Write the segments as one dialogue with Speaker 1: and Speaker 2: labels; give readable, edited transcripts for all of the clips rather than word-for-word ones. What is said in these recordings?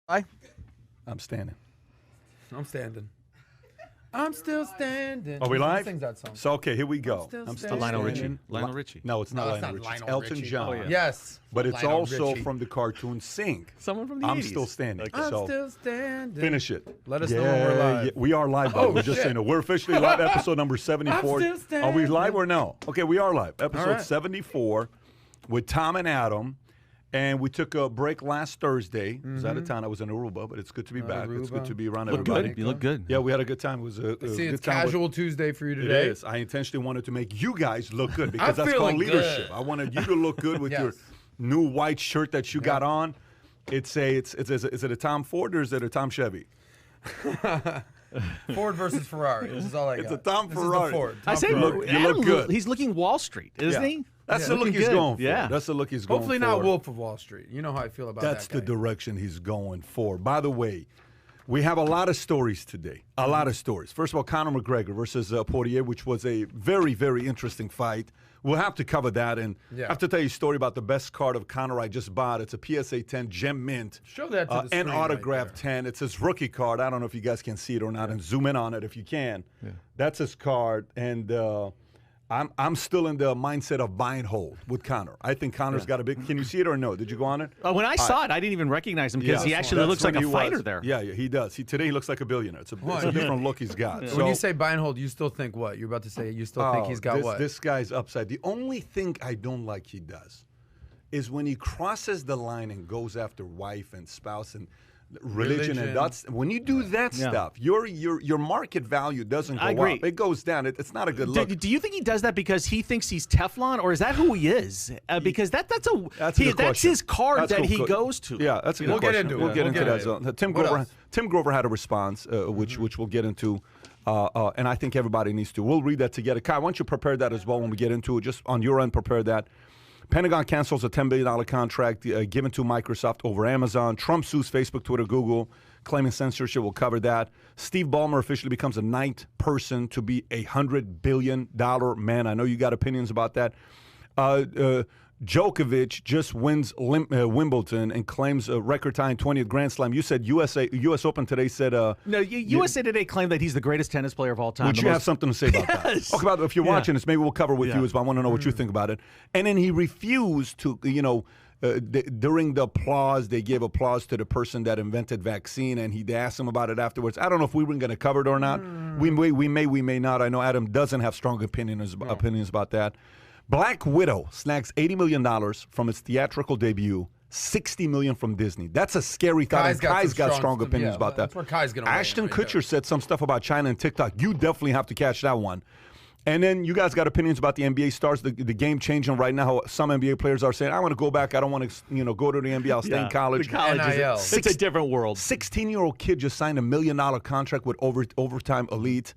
Speaker 1: I'm standing.
Speaker 2: I'm standing. I'm still standing.
Speaker 1: Are we live?
Speaker 2: Sings that song.
Speaker 1: So, okay, here we go.
Speaker 2: I'm still
Speaker 3: Lionel
Speaker 2: standing.
Speaker 3: Richie. Lionel Richie.
Speaker 1: No, it's not
Speaker 2: No, it's
Speaker 1: Lionel
Speaker 2: not
Speaker 1: Richie. It's
Speaker 2: Lionel
Speaker 1: Elton
Speaker 2: Richie.
Speaker 1: John.
Speaker 3: Oh, yeah.
Speaker 2: Yes.
Speaker 1: But it's
Speaker 2: Lionel
Speaker 1: also
Speaker 2: Richie.
Speaker 1: from the cartoon Sing.
Speaker 3: Someone from the
Speaker 1: I'm
Speaker 3: 80s.
Speaker 1: still standing.
Speaker 3: Okay.
Speaker 2: I'm
Speaker 1: So
Speaker 2: still standing.
Speaker 1: finish it.
Speaker 2: Let us know when we're live.
Speaker 1: Yeah, we are live. We're just
Speaker 2: shit.
Speaker 1: saying it. We're officially live. Episode number 74.
Speaker 2: I'm still
Speaker 1: Are we live
Speaker 2: standing.
Speaker 1: or no? Okay, we are live. Episode
Speaker 2: right.
Speaker 1: 74 with Tom and Adam. And we took a break last Thursday. I was out of town. I was in Aruba, but it's good to be back. It's good
Speaker 2: Aruba.
Speaker 1: to be around
Speaker 3: Look
Speaker 1: everybody.
Speaker 3: good. You look good.
Speaker 1: Yeah, we had a good time. It was a
Speaker 2: See,
Speaker 1: good
Speaker 2: it's
Speaker 1: time.
Speaker 2: casual Tuesday for you
Speaker 1: It
Speaker 2: today.
Speaker 1: is. I intentionally wanted to make you guys look good because
Speaker 2: I'm
Speaker 1: that's called
Speaker 2: feeling
Speaker 1: leadership.
Speaker 2: good.
Speaker 1: I wanted you to look good with your
Speaker 2: Yes.
Speaker 1: new white shirt that you got on. Is it a Tom Ford or is it a Tom Chevy?
Speaker 2: Ford versus Ferrari. This is all I got.
Speaker 1: It's a Tom
Speaker 2: This
Speaker 1: Ferrari.
Speaker 2: Is the Ford.
Speaker 3: I
Speaker 2: Tom
Speaker 3: say,
Speaker 2: Ferrari.
Speaker 1: you look good.
Speaker 3: He's looking Wall Street, isn't
Speaker 1: Yeah.
Speaker 3: he?
Speaker 1: That's
Speaker 2: Yeah.
Speaker 1: the look
Speaker 3: Looking
Speaker 1: he's
Speaker 3: good.
Speaker 1: going for.
Speaker 3: Yeah.
Speaker 1: That's the look he's going
Speaker 2: Hopefully
Speaker 1: for.
Speaker 2: not Wolf of Wall Street. You know how I feel about
Speaker 1: That's
Speaker 2: that
Speaker 1: the
Speaker 2: guy.
Speaker 1: direction he's going for. By the way, we have a lot of stories today. A lot of stories. First of all, Conor McGregor versus Poirier, which was a very, very interesting fight. We'll have to cover that. And I have to tell you a story about the best card of Conor I just bought. It's a PSA 10 Gem Mint.
Speaker 2: Show that to the screen
Speaker 1: and
Speaker 2: right
Speaker 1: autograph
Speaker 2: there.
Speaker 1: 10. It's his rookie card. I don't know if you guys can see it or not. And zoom in on it if you can. Yeah. That's his card. And I'm still in the mindset of buy and hold with Conor. I think Conor's got a big. Can you see it or no? Did you go on it?
Speaker 3: When I saw it, I didn't even recognize him because he actually
Speaker 1: That's
Speaker 3: looks like
Speaker 1: when
Speaker 3: a
Speaker 1: he
Speaker 3: fighter
Speaker 1: was.
Speaker 3: there.
Speaker 1: Yeah, he does. Today he looks like a billionaire. It's a different look he's got. So,
Speaker 2: When you say buy and hold, you still think what? You're about to say you still think he's got what?
Speaker 1: This guy's upside. The only thing I don't like he does is when he crosses the line and goes after wife and spouse and religion. And that's when you do that stuff, your market value doesn't go
Speaker 3: I agree.
Speaker 1: up. It goes down. It's not a good look.
Speaker 3: Do you think he does that because he thinks he's Teflon, or is that who he is? Because that's
Speaker 1: a good
Speaker 3: that's
Speaker 1: question.
Speaker 3: his card
Speaker 1: That's
Speaker 3: that
Speaker 1: cool.
Speaker 3: he goes to.
Speaker 1: Yeah, that's a good
Speaker 2: We'll get
Speaker 1: question.
Speaker 2: into it.
Speaker 1: We'll get
Speaker 2: We'll
Speaker 1: into
Speaker 2: get
Speaker 1: that.
Speaker 2: into it.
Speaker 1: Tim
Speaker 2: What
Speaker 1: Grover.
Speaker 2: else?
Speaker 1: Tim Grover had a response, which we'll get into, and I think everybody needs to. We'll read that together. Kai, why don't you prepare that as well when we get into it? Just on your end, prepare that. Pentagon cancels a $10 billion contract given to Microsoft over Amazon. Trump sues Facebook, Twitter, Google, claiming censorship. We'll cover that. Steve Ballmer officially becomes the 9th person to be a $100 billion man. I know you got opinions about that. Djokovic just wins Wimbledon and claims a record-tying 20th Grand Slam. You said U.S. Open today said...
Speaker 3: No, USA Today claimed that he's the greatest tennis player of all time.
Speaker 1: Would you have something to say about that? Okay, but if you're watching this, maybe we'll cover with you as well. I want to know what you think about it. And then he refused to, during the applause, they gave applause to the person that invented vaccine, and they asked him about it afterwards. I don't know if we were going to cover it or not. We may not. I know Adam doesn't have strong opinions about that. Black Widow snags $80 million from its theatrical debut, $60 million from Disney. That's a scary thought. Kai's got strong opinions about that.
Speaker 2: That's where Kai's going to
Speaker 1: Ashton Kutcher said some stuff about China and TikTok. You definitely have to catch that one. And then you guys got opinions about the NBA stars, the game changing right now. Some NBA players are saying, I want to go back. I don't want to go to the NBA. I'll stay in college.
Speaker 3: The college
Speaker 2: NIL.
Speaker 3: it's a different world.
Speaker 1: 16-year-old kid just signed $1 million contract with Overtime Elite.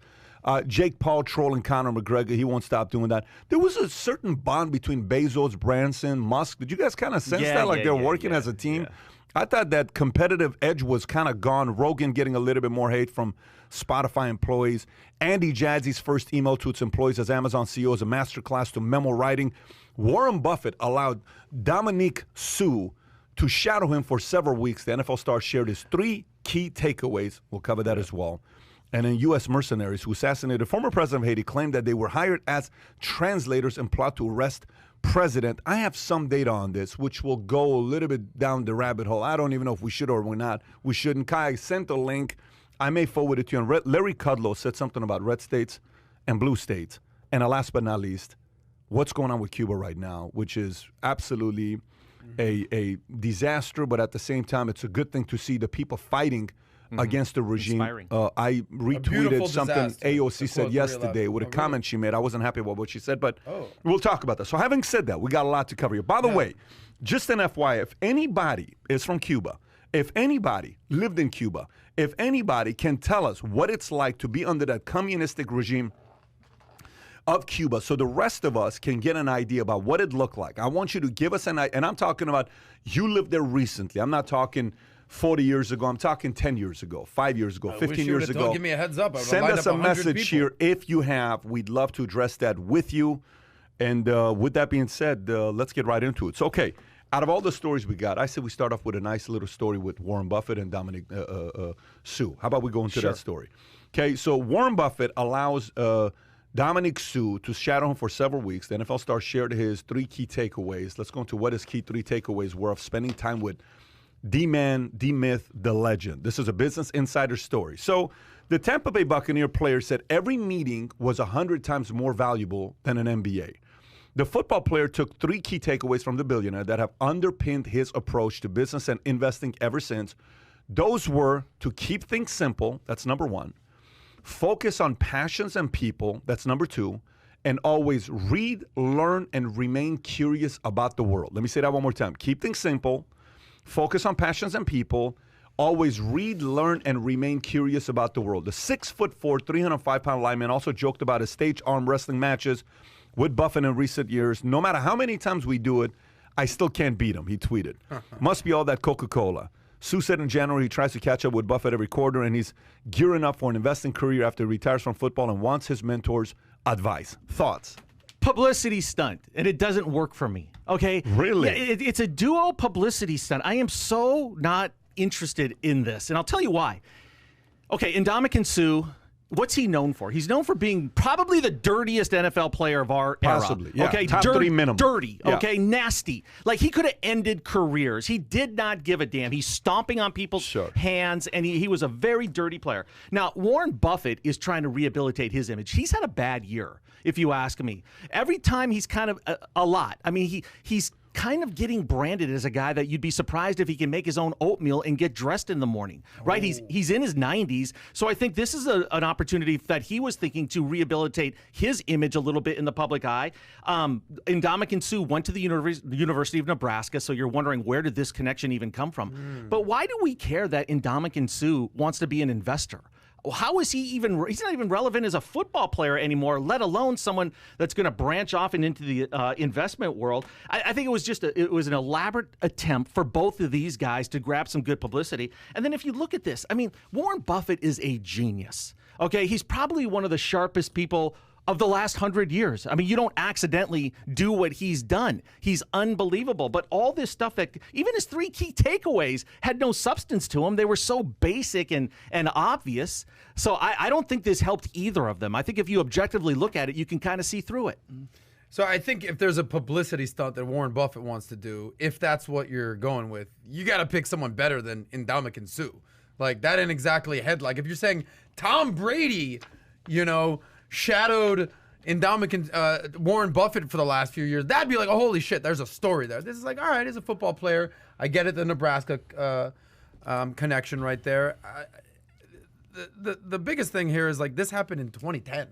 Speaker 1: Jake Paul trolling Conor McGregor. He won't stop doing that. There was a certain bond between Bezos, Branson, Musk. Did you guys kind of sense that? Like they're working as a team? Yeah. I thought that competitive edge was kind of gone. Rogan getting a little bit more hate from Spotify employees. Andy Jasszy's first email to its employees as Amazon CEO is a masterclass to memo writing. Warren Buffett allowed Ndamukong Suh to shadow him for several weeks. The NFL star shared his 3 key takeaways. We'll cover that as well. And then U.S. mercenaries who assassinated former president of Haiti claimed that they were hired as translators and plot to arrest president. I have some data on this, which will go a little bit down the rabbit hole. I don't even know if we should or we're not. We shouldn't. Kai sent a link. I may forward it to you. And Larry Kudlow said something about red states and blue states. And last but not least, what's going on with Cuba right now, which is absolutely a disaster, but at the same time, it's a good thing to see the people fighting against the regime. I retweeted something AOC said yesterday with a comment she made. I wasn't happy about what she said, but we'll talk about that. So having said that, we got a lot to cover here. By the way, just an FYI, if anybody is from Cuba, if anybody lived in Cuba, if anybody can tell us what it's like to be under that communistic regime of Cuba so the rest of us can get an idea about what it looked like, I want you to give us an idea. And I'm talking about you lived there recently. I'm not talking 40 years ago. I'm talking 10 years ago, 5 years ago, 15 years ago.
Speaker 2: Give me a heads up.
Speaker 1: Send us a message here if you have. We'd love to address that with you. And with that being said, let's get right into it. So, okay, Out of all the stories we got, I said we start off with a nice little story with Warren Buffett and Ndamukong Suh. How about we go into that story? Okay, so Warren Buffett allows Ndamukong Suh to shadow him for several weeks. The NFL star shared his 3 key takeaways. Let's go into what his key 3 takeaways were of spending time with D-Man, D-Myth, the legend. This is a Business Insider story. So the Tampa Bay Buccaneer player said every meeting was 100 times more valuable than an MBA. The football player took 3 key takeaways from the billionaire that have underpinned his approach to business and investing ever since. Those were to keep things simple, that's number 1. Focus on passions and people, that's number 2. And always read, learn, and remain curious about the world. Let me say that one more time. Keep things simple, focus on passions and people, always read, learn, and remain curious about the world. The 6'4", 305-pound lineman also joked about his stage arm wrestling matches with Buffett in recent years. No matter how many times we do it, I still can't beat him, he tweeted. Must be all that Coca-Cola. Suh said in January he tries to catch up with Buffett every quarter, and he's gearing up for an investing career after he retires from football and wants his mentor's advice. Thoughts?
Speaker 3: Publicity stunt, and it doesn't work for me, okay?
Speaker 1: Really?
Speaker 3: Yeah, it's a duo publicity stunt. I am so not interested in this, and I'll tell you why. Okay, Ndamukong Suh, what's he known for? He's known for being probably the dirtiest NFL player of our era.
Speaker 1: Possibly, yeah.
Speaker 3: Okay,
Speaker 1: Top 3 minimum.
Speaker 3: Dirty,
Speaker 1: Yeah.
Speaker 3: okay, nasty. Like, he could have ended careers. He did not give a damn. He's stomping on people's hands, and he was a very dirty player. Now, Warren Buffett is trying to rehabilitate his image. He's had a bad year, if you ask me. Every time he's kind of a lot. I mean, he's kind of getting branded as a guy that you'd be surprised if he can make his own oatmeal and get dressed in the morning, right? He's in his 90s, so I think this is an opportunity that he was thinking to rehabilitate his image a little bit in the public eye. Ndamukong Suh went to the University of Nebraska, so you're wondering, where did this connection even come from? But why do we care that Ndamukong Suh wants to be an investor? How is he even? He's not even relevant as a football player anymore, let alone someone that's going to branch off and into the investment world. I think it was just it was an elaborate attempt for both of these guys to grab some good publicity. And then if you look at this, I mean, Warren Buffett is a genius. Okay, he's probably one of the sharpest people of the last 100 years. I mean, you don't accidentally do what he's done. He's unbelievable. But all this stuff that, even his 3 key takeaways had no substance to them. They were so basic and obvious. So I don't think this helped either of them. I think if you objectively look at it, you can kind of see through it.
Speaker 2: So I think if there's a publicity stunt that Warren Buffett wants to do, if that's what you're going with, you got to pick someone better than Ndamukong Suh. Like, that ain't exactly a headline. If you're saying Tom Brady, you know, shadowed Warren Buffett for the last few years, that'd be like, oh, holy shit, there's a story there. This is like, all right, he's a football player. I get it, the Nebraska connection right there. The biggest thing here is, like, this happened in 2010.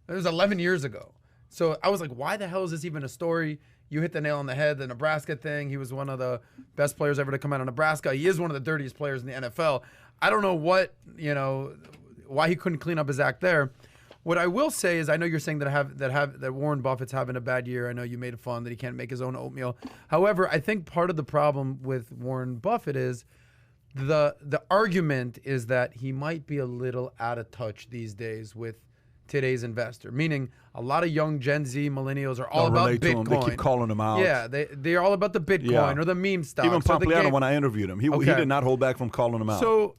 Speaker 2: It was 11 years ago. So I was like, why the hell is this even a story? You hit the nail on the head, the Nebraska thing. He was one of the best players ever to come out of Nebraska. He is one of the dirtiest players in the NFL. I don't know why he couldn't clean up his act there. What I will say is, I know you're saying that Warren Buffett's having a bad year. I know you made fun that he can't make his own oatmeal. However, I think part of the problem with Warren Buffett is the argument is that he might be a little out of touch these days with today's investor. Meaning, a lot of young Gen Z millennials are all about Bitcoin.
Speaker 1: They keep calling him out.
Speaker 2: Yeah, they're all about the Bitcoin or the meme stocks.
Speaker 1: Even Pompliano, when I interviewed him, he did not hold back from calling him out.
Speaker 2: So,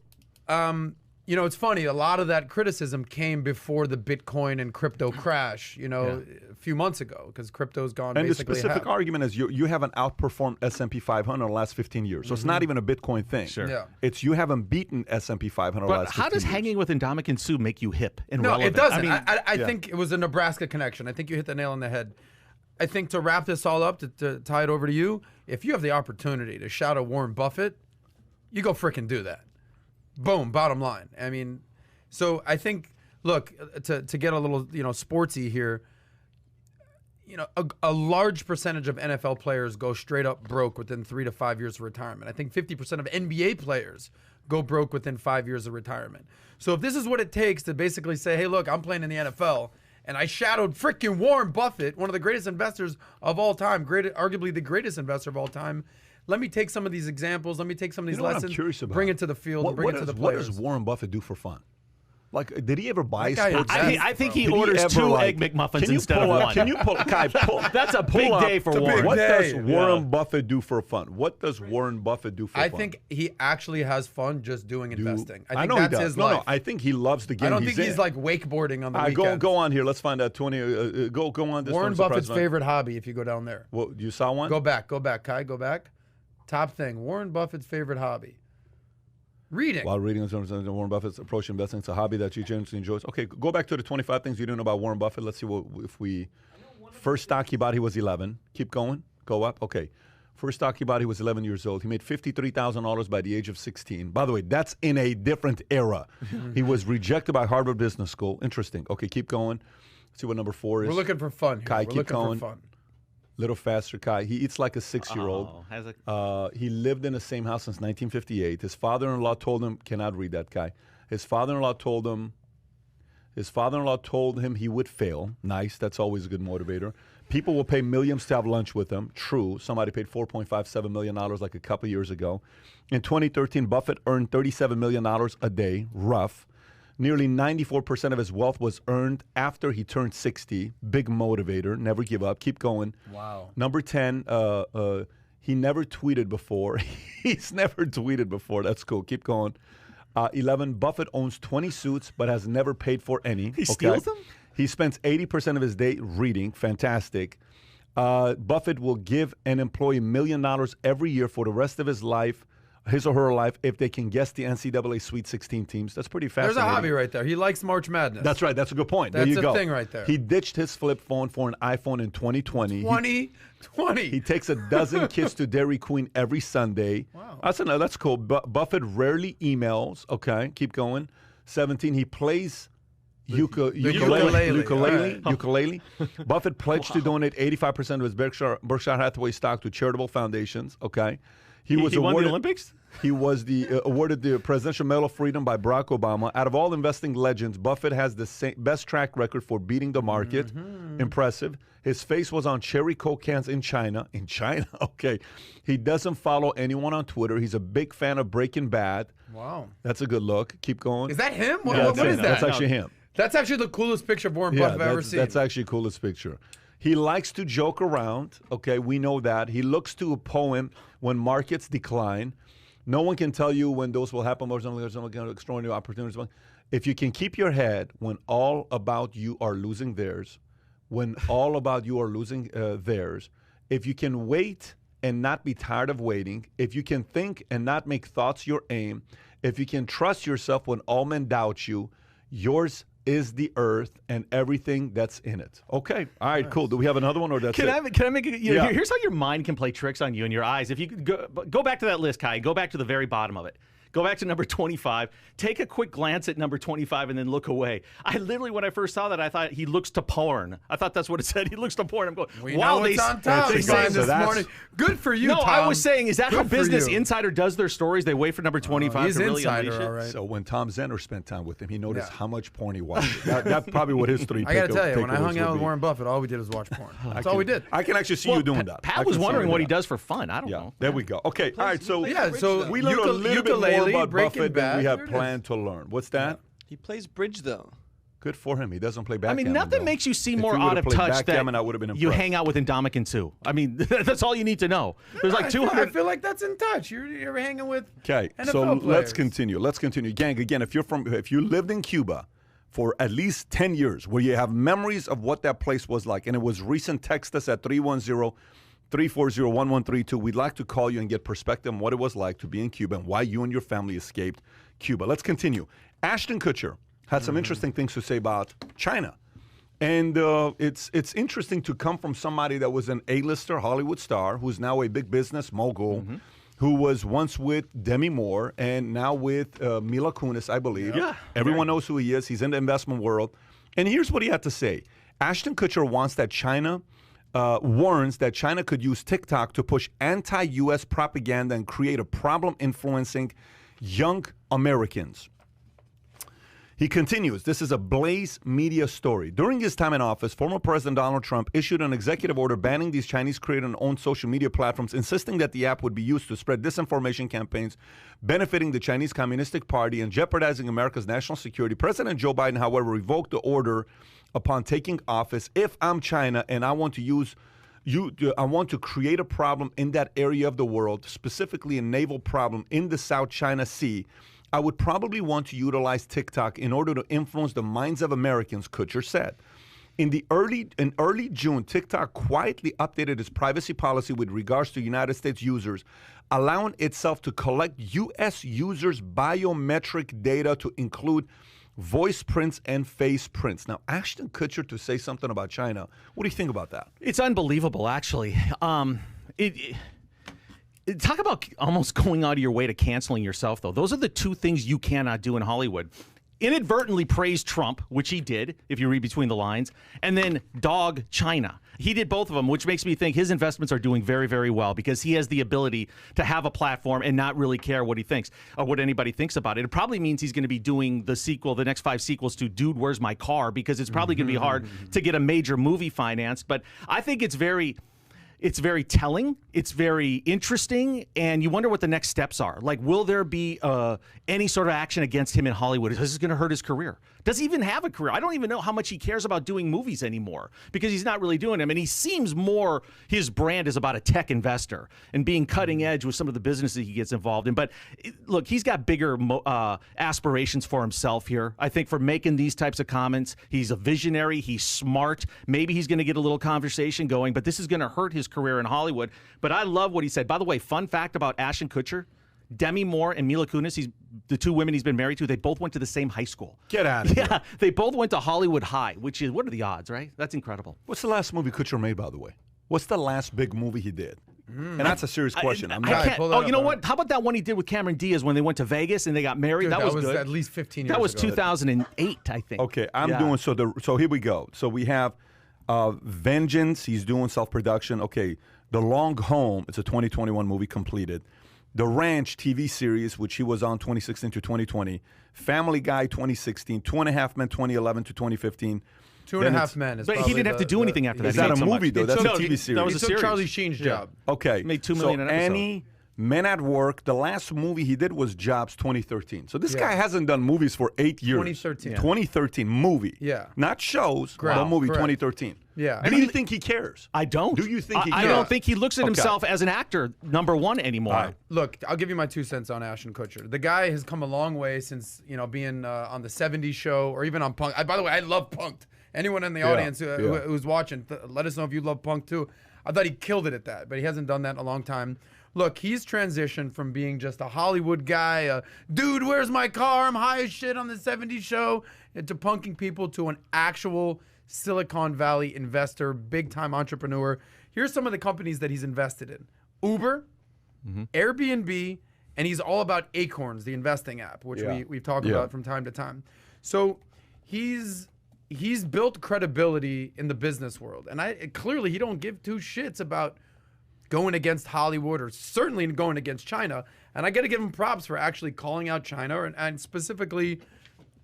Speaker 2: you know, it's funny. A lot of that criticism came before the Bitcoin and crypto crash, a few months ago, because crypto's gone
Speaker 1: and
Speaker 2: basically
Speaker 1: the specific argument is you haven't outperformed S&P 500 in the last 15 years. So it's not even a Bitcoin thing.
Speaker 3: Sure.
Speaker 2: Yeah.
Speaker 1: It's you haven't beaten S&P 500 in the last 15 years.
Speaker 3: How does hanging with Ndamukong Suh make you hip and
Speaker 2: No,
Speaker 3: relevant?
Speaker 2: it doesn't. I think it was a Nebraska connection. I think you hit the nail on the head. I think to wrap this all up, to tie it over to you, if you have the opportunity to shout at Warren Buffett, you go frickin' do that. Boom, bottom line. I mean, so I think, look, to get a little, sportsy here, a large percentage of NFL players go straight up broke within 3 to 5 years of retirement. I think 50% of NBA players go broke within 5 years of retirement. So if this is what it takes to basically say, hey, look, I'm playing in the NFL, and I shadowed freaking Warren Buffett, one of the greatest investors of all time, arguably the greatest investor of all time, let me take some of these examples, let me take some of these lessons,
Speaker 1: I'm curious about?
Speaker 2: bring it to the field, and bring it to the players.
Speaker 1: What does Warren Buffett do for fun? Like, did he ever buy
Speaker 2: That guy
Speaker 1: sports?
Speaker 2: is
Speaker 3: I think he
Speaker 1: Did he
Speaker 3: orders
Speaker 1: ever,
Speaker 3: 2
Speaker 1: like-
Speaker 3: Egg McMuffins
Speaker 1: Can you
Speaker 3: instead
Speaker 1: pull
Speaker 3: of
Speaker 1: up-
Speaker 3: one.
Speaker 1: Can you pull? Kai, pull
Speaker 3: That's a big
Speaker 1: pull
Speaker 3: day
Speaker 1: up.
Speaker 3: for
Speaker 2: It's a big
Speaker 3: Warren.
Speaker 1: What
Speaker 2: day.
Speaker 1: does Warren Buffett do for fun? What does Warren Buffett do for
Speaker 2: I
Speaker 1: fun?
Speaker 2: think he actually has fun just doing investing. I think
Speaker 1: know
Speaker 2: that's
Speaker 1: he does.
Speaker 2: his
Speaker 1: No,
Speaker 2: life.
Speaker 1: I think he loves the game.
Speaker 2: I don't think he's
Speaker 1: in.
Speaker 2: like wakeboarding on the weekends.
Speaker 1: Go on here. Let's find out. 20. Go on. This
Speaker 2: Warren
Speaker 1: one, surprise
Speaker 2: Buffett's
Speaker 1: man.
Speaker 2: favorite hobby, if you go down there.
Speaker 1: Well, you saw one.
Speaker 2: Go back, Kai, go back. Top thing, Warren Buffett's favorite hobby. Reading.
Speaker 1: While reading in terms of Warren Buffett's approach to investing, it's a hobby that you generally enjoys. Okay, go back to the 25 things you didn't know about Warren Buffett. Let's see if we. First stock he bought, he was 11. Keep going. Go up. Okay. First stock he bought, he was 11 years old. He made $53,000 by the age of 16. By the way, that's in a different era. He was rejected by Harvard Business School. Interesting. Okay, keep going. Let's see what number 4 is.
Speaker 2: We're looking for fun here.
Speaker 1: Kai,
Speaker 2: We're
Speaker 1: keep
Speaker 2: looking
Speaker 1: going.
Speaker 2: for fun.
Speaker 1: Little faster, Kai. He eats like a 6-year-old. He lived in the same house since 1958. His father-in-law told him, cannot read that, Kai. His father-in-law told him he would fail. Nice. That's always a good motivator. People will pay millions to have lunch with him. True. Somebody paid $4.57 million like a couple years ago. In 2013, Buffett earned $37 million a day. Rough. Nearly 94% of his wealth was earned after he turned 60. Big motivator. Never give up. Keep going.
Speaker 2: Wow.
Speaker 1: Number 10, he never tweeted before. He's never tweeted before. That's cool. Keep going. 11, Buffett owns 20 suits but has never paid for any.
Speaker 3: He steals them?
Speaker 1: He spends 80% of his day reading. Fantastic. Buffett will give an employee $1 million every year for the rest of his life, his or her life, if they can guess the NCAA Sweet 16 teams. That's pretty fascinating.
Speaker 2: There's a hobby right there. He likes March Madness.
Speaker 1: That's right. That's a good point.
Speaker 2: That's
Speaker 1: there you
Speaker 2: a
Speaker 1: go.
Speaker 2: thing right there.
Speaker 1: He ditched his flip phone for an iPhone in 2020.
Speaker 2: 2020.
Speaker 1: He takes a dozen kids to Dairy Queen every Sunday.
Speaker 2: Wow.
Speaker 1: That's cool. Buffett rarely emails. Okay, keep going. 17, he plays ukulele. Buffett pledged to donate 85% of his Berkshire Hathaway stock to charitable foundations. Okay. He won the
Speaker 3: Olympics?
Speaker 1: He was awarded the Presidential Medal of Freedom by Barack Obama. Out of all investing legends, Buffett has the best track record for beating the market. Impressive. His face was on cherry Coke cans in China. In China? Okay. He doesn't follow anyone on Twitter. He's a big fan of Breaking Bad.
Speaker 2: Wow.
Speaker 1: That's a good look. Keep going.
Speaker 2: Is that him?
Speaker 1: Yeah,
Speaker 2: What is that?
Speaker 1: That's actually him.
Speaker 2: That's actually the coolest picture of Warren Buffett I've ever seen.
Speaker 1: That's actually the coolest picture. He likes to joke around. Okay, we know that. He looks to a poem when markets decline. No one can tell you when those will happen. There's extraordinary opportunities. If you can keep your head when all about you are losing theirs, if you can wait and not be tired of waiting, if you can think and not make thoughts your aim, if you can trust yourself when all men doubt you, yours is the earth and everything that's in it. Okay. All right, cool. Do we have another one or that's
Speaker 3: Can I make it?
Speaker 1: Yeah.
Speaker 3: Here's how your mind can play tricks on you and your eyes. If you could go back to that list, Kai, go back to the very bottom of it. Go back to number 25. Take a quick glance at number 25 and then look away. I literally, when I first saw that, I thought he looks to porn. I thought that's what it said. He looks to porn. I'm going,
Speaker 2: We know it's on top
Speaker 1: they
Speaker 2: line
Speaker 1: say
Speaker 2: this
Speaker 1: so
Speaker 2: morning. Good for you,
Speaker 3: No,
Speaker 2: Tom.
Speaker 3: I was saying, is that how
Speaker 2: Good for
Speaker 3: Business
Speaker 2: you.
Speaker 3: Insider does their stories? They wait for number 25
Speaker 2: He's
Speaker 3: to really
Speaker 2: insider,
Speaker 3: unleash it.
Speaker 2: all right.
Speaker 1: So when Tom Zenner spent time with him, he noticed
Speaker 2: Yeah.
Speaker 1: how much porn he watched. That's probably what his three
Speaker 2: I got to tell you, when I
Speaker 1: takeaways
Speaker 2: hung out
Speaker 1: would
Speaker 2: with
Speaker 1: be.
Speaker 2: Warren Buffett, all we did was watch porn. That's all we did.
Speaker 1: I can actually see you doing that.
Speaker 3: Pat was wondering what he does for fun. I don't know.
Speaker 1: There we go. Okay, all right, so
Speaker 2: Yeah, so
Speaker 1: we learned a little bit more
Speaker 2: ukulele,
Speaker 1: about
Speaker 2: Breaking
Speaker 1: Buffett than we
Speaker 2: Bad.
Speaker 1: have
Speaker 2: There it
Speaker 1: planned to learn. What's that?
Speaker 4: He plays bridge, though.
Speaker 1: Good for him. He doesn't play
Speaker 3: I
Speaker 1: backgammon.
Speaker 3: mean, nothing
Speaker 1: though.
Speaker 3: makes you seem
Speaker 1: If
Speaker 3: more
Speaker 1: he
Speaker 3: out
Speaker 1: would've
Speaker 3: of
Speaker 1: played
Speaker 3: touch
Speaker 1: backgammon,
Speaker 3: that
Speaker 1: I would have been
Speaker 3: you
Speaker 1: impressed.
Speaker 3: hang out with Ndamukong Suh. I mean, that's all you need to know. There's like
Speaker 2: I
Speaker 3: 200.
Speaker 2: feel like that's in touch. You're hanging with
Speaker 1: Okay,
Speaker 2: NFL
Speaker 1: so let's
Speaker 2: players.
Speaker 1: continue. Gang, again, if you lived in Cuba for at least 10 years, where you have memories of what that place was like, and it was recent, text us at 310-340-1132. We'd like to call you and get perspective on what it was like to be in Cuba and why you and your family escaped Cuba. Let's continue. Ashton Kutcher had some interesting things to say about China. And it's interesting to come from somebody that was an A-lister Hollywood star, who's now a big business mogul, who was once with Demi Moore and now with Mila Kunis, I believe.
Speaker 3: Yeah.
Speaker 1: Everyone knows who he is. He's in the investment world. And here's what he had to say. Ashton Kutcher warns that China could use TikTok to push anti-U.S. propaganda and create a problem influencing young Americans. He continues, this is a Blaze Media story. During his time in office, former President Donald Trump issued an executive order banning these Chinese created and owned social media platforms, insisting that the app would be used to spread disinformation campaigns benefiting the Chinese Communist Party and jeopardizing America's national security. President Joe Biden, however, revoked the order upon taking office. If I'm China and I want to create a problem in that area of the world, specifically a naval problem in the South China Sea, I would probably want to utilize TikTok in order to influence the minds of Americans, Kutcher said. In early June, TikTok quietly updated its privacy policy with regards to United States users, allowing itself to collect U.S. users' biometric data to include voice prints and face prints. Now, Ashton Kutcher to say something about China. What do you think about that?
Speaker 3: It's unbelievable, actually. Talk about almost going out of your way to canceling yourself, though. Those are the two things you cannot do in Hollywood. Inadvertently praise Trump, which he did, if you read between the lines, and then dog China. He did both of them, which makes me think his investments are doing very, very well because he has the ability to have a platform and not really care what he thinks or what anybody thinks about it. It probably means he's going to be doing the next 5 sequels to Dude, Where's My Car? Because it's probably going to be hard to get a major movie financed. But I think it's very telling. It's very interesting. And you wonder what the next steps are. Like, will there be any sort of action against him in Hollywood? Is this going to hurt his career? Does he even have a career? I don't even know how much he cares about doing movies anymore because he's not really doing them. And he seems more, his brand is about a tech investor and being cutting edge with some of the businesses he gets involved in. But look, he's got bigger aspirations for himself here. I think for making these types of comments, he's a visionary. He's smart. Maybe he's going to get a little conversation going, but this is going to hurt his career in Hollywood. But I love what he said. By the way, fun fact about Ashton Kutcher, Demi Moore and Mila Kunis, the two women he's been married to, they both went to the same high school.
Speaker 1: Get out of here.
Speaker 3: Yeah, they both went to Hollywood High, which is, what are the odds, right? That's incredible.
Speaker 1: What's the last movie Kutcher made, by the way? What's the last big movie he did? And that's a serious question.
Speaker 3: You know what? How about that one he did with Cameron Diaz when they went to Vegas and they got married?
Speaker 2: Dude,
Speaker 3: that was good.
Speaker 2: At least 15 years
Speaker 3: That was
Speaker 2: ago.
Speaker 3: 2008, I think.
Speaker 1: Okay, so here we go. So we have Vengeance. He's doing self-production. Okay, The Long Home. It's a 2021 movie completed. The Ranch TV series, which he was on 2016 to 2020. Family Guy 2016. 2.5 Men 2011 to 2015.
Speaker 2: 2.5 Men is
Speaker 3: But he didn't have to do anything after that.
Speaker 1: Is
Speaker 3: He
Speaker 1: that
Speaker 3: made
Speaker 1: a
Speaker 3: so
Speaker 1: movie,
Speaker 3: much.
Speaker 1: though? That's a
Speaker 3: No,
Speaker 1: TV series.
Speaker 3: That was
Speaker 2: He
Speaker 3: a
Speaker 2: took
Speaker 3: series.
Speaker 2: Charlie Sheen's job.
Speaker 1: Okay.
Speaker 3: Made $2 million an episode.
Speaker 1: Annie, Men at Work. The last movie he did was Jobs 2013. So this guy hasn't done movies for 8 years.
Speaker 2: 2013.
Speaker 1: 2013 movie.
Speaker 2: Yeah.
Speaker 1: Not shows,
Speaker 2: Correct.
Speaker 1: but movie
Speaker 2: Correct.
Speaker 1: 2013.
Speaker 2: Yeah.
Speaker 1: Do you think he cares?
Speaker 3: I don't.
Speaker 1: Do you think he
Speaker 3: I
Speaker 1: cares?
Speaker 3: don't think he looks at himself as an actor number one anymore.
Speaker 1: All right.
Speaker 2: Look, I'll give you my 2 cents on Ashton Kutcher. The guy has come a long way since, being on the 70s show or even on Punk. By the way, I love Punk'd. Anyone in the audience who's watching, let us know if you love Punk too. I thought he killed it at that, but he hasn't done that in a long time. Look, he's transitioned from being just a Hollywood guy, dude, where's my car? I'm high as shit on the 70s show, into punking people to an actual Silicon Valley investor, big-time entrepreneur. Here's some of the companies that he's invested in. Uber, Airbnb, and he's all about Acorns, the investing app, which we've talked about from time to time. So he's built credibility in the business world. And clearly he don't give two shits about going against Hollywood or certainly going against China. And I got to give him props for actually calling out China and specifically,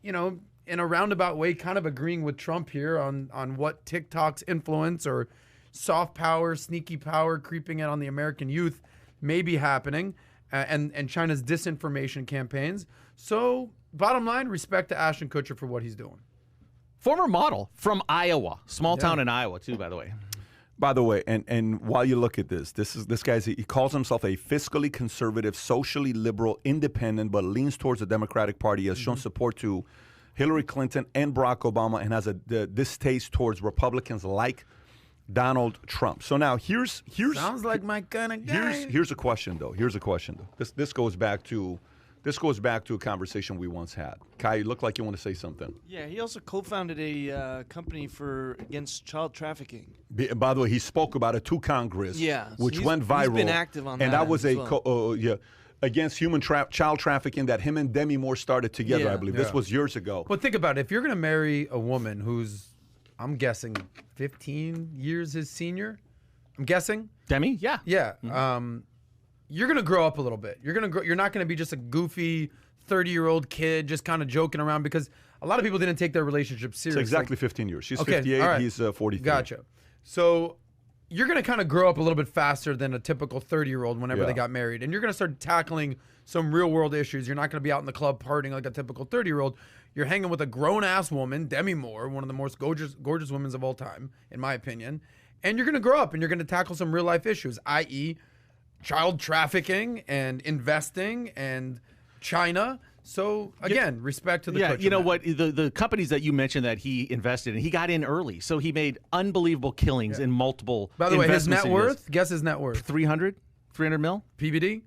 Speaker 2: in a roundabout way, kind of agreeing with Trump here on what TikTok's influence or soft power, sneaky power creeping in on the American youth may be happening and China's disinformation campaigns. So bottom line, respect to Ashton Kutcher for what he's doing.
Speaker 3: Former model from Iowa, small town in Iowa too, by the way.
Speaker 1: By the way, and while you look at this guy's, he calls himself a fiscally conservative, socially liberal, independent, but leans towards the Democratic Party. He has shown support to Hillary Clinton and Barack Obama, and has a distaste towards Republicans like Donald Trump. So now here's
Speaker 2: sounds like my kind of guy.
Speaker 1: Here's a question though. This goes back to a conversation we once had. Kai, you look like you want to say something.
Speaker 4: Yeah, he also co-founded a company against child trafficking.
Speaker 1: By the way, he spoke about it to Congress, which went viral.
Speaker 4: He's been active on that.
Speaker 1: And that was against human child trafficking that him and Demi Moore started together, I believe. This was years ago.
Speaker 2: But think about it. If you're going to marry a woman who's, I'm guessing, 15 years his senior, I'm guessing.
Speaker 3: Demi? Yeah.
Speaker 2: Yeah. You're going to grow up a little bit. You're not going to be just a goofy 30-year-old kid just kind of joking around, because a lot of people didn't take their relationship
Speaker 1: It's
Speaker 2: seriously.
Speaker 1: exactly 15 years. She's
Speaker 2: Okay,
Speaker 1: 58,
Speaker 2: all right.
Speaker 1: he's 43.
Speaker 2: Gotcha. So you're going to kind of grow up a little bit faster than a typical 30-year-old whenever
Speaker 1: Yeah.
Speaker 2: they got married. And you're going to start tackling some real-world issues. You're not going to be out in the club partying like a typical 30-year-old. You're hanging with a grown-ass woman, Demi Moore, one of the most gorgeous women of all time, in my opinion. And you're going to grow up and you're going to tackle some real-life issues, i.e. child trafficking and investing and China. So, again, respect to the
Speaker 3: Yeah,
Speaker 2: Kutcher
Speaker 3: you know
Speaker 2: man.
Speaker 3: what? The companies that you mentioned that he invested in, he got in early. So he made unbelievable killings in multiple
Speaker 2: By the way, his
Speaker 3: investments
Speaker 2: net
Speaker 3: in years.
Speaker 2: worth? Guess his net worth.
Speaker 3: 300 mil?
Speaker 2: PBD?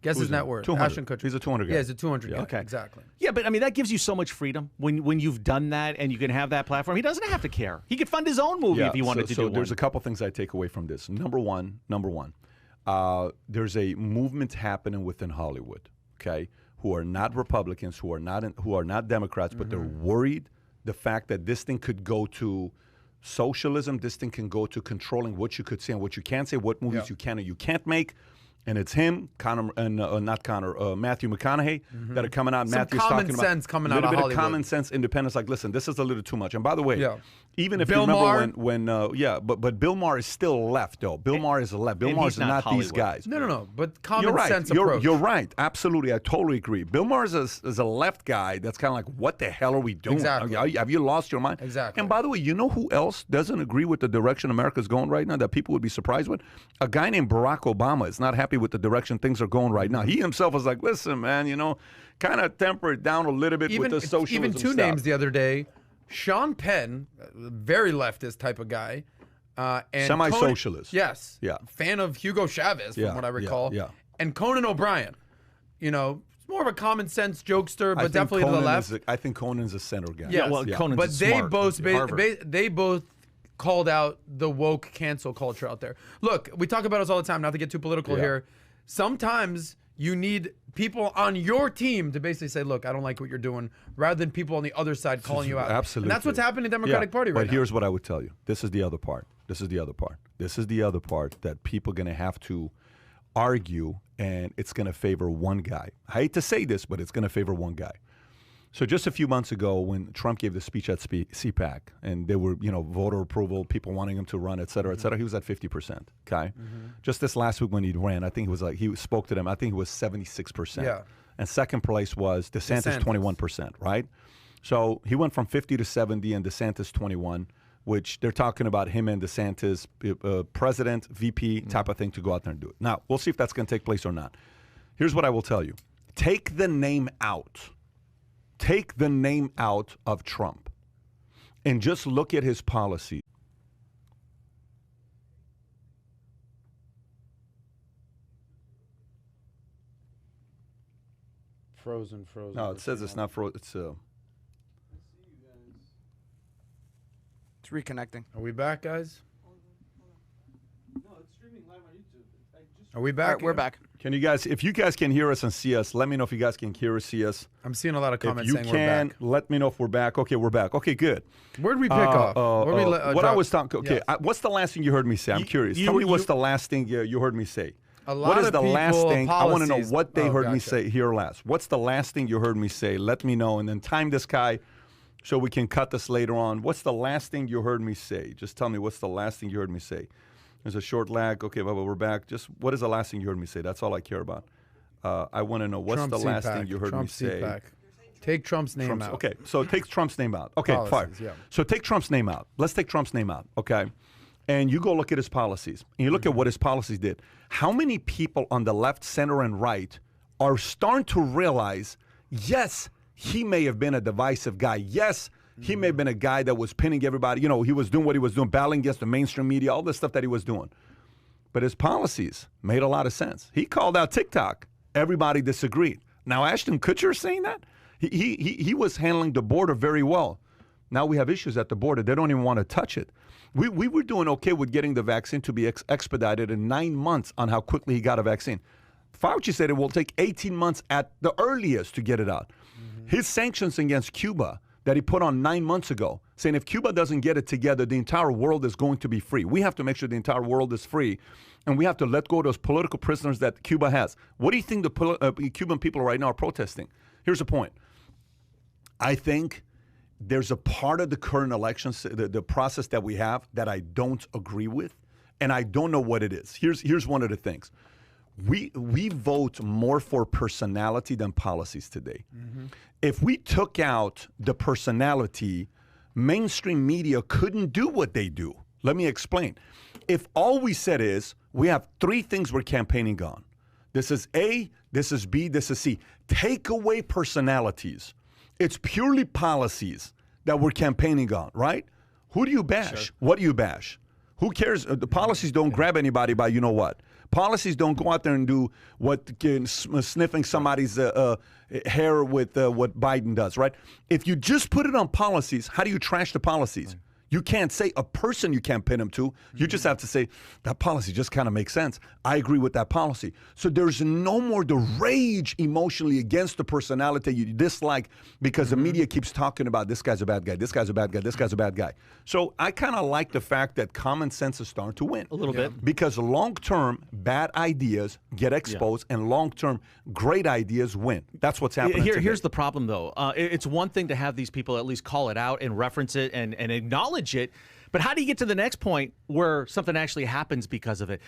Speaker 2: Guess his
Speaker 1: Who's
Speaker 2: net
Speaker 1: that?
Speaker 2: worth.
Speaker 1: 200.
Speaker 2: Ashton Kutcher.
Speaker 1: He's a 200 guy.
Speaker 2: Yeah, he's a 200 guy.
Speaker 3: Okay.
Speaker 2: Exactly.
Speaker 3: Yeah, but I mean, that gives you so much freedom when you've done that and you can have that platform. He doesn't have to care. He could fund his own movie if he wanted to do
Speaker 1: there's
Speaker 3: one.
Speaker 1: a couple things I take away from this. Number one, there's a movement happening within Hollywood, okay, who are not Republicans, who are not Democrats, but they're worried the fact that this thing could go to socialism, this thing can go to controlling what you could say and what you can't say, what movies you can or you can't make. And it's him, Matthew McConaughey, that are coming out.
Speaker 2: Some
Speaker 1: Matthew's
Speaker 2: common
Speaker 1: talking about
Speaker 2: sense coming out of
Speaker 1: a little bit
Speaker 2: Hollywood.
Speaker 1: of common sense, independence. Like, listen, this is a little too much. And by the way,
Speaker 2: Yeah.
Speaker 1: even if
Speaker 2: Bill
Speaker 1: you remember
Speaker 2: Maher?
Speaker 1: but Bill Maher is still left though. Bill Maher is left. Bill
Speaker 3: and
Speaker 1: Maher
Speaker 3: he's
Speaker 1: is
Speaker 3: not
Speaker 1: not these
Speaker 3: Hollywood.
Speaker 1: guys.
Speaker 2: No. But common
Speaker 1: You're right.
Speaker 2: sense
Speaker 1: You're,
Speaker 2: approach.
Speaker 1: you're right. Absolutely. I totally agree. Bill Maher is a left guy that's kind of like, what the hell are we doing?
Speaker 2: Exactly.
Speaker 1: Have you lost your mind?
Speaker 2: Exactly.
Speaker 1: And by the way, you know who else doesn't agree with the direction America's going right now that people would be surprised with? A guy named Barack Obama is not happy with the direction things are going right now. He himself was like, listen, man, kind of temper it down a little bit with the socialism
Speaker 2: even two
Speaker 1: stuff.
Speaker 2: names the other day. Sean Penn, very leftist type of guy. And
Speaker 1: Semi-socialist.
Speaker 2: Yes.
Speaker 1: Yeah.
Speaker 2: Fan of Hugo Chavez, from
Speaker 1: Yeah,
Speaker 2: what I
Speaker 1: yeah,
Speaker 2: recall.
Speaker 1: yeah.
Speaker 2: And Conan O'Brien. It's more of a common sense jokester,
Speaker 1: I
Speaker 2: but
Speaker 1: think
Speaker 2: definitely to the
Speaker 1: Conan
Speaker 2: left.
Speaker 1: I think Conan's a center guy.
Speaker 2: Yes.
Speaker 3: well, Conan's
Speaker 2: But
Speaker 3: smart.
Speaker 2: they both called out the woke cancel culture out there. Look, we talk about this all the time, not to get too political
Speaker 1: Yeah.
Speaker 2: here. Sometimes you need people on your team to basically say, look, I don't like what you're doing, rather than people on the other side calling you out.
Speaker 1: Absolutely.
Speaker 2: And that's what's happening in the Democratic Party right
Speaker 1: but
Speaker 2: now.
Speaker 1: here's what I would tell you. This is the other part. This is the other part that people are going to have to argue, and it's going to favor one guy. I hate to say this, but it's going to favor one guy. So just a few months ago, when Trump gave the speech at CPAC, and there were, voter approval, people wanting him to run, et cetera, he was at 50%. Okay, just this last week when he ran, I think it was like he spoke to them. I think it was 76%.
Speaker 2: Yeah.
Speaker 1: And second place was DeSantis. 21%. Right. So he went from 50 to 70, and DeSantis 21, which they're talking about him and DeSantis, president, VP type of thing, to go out there and do it. Now we'll see if that's going to take place or not. Here's what I will tell you: take the name out. Take the name out of Trump and just look at his policy.
Speaker 2: Frozen.
Speaker 1: No, it says it's not frozen. It's
Speaker 4: It's reconnecting.
Speaker 2: Are we back, guys?
Speaker 4: No, it's streaming live on YouTube.
Speaker 2: Are we back?
Speaker 4: All right, we're
Speaker 2: again?
Speaker 4: back.
Speaker 1: Can you guys, if you guys can hear us and see us, let me know if you guys can hear or see us.
Speaker 2: I'm seeing a lot of
Speaker 1: If
Speaker 2: comments
Speaker 1: you
Speaker 2: saying
Speaker 1: can,
Speaker 2: we're back.
Speaker 1: let me know if we're back. Okay, we're back. Okay, good.
Speaker 2: Where'd we pick off? Where'd we
Speaker 1: what I was talking. Okay,
Speaker 2: Yes.
Speaker 1: what's the last thing you heard me say? I'm curious.
Speaker 3: you-
Speaker 1: Tell me what's
Speaker 3: you-
Speaker 1: the last thing you heard me say.
Speaker 2: A lot
Speaker 1: What is
Speaker 2: of
Speaker 1: the last
Speaker 2: people,
Speaker 1: thing? I want to know
Speaker 2: policies-
Speaker 1: what they
Speaker 2: Oh,
Speaker 1: heard me
Speaker 2: gotcha.
Speaker 1: say here last. What's the last thing you heard me say? Let me know, and then time this guy so we can cut this later on. What's the last thing you heard me say? Just tell me what's the last thing you heard me say. There's a short lag. Okay, but we're back. Just what is the last thing you heard me say? That's all I care about. I want to know what's
Speaker 2: Trump
Speaker 1: the last
Speaker 2: CPAC.
Speaker 1: thing you heard
Speaker 2: Trump
Speaker 1: me say.
Speaker 2: CPAC. Take Trump's name out.
Speaker 1: Okay, so take Trump's name out. Okay, fine.
Speaker 2: Policies, yeah.
Speaker 1: So take Trump's name out. Let's take Trump's name out, okay? And you go look at his policies. And you look
Speaker 2: Mm-hmm.
Speaker 1: at what his policies did. How many people on the left, center, and right are starting to realize, yes, he may have been a divisive guy. Yes, he
Speaker 2: Mm-hmm.
Speaker 1: may have been a guy that was pinning everybody. He was doing what he was doing, battling against the mainstream media, all the stuff that he was doing. But his policies made a lot of sense. He called out TikTok. Everybody disagreed. Now, Ashton Kutcher is saying that? He was handling the border very well. Now we have issues at the border. They don't even want to touch it. We were doing okay with getting the vaccine to be expedited in 9 months on how quickly he got a vaccine. Fauci said it will take 18 months at the earliest to get it out. His sanctions against Cuba that he put on 9 months ago, saying if Cuba doesn't get it together, the entire world is going to be free. We have to make sure the entire world is free, and we have to let go of those political prisoners that Cuba has. What do you think the Cuban people right now are protesting? Here's the point. I think there's a part of the current elections, the process that we have that I don't agree with, and I don't know what it is. Here's one of the things. We vote more for personality than policies today. If we took out the personality, mainstream media couldn't do what they do. Let me explain. If all we said is we have 3 things we're campaigning on. This is A, this is B, this is C. Take away personalities. It's purely policies that we're campaigning on, right? Who do you bash? Sure. What do you bash? Who cares? The policies don't grab anybody by you know what. Policies don't go out there and do what sniffing somebody's hair with what Biden does, right? If you just put it on policies, how do you trash the policies? Right. You can't say a person you can't pin them to. You just have to say, that policy just kind of makes sense. I agree with that policy. So there's no more the rage emotionally against the personality you dislike because the media keeps talking about this guy's a bad guy, this guy's a bad guy, this guy's a bad guy. So I kind of like the fact that common sense is starting to win.
Speaker 3: A little bit.
Speaker 1: Because long-term bad ideas get exposed and long-term great ideas win. That's what's happening today.
Speaker 3: Here's the problem, though. It's one thing to have these people at least call it out and reference it and acknowledge it, but how do you get to the next point where something actually happens because of it?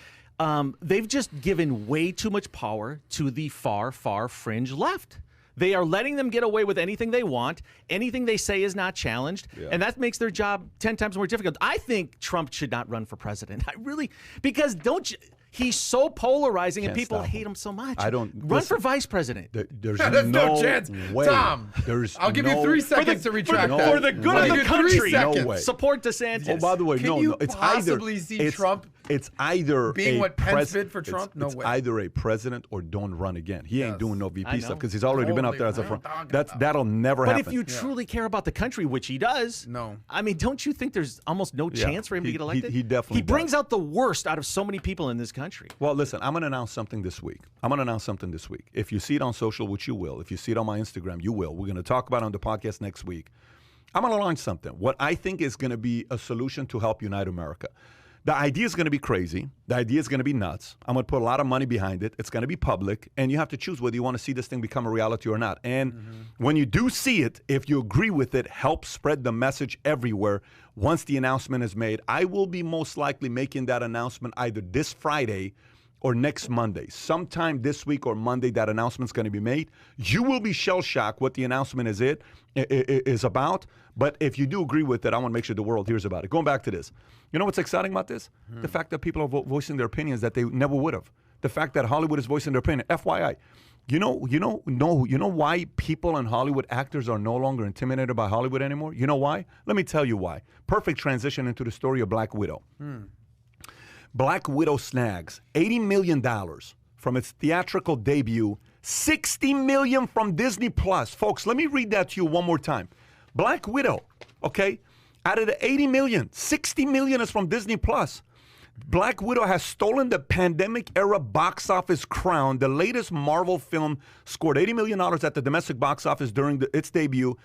Speaker 3: They've just given way too much power to the far, far fringe left. They are letting them get away with anything they want. Anything they say is not challenged, and that makes their job 10 times more difficult. I think Trump should not run for president. I really, because he's so polarizing and people hate him so much.
Speaker 1: I don't
Speaker 3: run for vice president.
Speaker 1: There's
Speaker 2: no chance.
Speaker 1: Way.
Speaker 2: Tom, I'll give you 3 seconds to retract that.
Speaker 3: For the good of the country,
Speaker 1: no way.
Speaker 3: Support DeSantis.
Speaker 1: Oh, by the way,
Speaker 2: Can you possibly see Trump
Speaker 1: it's either
Speaker 2: being what Pence did for Trump? No way.
Speaker 1: It's either a president or don't run again. He ain't doing no VP stuff because he's already been up there as a front. That'll never happen.
Speaker 3: But if you truly care about the country, which he does, I mean, don't you think there's almost no chance for him to get elected?
Speaker 1: He definitely
Speaker 3: brings out the worst out of so many people in this country.
Speaker 1: Well, listen, I'm going to announce something this week. If you see it on social, which you will. If you see it on my Instagram, you will. We're going to talk about it on the podcast next week. I'm going to launch something. What I think is going to be a solution to help unite America. The idea is going to be crazy. The idea is going to be nuts. I'm going to put a lot of money behind it. It's going to be public. And you have to choose whether you want to see this thing become a reality or not. And when you do see it, if you agree with it, help spread the message everywhere. Once the announcement is made, I will be most likely making that announcement either this Friday or next Monday. Sometime this week or Monday, that announcement's going to be made. You will be shell-shocked what the announcement is about. But if you do agree with it, I want to make sure the world hears about it. Going back to this, you know what's exciting about this? The fact that people are voicing their opinions that they never would have. The fact that Hollywood is voicing their opinion. FYI, you know why people in Hollywood, actors, are no longer intimidated by Hollywood anymore? You know why? Let me tell you why. Perfect transition into the story of Black Widow. Black Widow snags $80 million from its theatrical debut, $60 million from Disney Plus. Folks, let me read that to you one more time. Black Widow, okay? Out of the $80 million, $60 million is from Disney Plus. Black Widow has stolen the pandemic-era box office crown. The latest Marvel film scored $80 million at the domestic box office during its debut,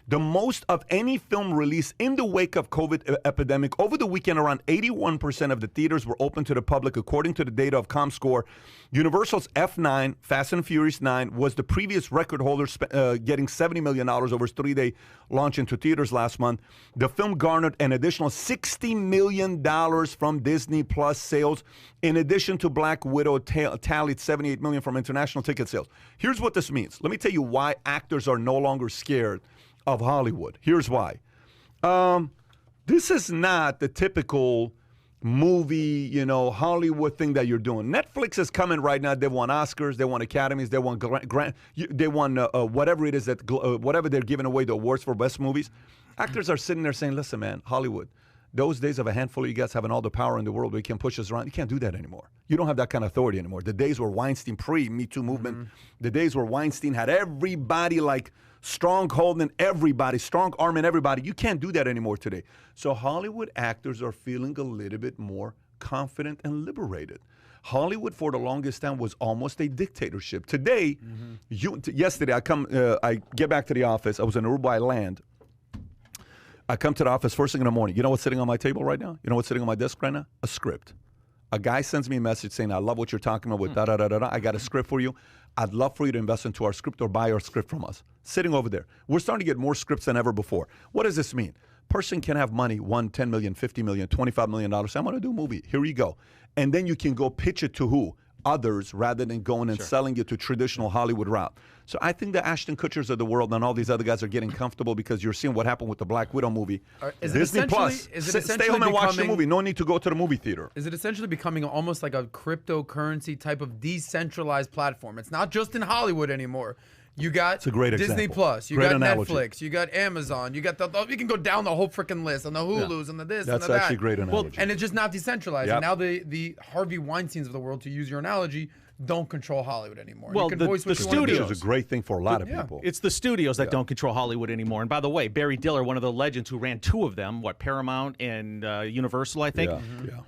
Speaker 1: the most of any film released in the wake of COVID epidemic. Over the weekend, around 81% of the theaters were open to the public, according to the data of ComScore. Universal's F9, Fast and Furious 9, was the previous record holder, getting $70 million over its 3-day launch into theaters last month. The film garnered an additional $60 million from Disney Plus sales. In addition to Black Widow, tallied $78 million from international ticket sales. Here's what this means. Let me tell you why actors are no longer scared of Hollywood. Here's why. This is not the typical movie, Hollywood thing that you're doing. Netflix is coming right now. They won Oscars, they won Academies, they won they won whatever it is whatever they're giving away the awards for best movies. Actors are sitting there saying, "Listen, man, Hollywood. Those days of a handful of you guys having all the power in the world where you can push us around, you can't do that anymore. You don't have that kind of authority anymore. The days where Weinstein, pre-Me Too movement, the days where Weinstein had everybody like strong-holding everybody, strong-arming everybody, you can't do that anymore today." So Hollywood actors are feeling a little bit more confident and liberated. Hollywood for the longest time was almost a dictatorship. Today, yesterday I get back to the office. I was in Aruba, I land. I come to the office first thing in the morning. You know what's sitting on my table right now? You know what's sitting on my desk right now? A script. A guy sends me a message saying, "I love what you're talking about with da-da-da-da-da. I got a script for you." I'd love for you to invest into our script or buy our script from us. Sitting over there. We're starting to get more scripts than ever before. What does this mean? Person can have money, $1, $10 million, $50 million, $25 million. Say, I'm going to do a movie. Here you go. And then you can go pitch it to who? Others, rather than going and selling it to traditional Hollywood route. So I think the Ashton Kutchers of the world and all these other guys are getting comfortable because you're seeing what happened with the Black Widow movie. Disney Plus. Stay home and watch the movie. No need to go to the movie theater.
Speaker 2: Is it essentially becoming almost like a cryptocurrency type of decentralized platform? It's not just in Hollywood anymore. You got Disney Plus, you got Netflix, you got Amazon, you got you can go down the whole freaking list on the Hulus and the this and the that.
Speaker 1: That's actually a great analogy.
Speaker 2: Well, and it's just not decentralized. Yep. And now the Harvey Weinsteins of the world, to use your analogy, don't control Hollywood anymore.
Speaker 3: Well,
Speaker 2: you can voice what
Speaker 3: the
Speaker 2: you want to do.
Speaker 3: studios
Speaker 1: is a great thing for a lot of people.
Speaker 3: It's the studios that don't control Hollywood anymore. And by the way, Barry Diller, one of the legends who ran two of them, Paramount and Universal, I think.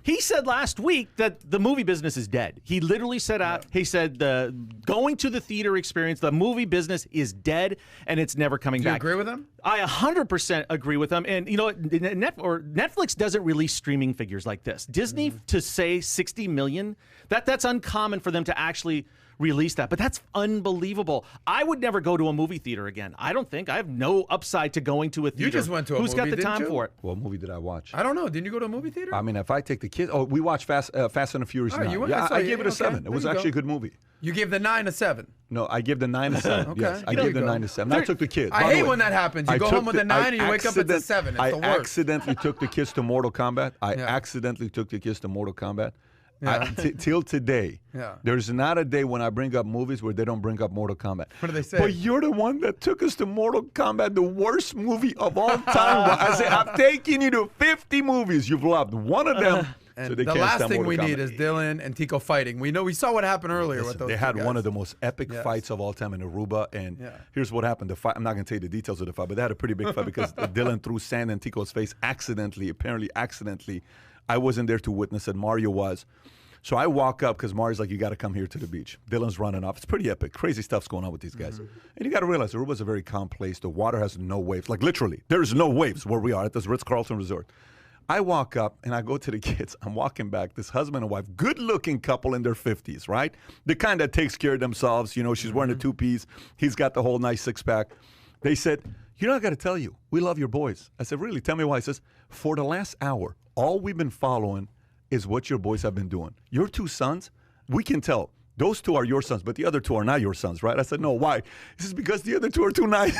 Speaker 3: He said last week that the movie business is dead. He literally said he said the going to the theater experience, the movie business is dead, and it's never coming back.
Speaker 2: Do you agree with him?
Speaker 3: I 100% agree with him. And, you know, Netflix doesn't release streaming figures like this. Disney, to say 60 million, that's uncommon for them to actually release that. But that's unbelievable. I would never go to a movie theater again. I don't think. I have no upside to going to a theater.
Speaker 2: You just went to a movie,
Speaker 3: Who's got the time for it?
Speaker 1: What movie did I watch?
Speaker 2: I don't know. Didn't you go to a movie theater?
Speaker 1: I mean, if I take the kids... Oh, we watched Fast and the Furious 9. Yeah, I gave it a 7. It was actually a good movie.
Speaker 2: You gave the 9 a 7.
Speaker 1: No, I gave the 9 a 7.
Speaker 2: Okay.
Speaker 1: Yes, I gave the 9 a 7. I took the kids.
Speaker 2: I hate when that happens. You go home with a 9 and you wake up it's a 7. It's the worst.
Speaker 1: I accidentally took the kids to Mortal Kombat. Till today, there's not a day when I bring up movies where they don't bring up Mortal Kombat.
Speaker 2: What do they say?
Speaker 1: But you're the one that took us to Mortal Kombat, the worst movie of all time. I say, I've taken you to 50 movies. You've loved one of them.
Speaker 2: And
Speaker 1: so they
Speaker 2: the
Speaker 1: can't
Speaker 2: last
Speaker 1: stand
Speaker 2: thing
Speaker 1: Mortal
Speaker 2: we need
Speaker 1: Kombat.
Speaker 2: is Dylan and Tico fighting. We saw what happened earlier with those
Speaker 1: They had
Speaker 2: two guys.
Speaker 1: one of the most epic fights of all time in Aruba. And here's what happened. The fight, I'm not going to tell you the details of the fight, but they had a pretty big fight because Dylan threw sand in Tico's face apparently accidentally. I wasn't there to witness it. Mario was. So I walk up because Mario's like, you got to come here to the beach. Dylan's running off. It's pretty epic. Crazy stuff's going on with these guys. And you got to realize Aruba's a very calm place. The water has no waves. Like literally, there's no waves where we are at this Ritz-Carlton resort. I walk up and I go to the kids. I'm walking back. This husband and wife, good-looking couple in their 50s, right? The kind that takes care of themselves. You know, she's wearing a two-piece. He's got the whole nice six-pack. They said, you know, I got to tell you, we love your boys. I said, really? Tell me why. He says, for the last hour, all we've been following is what your boys have been doing. Your two sons, we can tell. Those two are your sons, but the other two are not your sons, right? I said, no, why? He says, because the other two are too nice.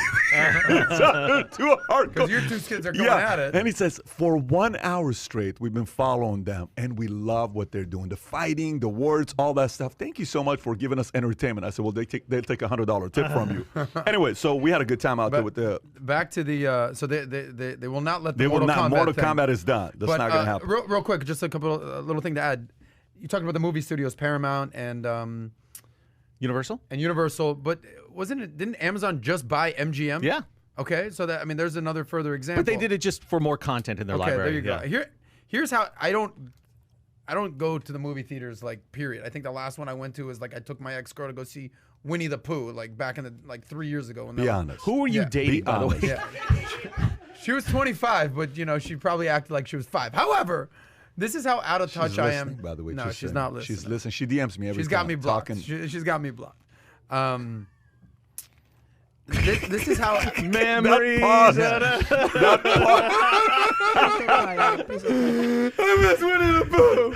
Speaker 1: Too hard.
Speaker 2: Because your two kids are going at it.
Speaker 1: And he says, for 1 hour straight, we've been following them, and we love what they're doing. The fighting, the words, all that stuff. Thank you so much for giving us entertainment. I said, well, they'll take a $100 tip from you. Anyway, so we had a good time out there with the...
Speaker 2: Back to the... so they will not let the
Speaker 1: Mortal
Speaker 2: Kombat
Speaker 1: Mortal
Speaker 2: thing.
Speaker 1: Kombat is done. That's not going to happen.
Speaker 2: Real quick, just a little thing to add. You talked about the movie studios, Paramount and... Universal, but didn't Amazon just buy MGM?
Speaker 3: Yeah.
Speaker 2: Okay, so there's another further example.
Speaker 3: But they did it just for more content in their library.
Speaker 2: There you go. Here's how I don't go to the movie theaters, like, period. I think the last one I went to was like I took my ex-girl to go see Winnie the Pooh, like back in the 3 years ago.
Speaker 1: Be honest.
Speaker 3: Who were you dating, by the way?
Speaker 2: Yeah. She was 25, but she probably acted like she was 5. However, this is how out of touch I am.
Speaker 1: By the way,
Speaker 2: no, she's not listening.
Speaker 1: She's listening. She DMs me every time.
Speaker 2: She's got me blocked. She's got me blocked. This is how
Speaker 3: memories.
Speaker 1: That I miss Winnie the Pooh.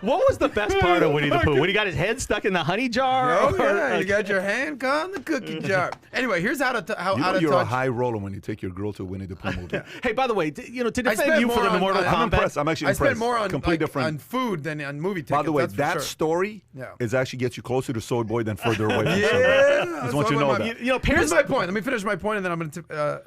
Speaker 3: What was the best part of Winnie the Pooh? When he got his head stuck in the honey jar?
Speaker 2: Oh, yeah. You got your hand caught in the cookie jar. Anyway, here's how out of touch.
Speaker 1: You're a high roller when you take your girl to a Winnie the Pooh movie.
Speaker 3: Hey, by the way, to defend you for the Mortal Kombat.
Speaker 1: I'm impressed. I'm actually impressed.
Speaker 2: I spend more
Speaker 1: on
Speaker 2: on food than on movie tickets.
Speaker 1: By the way, that story actually gets you closer to Soy Boy than further away from Soy Boy. I just want you to know that.
Speaker 2: Here's my point. Let me finish my point, and then I'm going to...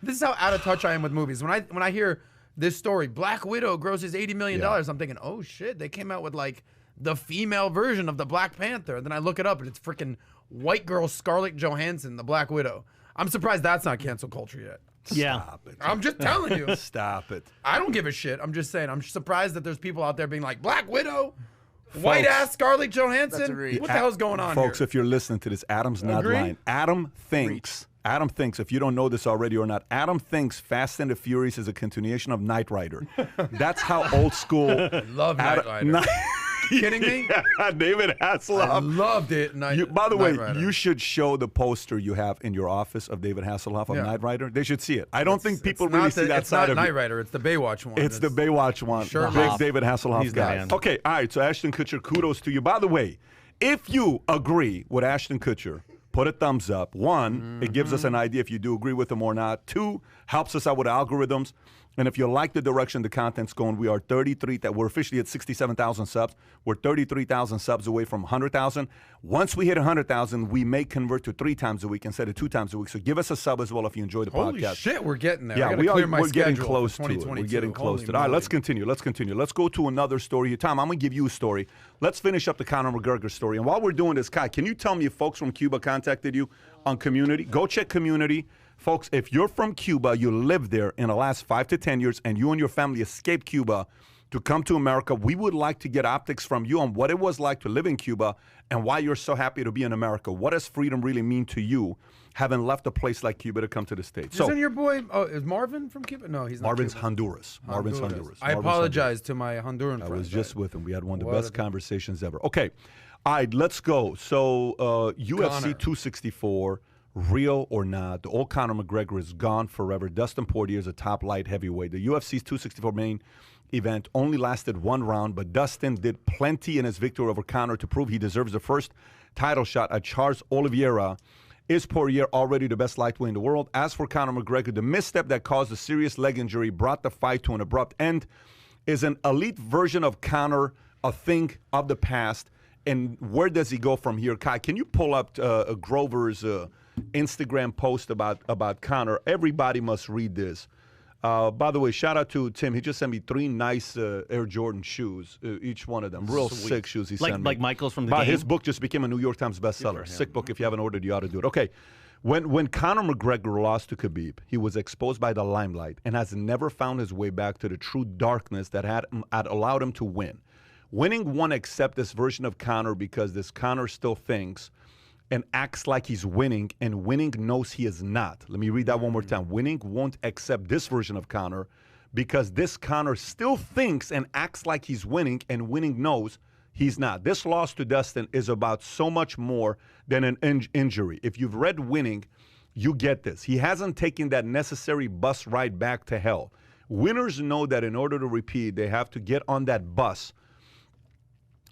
Speaker 2: this is how out of touch I am with movies. When I hear... this story, Black Widow grosses $80 million. I'm thinking, oh shit, they came out with like the female version of the Black Panther. And then I look it up and it's freaking white girl Scarlett Johansson, the Black Widow. I'm surprised that's not cancel culture yet.
Speaker 1: Stop it.
Speaker 2: I'm just telling you.
Speaker 1: Stop it.
Speaker 2: I don't give a shit. I'm just saying. I'm surprised that there's people out there being like, Black Widow? White ass Scarlett Johansson? What the hell's going on
Speaker 1: folks,
Speaker 2: here?
Speaker 1: If you're listening to this, Adam's not lying. Adam thinks, if you don't know this already or not, Adam thinks Fast and the Furious is a continuation of Knight Rider. That's how old school.
Speaker 2: Love Knight Rider. kidding me?
Speaker 1: Yeah, David Hasselhoff.
Speaker 2: I loved it.
Speaker 1: By the way,
Speaker 2: Knight Rider.
Speaker 1: you should show the poster you have in your office of David Hasselhoff of Knight Rider. They should see it. I don't think people really see that side of it.
Speaker 2: It's not Knight Rider. It's the Baywatch one.
Speaker 1: It's the Baywatch one.
Speaker 2: Sure.
Speaker 1: Big David Hasselhoff
Speaker 3: He's the
Speaker 1: guy.
Speaker 3: man.
Speaker 1: Okay, all right. So Ashton Kutcher, kudos to you. By the way, if you agree with Ashton Kutcher, put a thumbs up. One, it gives us an idea if you do agree with him or not. Two, helps us out with algorithms. And if you like the direction the content's going, we are 33. We're officially at 67,000 subs. We're 33,000 subs away from 100,000. Once we hit 100,000, we may convert to 3 times a week instead of 2 times a week. So give us a sub as well if you enjoy the
Speaker 2: Holy
Speaker 1: podcast.
Speaker 2: shit, we're getting there.
Speaker 1: Yeah, we're getting close to it. We're getting close to it. All right, let's continue. Let's go to another story here. Tom, I'm going to give you a story. Let's finish up the Conor McGregor story. And while we're doing this, Kai, can you tell me if folks from Cuba contacted you on Community? Go check Community. Folks, if you're from Cuba, you lived there in the last 5 to 10 years, and you and your family escaped Cuba to come to America, we would like to get optics from you on what it was like to live in Cuba and why you're so happy to be in America. What does freedom really mean to you, having left a place like Cuba to come to the States?
Speaker 2: Isn't your boy, is Marvin from Cuba? No, he's not.
Speaker 1: Marvin's
Speaker 2: Cuban.
Speaker 1: Honduras. Marvin's Honduras.
Speaker 2: I apologize to my Honduran
Speaker 1: I
Speaker 2: friends.
Speaker 1: was just with him. We had one of the best conversations ever. Okay. All right, let's go. So UFC 264, real or not, the old Conor McGregor is gone forever. Dustin Poirier is a top light heavyweight. The UFC's 264 main event only lasted 1 round, but Dustin did plenty in his victory over Conor to prove he deserves the first title shot at Charles Oliveira. Is Poirier already the best lightweight in the world? As for Conor McGregor, the misstep that caused a serious leg injury brought the fight to an abrupt end. Is an elite version of Conor a thing of the past? And where does he go from here? Kai, can you pull up Grover's Instagram post about Conor? Everybody must read this. By the way, shout out to Tim. He just sent me 3 nice Air Jordan shoes, each one of them. Real sick shoes he sent me.
Speaker 3: Like Michael's from the game?
Speaker 1: His book just became a New York Times bestseller. Sick book. If you haven't ordered, you ought to do it. Okay. When Conor McGregor lost to Khabib, he was exposed by the limelight and has never found his way back to the true darkness that had allowed him to win. Winning won't accept this version of Conor because this Conor still thinks and acts like he's winning, and winning knows he is not. Let me read that one more time. Winning won't accept this version of Conor because this Conor still thinks and acts like he's winning, and winning knows he's not. This loss to Dustin is about so much more than an injury. If you've read Winning, you get this. He hasn't taken that necessary bus ride back to hell. Winners know that in order to repeat, they have to get on that bus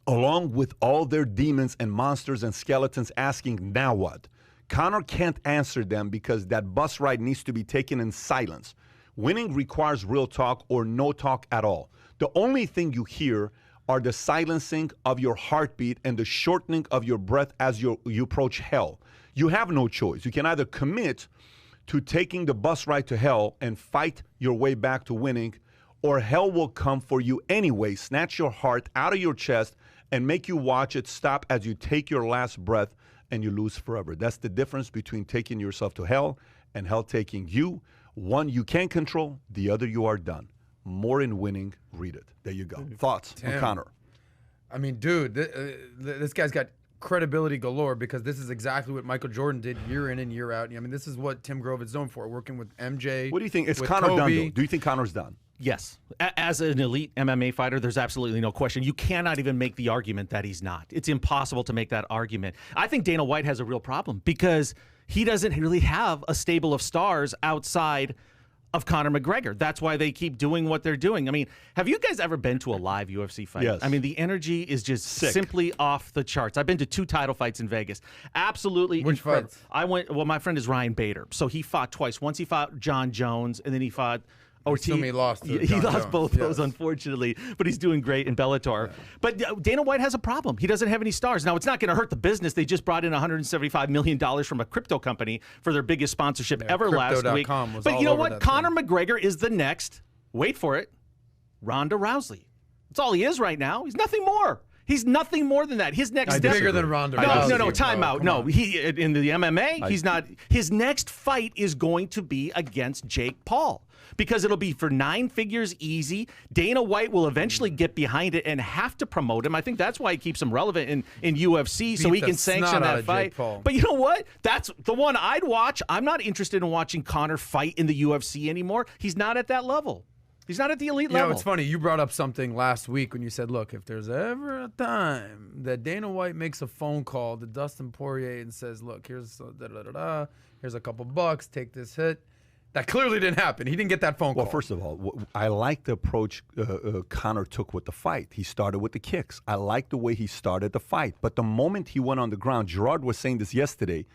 Speaker 1: along with all their demons and monsters and skeletons asking, now what? Conor can't answer them because that bus ride needs to be taken in silence. Winning requires real talk or no talk at all. The only thing you hear are the silencing of your heartbeat and the shortening of your breath as you approach hell. You have no choice. You can either commit to taking the bus ride to hell and fight your way back to winning, or hell will come for you anyway, snatch your heart out of your chest, and make you watch it stop as you take your last breath and you lose forever. That's the difference between taking yourself to hell and hell taking you. One you can control, the other you are done. More in Winning, read it. There you go. Thoughts on Conor?
Speaker 2: I mean, dude, this guy's got credibility galore because this is exactly what Michael Jordan did year in and year out. I mean, this is what Tim Grove is known for, working with MJ.
Speaker 1: What do you think? Is
Speaker 2: with
Speaker 1: Conor
Speaker 2: Kobe.
Speaker 1: done, though? Do you think Conor's done?
Speaker 3: Yes. As an elite MMA fighter, there's absolutely no question. You cannot even make the argument that he's not. It's impossible to make that argument. I think Dana White has a real problem because he doesn't really have a stable of stars outside of Conor McGregor. That's why they keep doing what they're doing. I mean, have you guys ever been to a live UFC fight?
Speaker 1: Yes.
Speaker 3: I mean, the energy is just
Speaker 1: Sick.
Speaker 3: simply off the charts. I've been to 2 title fights in Vegas. Absolutely
Speaker 2: Which
Speaker 3: incredible.
Speaker 2: fights?
Speaker 3: Well, my friend is Ryan Bader. So he fought twice. Once he fought John Jones, and then he fought
Speaker 2: assume he lost to
Speaker 3: He
Speaker 2: John
Speaker 3: lost
Speaker 2: Jones,
Speaker 3: both those, unfortunately, but he's doing great in Bellator. Yeah. But Dana White has a problem. He doesn't have any stars. Now, it's not going to hurt the business. They just brought in $175 million from a crypto company for their biggest sponsorship ever last week. But you know what? Conor McGregor is the next, wait for it, Ronda Rousey. That's all he is right now. He's nothing more. He's nothing more than that. His next step,
Speaker 2: bigger than Ronda Rousey.
Speaker 3: No, time out. No, he in the MMA, he's not. His next fight is going to be against Jake Paul because it'll be for 9 figures easy. Dana White will eventually get behind it and have to promote him. I think that's why he keeps him relevant in UFC so he can sanction that fight. But you know what? That's the one I'd watch. I'm not interested in watching Conor fight in the UFC anymore. He's not at that level. He's not at the elite
Speaker 2: You
Speaker 3: level.
Speaker 2: know, it's funny. You brought up something last week when you said, look, if there's ever a time that Dana White makes a phone call to Dustin Poirier and says, look, here's here's a couple bucks, take this hit. That clearly didn't happen. He didn't get that phone call.
Speaker 1: Well, first of all, I like the approach Conor took with the fight. He started with the kicks. I like the way he started the fight. But the moment he went on the ground, Gerard was saying this yesterday,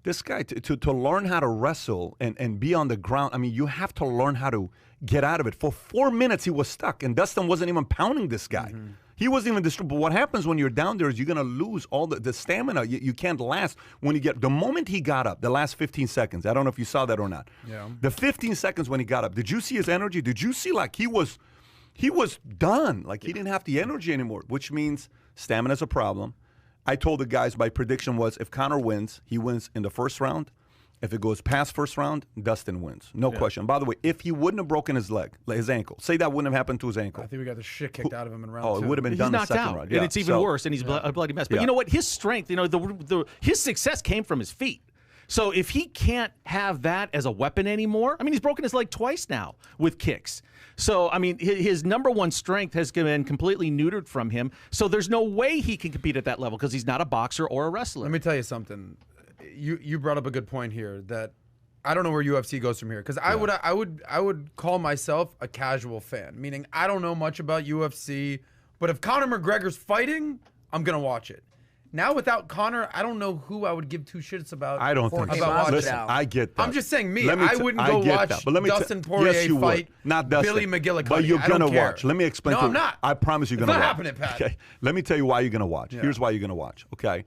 Speaker 1: this guy, to learn how to wrestle and be on the ground, I mean, you have to learn how to get out of it. For 4 minutes, he was stuck, and Dustin wasn't even pounding this guy.
Speaker 2: Mm-hmm.
Speaker 1: He wasn't even destroyed. But what happens when you're down there is you're going to lose all the stamina. You can't last when you get – the moment he got up, the last 15 seconds, I don't know if you saw that or not.
Speaker 2: Yeah.
Speaker 1: The 15 seconds when he got up, did you see his energy? Did you see like he was done? Like he didn't have the energy anymore, which means stamina's a problem. I told the guys my prediction was if Conor wins, he wins in the first round. If it goes past first round, Dustin wins. No question. By the way, if he wouldn't have broken his leg, his ankle, say that wouldn't have happened to his ankle.
Speaker 2: I think we got the shit kicked out of him in round
Speaker 1: Oh,
Speaker 2: two.
Speaker 1: it would have been
Speaker 3: He's
Speaker 1: done in the
Speaker 3: knocked
Speaker 1: second
Speaker 3: out,
Speaker 1: round.
Speaker 3: and it's even worse, and he's a bloody mess. But you know what? His strength, you know, his success came from his feet. So if he can't have that as a weapon anymore, I mean, he's broken his leg twice now with kicks. So, I mean, his number one strength has been completely neutered from him. So there's no way he can compete at that level because he's not a boxer or a wrestler.
Speaker 2: Let me tell you something. You brought up a good point here that I don't know where UFC goes from here because I would call myself a casual fan, meaning I don't know much about UFC, but if Conor McGregor's fighting, I'm gonna watch it. Now without Conor, I don't know who I would give two shits about.
Speaker 1: I don't think
Speaker 2: about
Speaker 1: so. Listen, I get that.
Speaker 2: I'm just saying I wouldn't go watch Dustin Poirier
Speaker 1: yes, you
Speaker 2: fight
Speaker 1: would. Not Dustin.
Speaker 2: Billy McGillicuddy.
Speaker 1: But you're
Speaker 2: I don't
Speaker 1: gonna
Speaker 2: care.
Speaker 1: watch. Let me explain.
Speaker 2: No,
Speaker 1: to
Speaker 2: I'm
Speaker 1: you.
Speaker 2: not.
Speaker 1: I promise you're
Speaker 2: It's
Speaker 1: gonna
Speaker 2: not
Speaker 1: watch.
Speaker 2: happening, Pat.
Speaker 1: Okay. Let me tell you why you're gonna watch.
Speaker 2: Yeah.
Speaker 1: Here's why you're gonna watch. Okay.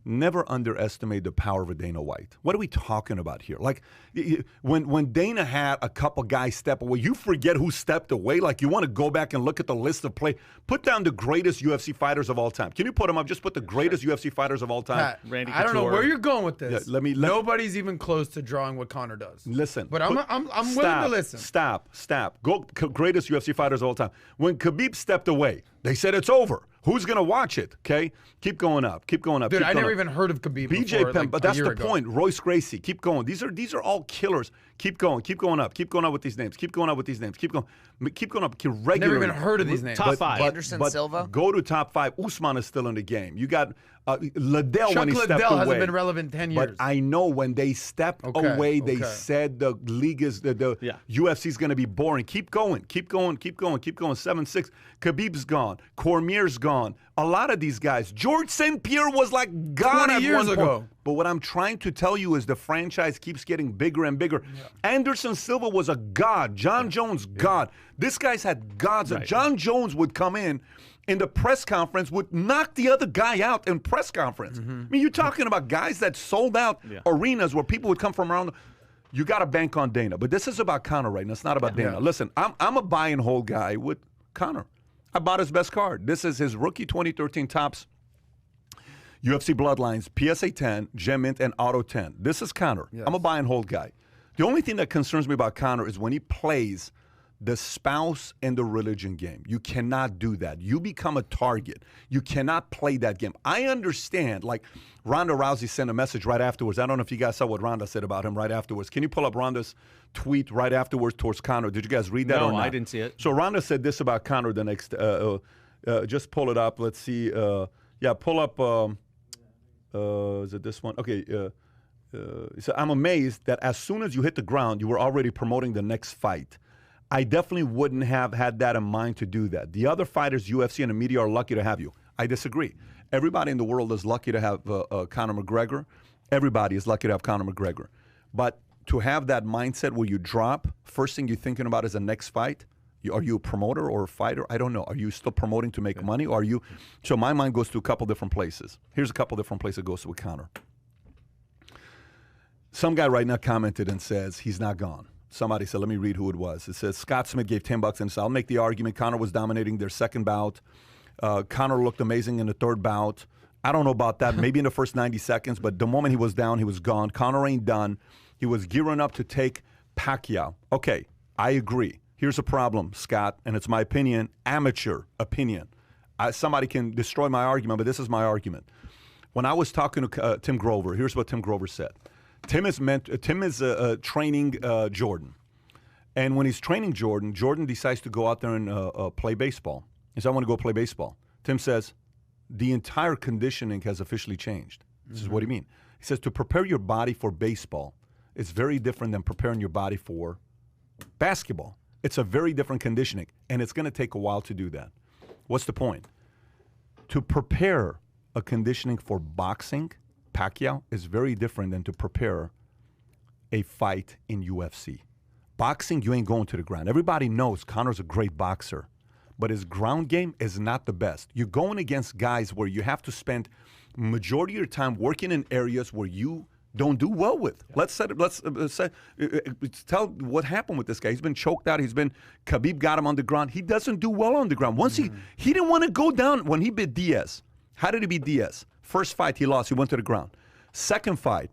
Speaker 1: Never underestimate the power of a Dana White. What are we talking about here? Like, when Dana had a couple guys step away, you forget who stepped away. Like, you want to go back and look at the list of play. Put down the greatest UFC fighters of all time. Can you put them up? Just put the greatest UFC fighters of all time.
Speaker 2: Pat,
Speaker 3: Randy
Speaker 2: I don't know
Speaker 3: Couture.
Speaker 2: where you're going with this.
Speaker 1: Yeah,
Speaker 2: Nobody's even close to drawing what Conor does.
Speaker 1: Listen.
Speaker 2: But I'm willing to listen.
Speaker 1: Stop. Go greatest UFC fighters of all time. When Khabib stepped away, they said it's over. Who's going to watch it? Okay? Keep going up. Keep going up.
Speaker 2: Dude,
Speaker 1: keep
Speaker 2: I
Speaker 1: going
Speaker 2: never
Speaker 1: up.
Speaker 2: even heard of Khabib
Speaker 1: BJ
Speaker 2: before,
Speaker 1: Penn, but that's the
Speaker 2: ago.
Speaker 1: point. Royce Gracie, keep going. These are all killers. Keep going up. Keep going up with these names. Keep going up with these names. Keep going up. Regularly.
Speaker 2: Never even heard of these names.
Speaker 3: Top five.
Speaker 5: Anderson Silva?
Speaker 1: Go to top five. Usman is still in the game. You got Liddell
Speaker 2: Chuck
Speaker 1: when he stepped
Speaker 2: Liddell
Speaker 1: away.
Speaker 2: hasn't been relevant 10 years.
Speaker 1: But I know when they stepped away, they said the league is the UFC is going to be boring. Keep going. 7-6. Khabib's gone. Cormier's gone. A lot of these guys. George St. Pierre was like gone
Speaker 2: 20
Speaker 1: at
Speaker 2: years
Speaker 1: one point.
Speaker 2: ago.
Speaker 1: But what I'm trying to tell you is the franchise keeps getting bigger and bigger. Yeah. Anderson Silva was a god. John Jones, god. This guy's had gods. Right. John Jones would come in the press conference, would knock the other guy out in press conference. I mean, you're talking about guys that sold out arenas where people would come from around. You got to bank on Dana. But this is about Conor right now. It's not about Dana.
Speaker 2: Yeah.
Speaker 1: Listen, I'm a buy and hold guy with Conor. I bought his best card. This is his rookie 2013 Topps UFC Bloodlines, PSA 10, Gem Mint, and Auto 10. This is Conor.
Speaker 2: Yes.
Speaker 1: I'm a buy and hold guy. The only thing that concerns me about Conor is when he plays the spouse and the religion game. You cannot do that. You become a target. You cannot play that game. I understand, like Ronda Rousey sent a message right afterwards. I don't know if you guys saw what Ronda said about him right afterwards. Can you pull up Ronda's tweet right afterwards towards Conor? Did you guys read that or not?
Speaker 3: No, I didn't see it.
Speaker 1: So Ronda said this about Conor the next, just pull it up. Let's see. Pull up, is it this one? Okay. So I'm amazed that as soon as you hit the ground, you were already promoting the next fight. I definitely wouldn't have had that in mind to do that. The other fighters, UFC and the media, are lucky to have you. I disagree. Everybody in the world is lucky to have Conor McGregor. Everybody is lucky to have Conor McGregor. But to have that mindset where you drop, first thing you're thinking about is the next fight. Are you a promoter or a fighter? I don't know. Are you still promoting to make money? Or are you? So my mind goes to a couple different places. Here's a couple different places it goes to with Conor. Some guy right now commented and says he's not gone. Somebody said, let me read who it was. It says, Scott Smith gave $10 and said, I'll make the argument. Conor was dominating their second bout. Conor looked amazing in the third bout. I don't know about that. Maybe in the first 90 seconds, but the moment he was down, he was gone. Conor ain't done. He was gearing up to take Pacquiao. Okay, I agree. Here's a problem, Scott, and it's my opinion, amateur opinion. Somebody can destroy my argument, but this is my argument. When I was talking to Tim Grover, here's what Tim Grover said. Tim is training Jordan. And when he's training Jordan, Jordan decides to go out there and play baseball. He says, I want to go play baseball. Tim says, the entire conditioning has officially changed. This is what he means. He says, to prepare your body for baseball, it's very different than preparing your body for basketball. It's a very different conditioning, and it's going to take a while to do that. What's the point? To prepare a conditioning for boxing, Pacquiao, is very different than to prepare a fight in UFC. Boxing, you ain't going to the ground. Everybody knows Conor's a great boxer, but his ground game is not the best. You're going against guys where you have to spend majority of your time working in areas where you don't do well with. Yeah. Let's tell what happened with this guy. He's been choked out. Khabib got him on the ground. He doesn't do well on the ground. Once he didn't want to go down when he beat Diaz. How did he beat Diaz? First fight he lost, he went to the ground. Second fight,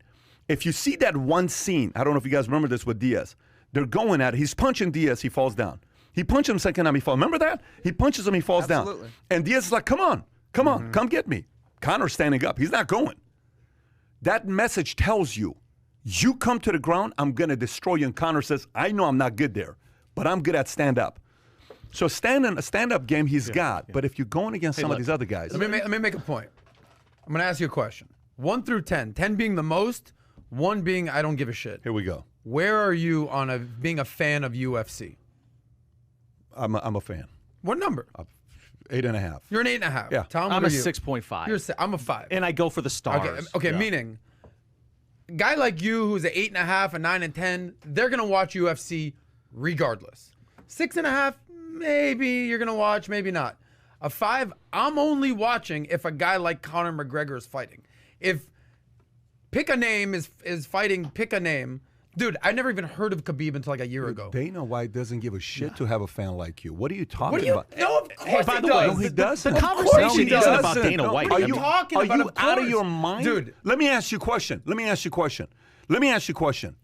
Speaker 1: if you see that one scene, I don't know if you guys remember this with Diaz. They're going at it. He's punching Diaz, he falls down. He punches him second time, he falls. Remember that? He punches him, he falls down. And Diaz is like, come on, come get me. Conor's standing up. He's not going. That message tells you, you come to the ground, I'm going to destroy you. And Conor says, I know I'm not good there, but I'm good at stand-up. So a stand-up game he's got. But if you're going against some of these other guys.
Speaker 2: Let me make a point. I'm going to ask you a question. 1 through 10. 10 being the most, 1 being I don't give a shit.
Speaker 1: Here we go.
Speaker 2: Where are you on being a fan of UFC?
Speaker 1: I'm a fan.
Speaker 2: What number?
Speaker 1: 8.5.
Speaker 2: You're an 8.5.
Speaker 1: Yeah.
Speaker 2: Tom,
Speaker 3: I'm
Speaker 2: a
Speaker 3: 6.5.
Speaker 2: I'm a 5.
Speaker 3: And I go for the stars.
Speaker 2: Okay, meaning, a guy like you who's an 8.5, a 9 and 10, they're gonna watch UFC regardless. 6.5, maybe you're gonna watch, maybe not. A 5, I'm only watching if a guy like Conor McGregor is fighting. If pick a name is fighting, pick a name. Dude, I never even heard of Khabib until like a year ago.
Speaker 1: Dana White doesn't give a shit to have a fan like you. What are you talking about?
Speaker 2: No, of course
Speaker 3: by
Speaker 2: he
Speaker 3: the
Speaker 2: does.
Speaker 3: way,
Speaker 1: No, he doesn't.
Speaker 3: The conversation
Speaker 2: No, he
Speaker 3: isn't about
Speaker 2: doesn't.
Speaker 3: Dana White.
Speaker 2: What are you talking about?
Speaker 1: Are you
Speaker 2: Of
Speaker 1: out of
Speaker 2: course.
Speaker 1: your mind?
Speaker 2: Dude.
Speaker 1: Let me ask you a question. You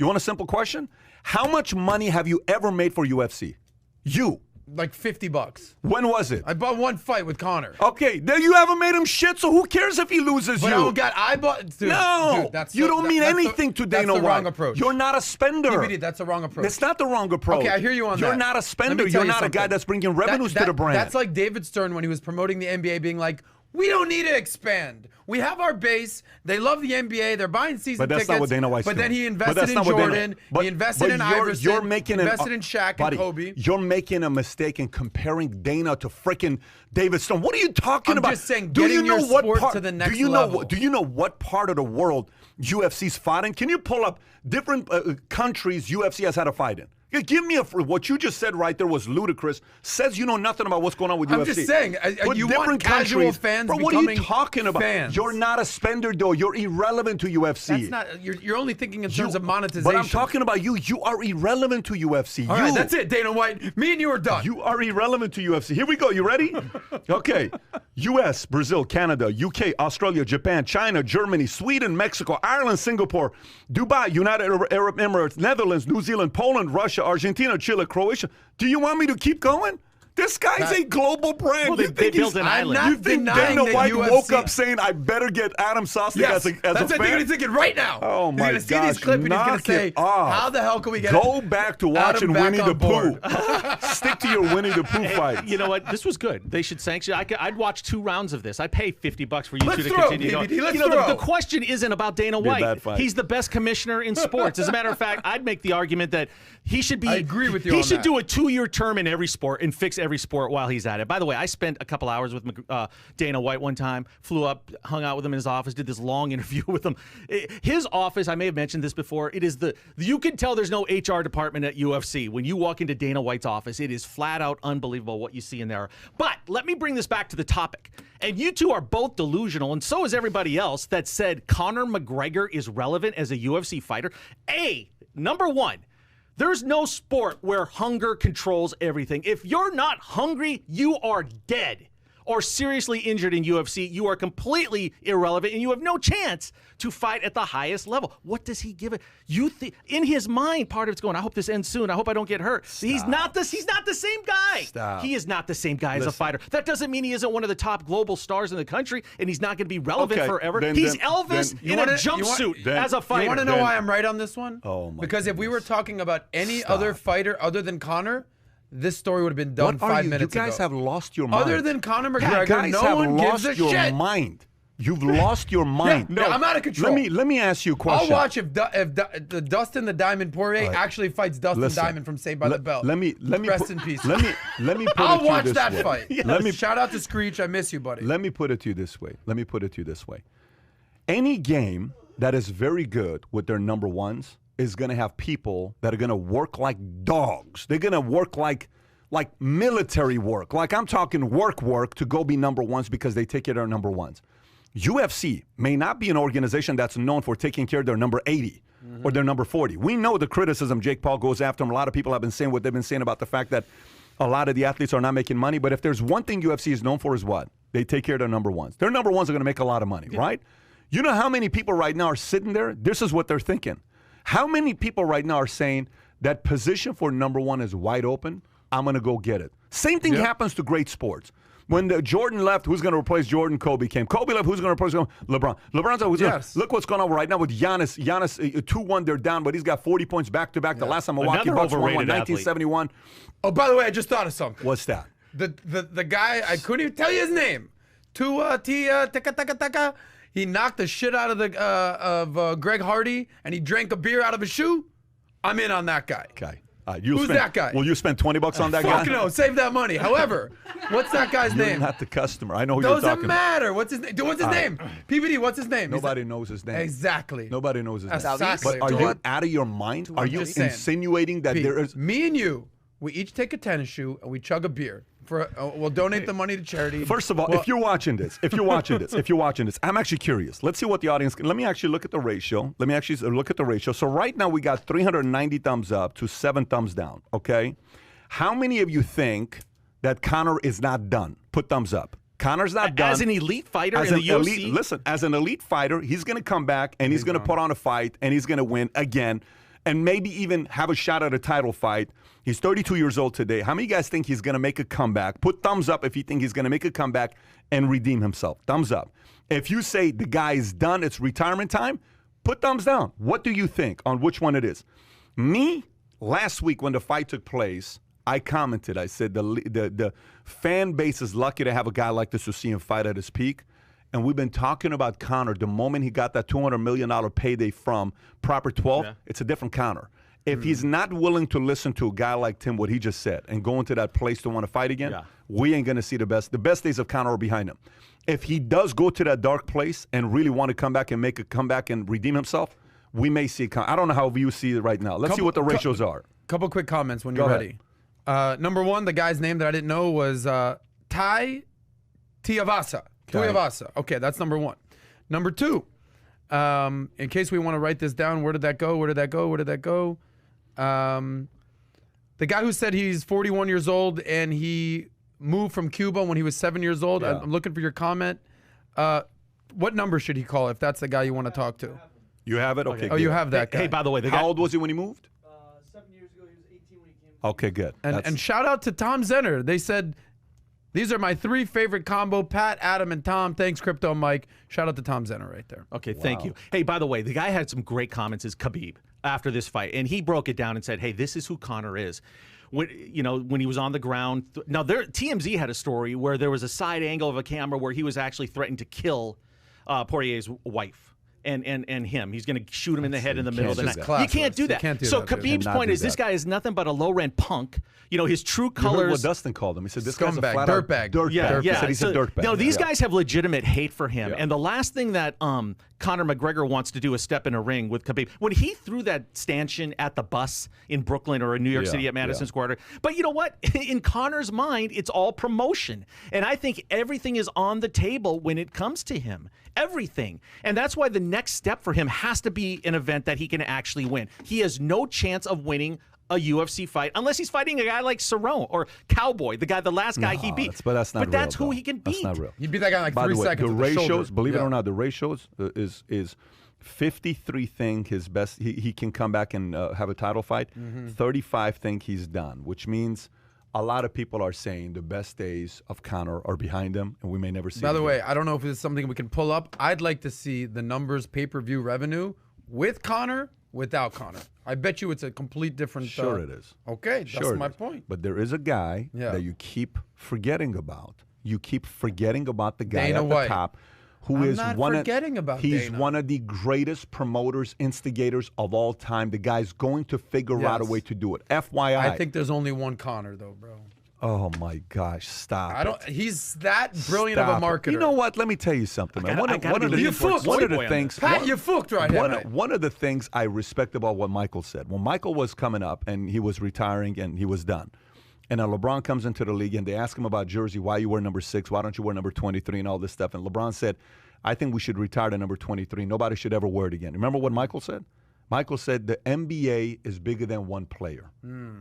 Speaker 1: want a simple question? How much money have you ever made for UFC? You.
Speaker 2: Like $50.
Speaker 1: When was it?
Speaker 2: I bought 1 fight with Conor.
Speaker 1: Okay, then you haven't made him shit, so who cares if he loses
Speaker 2: But
Speaker 1: you?
Speaker 2: I bought. Dude,
Speaker 1: No,
Speaker 2: dude, that's
Speaker 1: you don't mean
Speaker 2: that's
Speaker 1: anything to Dana
Speaker 2: That's the
Speaker 1: White.
Speaker 2: wrong approach.
Speaker 1: You're not a spender.
Speaker 2: PBD, that's the wrong approach.
Speaker 1: It's not the wrong approach.
Speaker 2: Okay, I hear you on that.
Speaker 1: You're not a
Speaker 2: Let
Speaker 1: spender.
Speaker 2: me tell
Speaker 1: You're
Speaker 2: you
Speaker 1: not a guy
Speaker 2: something.
Speaker 1: that's bringing revenues to the brand.
Speaker 2: That's like David Stern when he was promoting the NBA, being like, we don't need to expand. We have our base. They love the NBA. They're buying season
Speaker 1: But that's
Speaker 2: tickets.
Speaker 1: not what Dana White's
Speaker 2: But then
Speaker 1: doing.
Speaker 2: he
Speaker 1: But
Speaker 2: invested
Speaker 1: that's
Speaker 2: in
Speaker 1: not what Dana-
Speaker 2: Jordan.
Speaker 1: but-
Speaker 2: he invested in Iverson.
Speaker 1: You're making
Speaker 2: invested in Shaq
Speaker 1: buddy,
Speaker 2: and Kobe.
Speaker 1: You're making a mistake in comparing Dana to freaking David Stern. What are you talking
Speaker 2: I'm
Speaker 1: about?
Speaker 2: just saying,
Speaker 1: Do you
Speaker 2: getting
Speaker 1: know
Speaker 2: your
Speaker 1: what
Speaker 2: sport
Speaker 1: part,
Speaker 2: to the next
Speaker 1: do you know
Speaker 2: level.
Speaker 1: Do you know what part of the world UFC's fought in? Can you pull up different countries UFC has had a fight in? Give me what you just said right there was ludicrous. Says you know nothing about what's going on with UFC.
Speaker 2: I'm just saying,
Speaker 1: Put
Speaker 2: you
Speaker 1: different
Speaker 2: want casual
Speaker 1: countries.
Speaker 2: fans
Speaker 1: Bro, what are you
Speaker 2: becoming
Speaker 1: talking about?
Speaker 2: fans.
Speaker 1: You're not a spender, though. You're irrelevant to UFC.
Speaker 2: That's not. You're only thinking in terms of monetization.
Speaker 1: But I'm talking about you. You are irrelevant to UFC.
Speaker 2: All right, that's it, Dana White. Me and you are done.
Speaker 1: You are irrelevant to UFC. Here we go. You ready? Okay. U.S., Brazil, Canada, U.K., Australia, Japan, China, Germany, Sweden, Mexico, Ireland, Singapore, Dubai, United Arab Emirates, Netherlands, New Zealand, Poland, Russia, Argentina, Chile, Croatia. Do you want me to keep going? This guy's a global brand.
Speaker 3: Well, they built an
Speaker 2: I'm
Speaker 3: island.
Speaker 2: not
Speaker 1: You think
Speaker 2: denying
Speaker 1: Dana
Speaker 2: that
Speaker 1: White
Speaker 2: UFC
Speaker 1: woke up saying, I better get Adam Sosnick
Speaker 2: Yes,
Speaker 1: as a
Speaker 2: that's
Speaker 1: fan?
Speaker 2: what he's thinking right now.
Speaker 1: Oh, my
Speaker 2: He's going to see these clips and he's going to say, how the hell can we get
Speaker 1: Go back to watching
Speaker 2: back
Speaker 1: Winnie
Speaker 2: on
Speaker 1: the
Speaker 2: board?
Speaker 1: Pooh. Stick to your Winnie the Pooh fight.
Speaker 3: You know what? This was good. They should sanction. I'd watch 2 rounds of this. I'd pay $50 for you
Speaker 2: Let's
Speaker 3: two to
Speaker 2: throw,
Speaker 3: continue going.
Speaker 2: PBD, let's
Speaker 3: You know,
Speaker 2: throw.
Speaker 3: the question isn't about Dana
Speaker 1: Be a bad
Speaker 3: White.
Speaker 1: fight.
Speaker 3: He's the best commissioner in sports. As a matter of fact, I'd make the argument that he should be.
Speaker 2: I agree with you
Speaker 3: He
Speaker 2: on
Speaker 3: should
Speaker 2: that.
Speaker 3: do a 2-year term in every sport and fix every sport while he's at it. By the way, I spent a couple hours with Dana White one time. Flew up, hung out with him in his office, did this long interview with him. His office, I may have mentioned this before. It is you can tell there's no HR department at UFC when you walk into Dana White's office. It is flat out unbelievable what you see in there. But let me bring this back to the topic. And you two are both delusional, and so is everybody else that said Conor McGregor is relevant as a UFC fighter. Number one, there's no sport where hunger controls everything. If you're not hungry, you are dead. or seriously injured in UFC, you are completely irrelevant and you have no chance to fight at the highest level. What does he give it? In his mind, part of it's going, I hope this ends soon. I hope I don't get hurt. He's not the same guy.
Speaker 1: Stop.
Speaker 3: He is not the same guy as a fighter. That doesn't mean he isn't one of the top global stars in the country and he's not going to be relevant forever. He's Elvis in a jumpsuit as a fighter.
Speaker 2: You want to know why I'm right on this one?
Speaker 1: Oh my
Speaker 2: Because if we were talking about any other fighter other than Conor, this story would have been done
Speaker 1: What are
Speaker 2: 5
Speaker 1: you?
Speaker 2: minutes ago.
Speaker 1: You guys have lost your mind.
Speaker 2: Other than Conor
Speaker 1: You
Speaker 2: McGregor,
Speaker 1: guys
Speaker 2: no
Speaker 1: have
Speaker 2: one gives
Speaker 1: lost
Speaker 2: a
Speaker 1: your
Speaker 2: shit.
Speaker 1: mind. You've lost your mind.
Speaker 2: Yeah, I'm out of control.
Speaker 1: Let me ask you a question.
Speaker 2: I'll watch if the Dustin the Diamond Poirier actually fights Dustin Diamond from Saved by the Bell.
Speaker 1: Let me
Speaker 2: Rest in peace.
Speaker 1: Let me put
Speaker 2: I'll
Speaker 1: it to
Speaker 2: watch
Speaker 1: you this
Speaker 2: that
Speaker 1: way.
Speaker 2: fight.
Speaker 1: Yes.
Speaker 2: Shout out to Screech. I miss you, buddy.
Speaker 1: Let me put it to you this way. Any game that is very good with their number ones is going to have people that are going to work like dogs. They're going to work like military work. Like I'm talking work to go be number ones because they take care of their number ones. UFC may not be an organization that's known for taking care of their number 80 or their number 40. We know the criticism Jake Paul goes after them. A lot of people have been saying what they've been saying about the fact that a lot of the athletes are not making money. But if there's one thing UFC is known for is what? They take care of their number ones. Their number ones are going to make a lot of money, right? You know how many people right now are sitting there? This is what they're thinking. How many people right now are saying that position for number one is wide open? I'm going to go get it. Same thing happens to great sports. When Jordan left, who's going to replace Jordan? Kobe came. Kobe left, who's going to replace LeBron? LeBron's like, look what's going on right now with Giannis. Giannis, 2-1, they're down, but he's got 40 points back-to-back. The last time Milwaukee Bucks won 1971.
Speaker 2: Oh, by the way, I just thought of something.
Speaker 1: What's that?
Speaker 2: The guy, I couldn't even tell you his name. He knocked the shit out of Greg Hardy, and he drank a beer out of his shoe. I'm in on that guy.
Speaker 1: Okay.
Speaker 2: Who's that guy?
Speaker 1: Will you spend $20 on that guy?
Speaker 2: Fuck no, save that money. However, what's that guy's
Speaker 1: You're
Speaker 2: name?
Speaker 1: not the customer. I know who you're talking
Speaker 2: Doesn't matter. What's his name? What's his name? PBD, what's his name?
Speaker 1: Nobody knows his name.
Speaker 2: Exactly.
Speaker 1: Nobody knows his name.
Speaker 2: Exactly.
Speaker 1: But are you out of your mind? Are you insinuating that there is...
Speaker 2: Me and you, we each take a tennis shoe and we chug a beer. We'll donate the money to charity.
Speaker 1: First of all, if you're watching this, I'm actually curious. Let's see what the audience. Let me actually look at the ratio. So right now we got 390 thumbs up to 7 thumbs down. Okay, how many of you think that Conor is not done? Put thumbs up. Conor's not done.
Speaker 3: As an elite fighter in the UFC?
Speaker 1: Listen, as an elite fighter, he's going to come back and he's going to put on a fight and he's going to win again. And maybe even have a shot at a title fight. He's 32 years old today. How many of you guys think he's going to make a comeback? Put thumbs up if you think he's going to make a comeback and redeem himself. Thumbs up. If you say the guy is done, it's retirement time, put thumbs down. What do you think on which one it is? Me, last week when the fight took place, I commented. I said the fan base is lucky to have a guy like this to see him fight at his peak. And we've been talking about Conor. The moment he got that $200 million payday from Proper 12, it's a different Conor. If he's not willing to listen to a guy like Tim, what he just said, and go into that place to want to fight again, we ain't going to see the best. The best days of Conor are behind him. If he does go to that dark place and really want to come back and make a comeback and redeem himself, we may see I don't know how you see it right now. Let's see what the ratios are.
Speaker 2: Couple quick comments when you're ready. Number one, the guy's name that I didn't know was Tai Tuivasa. Tuivasa. Okay, that's number one. Number two, in case we want to write this down, where did that go? The guy who said he's 41 years old and he moved from Cuba when he was 7 years old. I'm looking for your comment. What number should he call if that's the guy you want to talk to?
Speaker 1: You have it? Okay.
Speaker 2: Oh, you have that guy.
Speaker 3: Hey, by the way,
Speaker 1: how old was he when he moved?
Speaker 4: 7 years ago, he was 18 when he came.
Speaker 1: Okay, good.
Speaker 2: And shout out to Tom Zenner. They said, these are my 3 favorite combo, Pat, Adam, and Tom. Thanks, Crypto Mike. Shout out to Tom Zenner right there.
Speaker 3: Okay, thank you. Hey, by the way, the guy had some great comments, is Khabib, after this fight. And he broke it down and said, hey, this is who Conor is. When he was on the ground. Now, TMZ had a story where there was a side angle of a camera where he was actually threatening to kill Poirier's wife. And him. He's going to shoot him in the head in the middle of the night. You can't do that. So Khabib's point is this guy is nothing but a low-rent punk. His true colors.
Speaker 1: You heard what Dustin called him. He said this guy's a flat
Speaker 2: dirtbag.
Speaker 1: Dirtbag.
Speaker 3: Yeah.
Speaker 1: He said he's a dirtbag.
Speaker 3: No, these guys have legitimate hate for him. And the last thing that Conor McGregor wants to do is step in a ring with Khabib. When he threw that stanchion at the bus in Brooklyn or in New York City at Madison Square Garden. But you know what? In Conor's mind, it's all promotion. And I think everything is on the table when it comes to him. Everything. And that's why the next step for him has to be an event that he can actually win. He has no chance of winning a UFC fight unless he's fighting a guy like Cerrone or Cowboy, the last guy he beat.
Speaker 1: But that's not real.
Speaker 3: But that's
Speaker 1: though.
Speaker 3: who he can beat.
Speaker 1: That's not real.
Speaker 2: You beat that guy in like
Speaker 1: By
Speaker 2: 3
Speaker 1: the way,
Speaker 2: seconds.
Speaker 1: the
Speaker 2: with
Speaker 1: ratios,
Speaker 2: shoulder.
Speaker 1: believe it or not, the ratios is 53 think his best. He can come back and have a title fight. 35 think he's done, which means a lot of people are saying the best days of Conor are behind him, and we may never see.
Speaker 2: By the
Speaker 1: him
Speaker 2: way,
Speaker 1: again.
Speaker 2: I don't know if it's something we can pull up. I'd like to see the numbers, pay-per-view revenue with Conor, without Conor. I bet you it's a complete different.
Speaker 1: Sure it is.
Speaker 2: Okay, that's
Speaker 1: Sure it
Speaker 2: my
Speaker 1: is.
Speaker 2: point.
Speaker 1: But there is a guy that you keep forgetting about. You keep forgetting about the guy
Speaker 2: Dana
Speaker 1: at the
Speaker 2: White.
Speaker 1: top, who
Speaker 2: I'm
Speaker 1: is
Speaker 2: not
Speaker 1: one
Speaker 2: forgetting about
Speaker 1: He's
Speaker 2: Dana.
Speaker 1: one of the greatest promoters, instigators of all time. The guy's going to figure out a way to do it. FYI.
Speaker 2: I think there's only one Conor though, bro.
Speaker 1: Oh my gosh! Stop.
Speaker 2: I don't. He's that brilliant
Speaker 1: Stop
Speaker 2: of a
Speaker 1: it.
Speaker 2: marketer.
Speaker 1: You know what? Let me tell you something, man. One of the things.
Speaker 2: Pat, you fucked right here.
Speaker 1: One of the things I respect about what Michael said. When Michael was coming up and he was retiring and he was done, and then LeBron comes into the league and they ask him about jersey, why you wear number 6, why don't you wear number 23 and all this stuff. And LeBron said, I think we should retire to number 23. Nobody should ever wear it again. Remember what Michael said? Michael said the NBA is bigger than one player.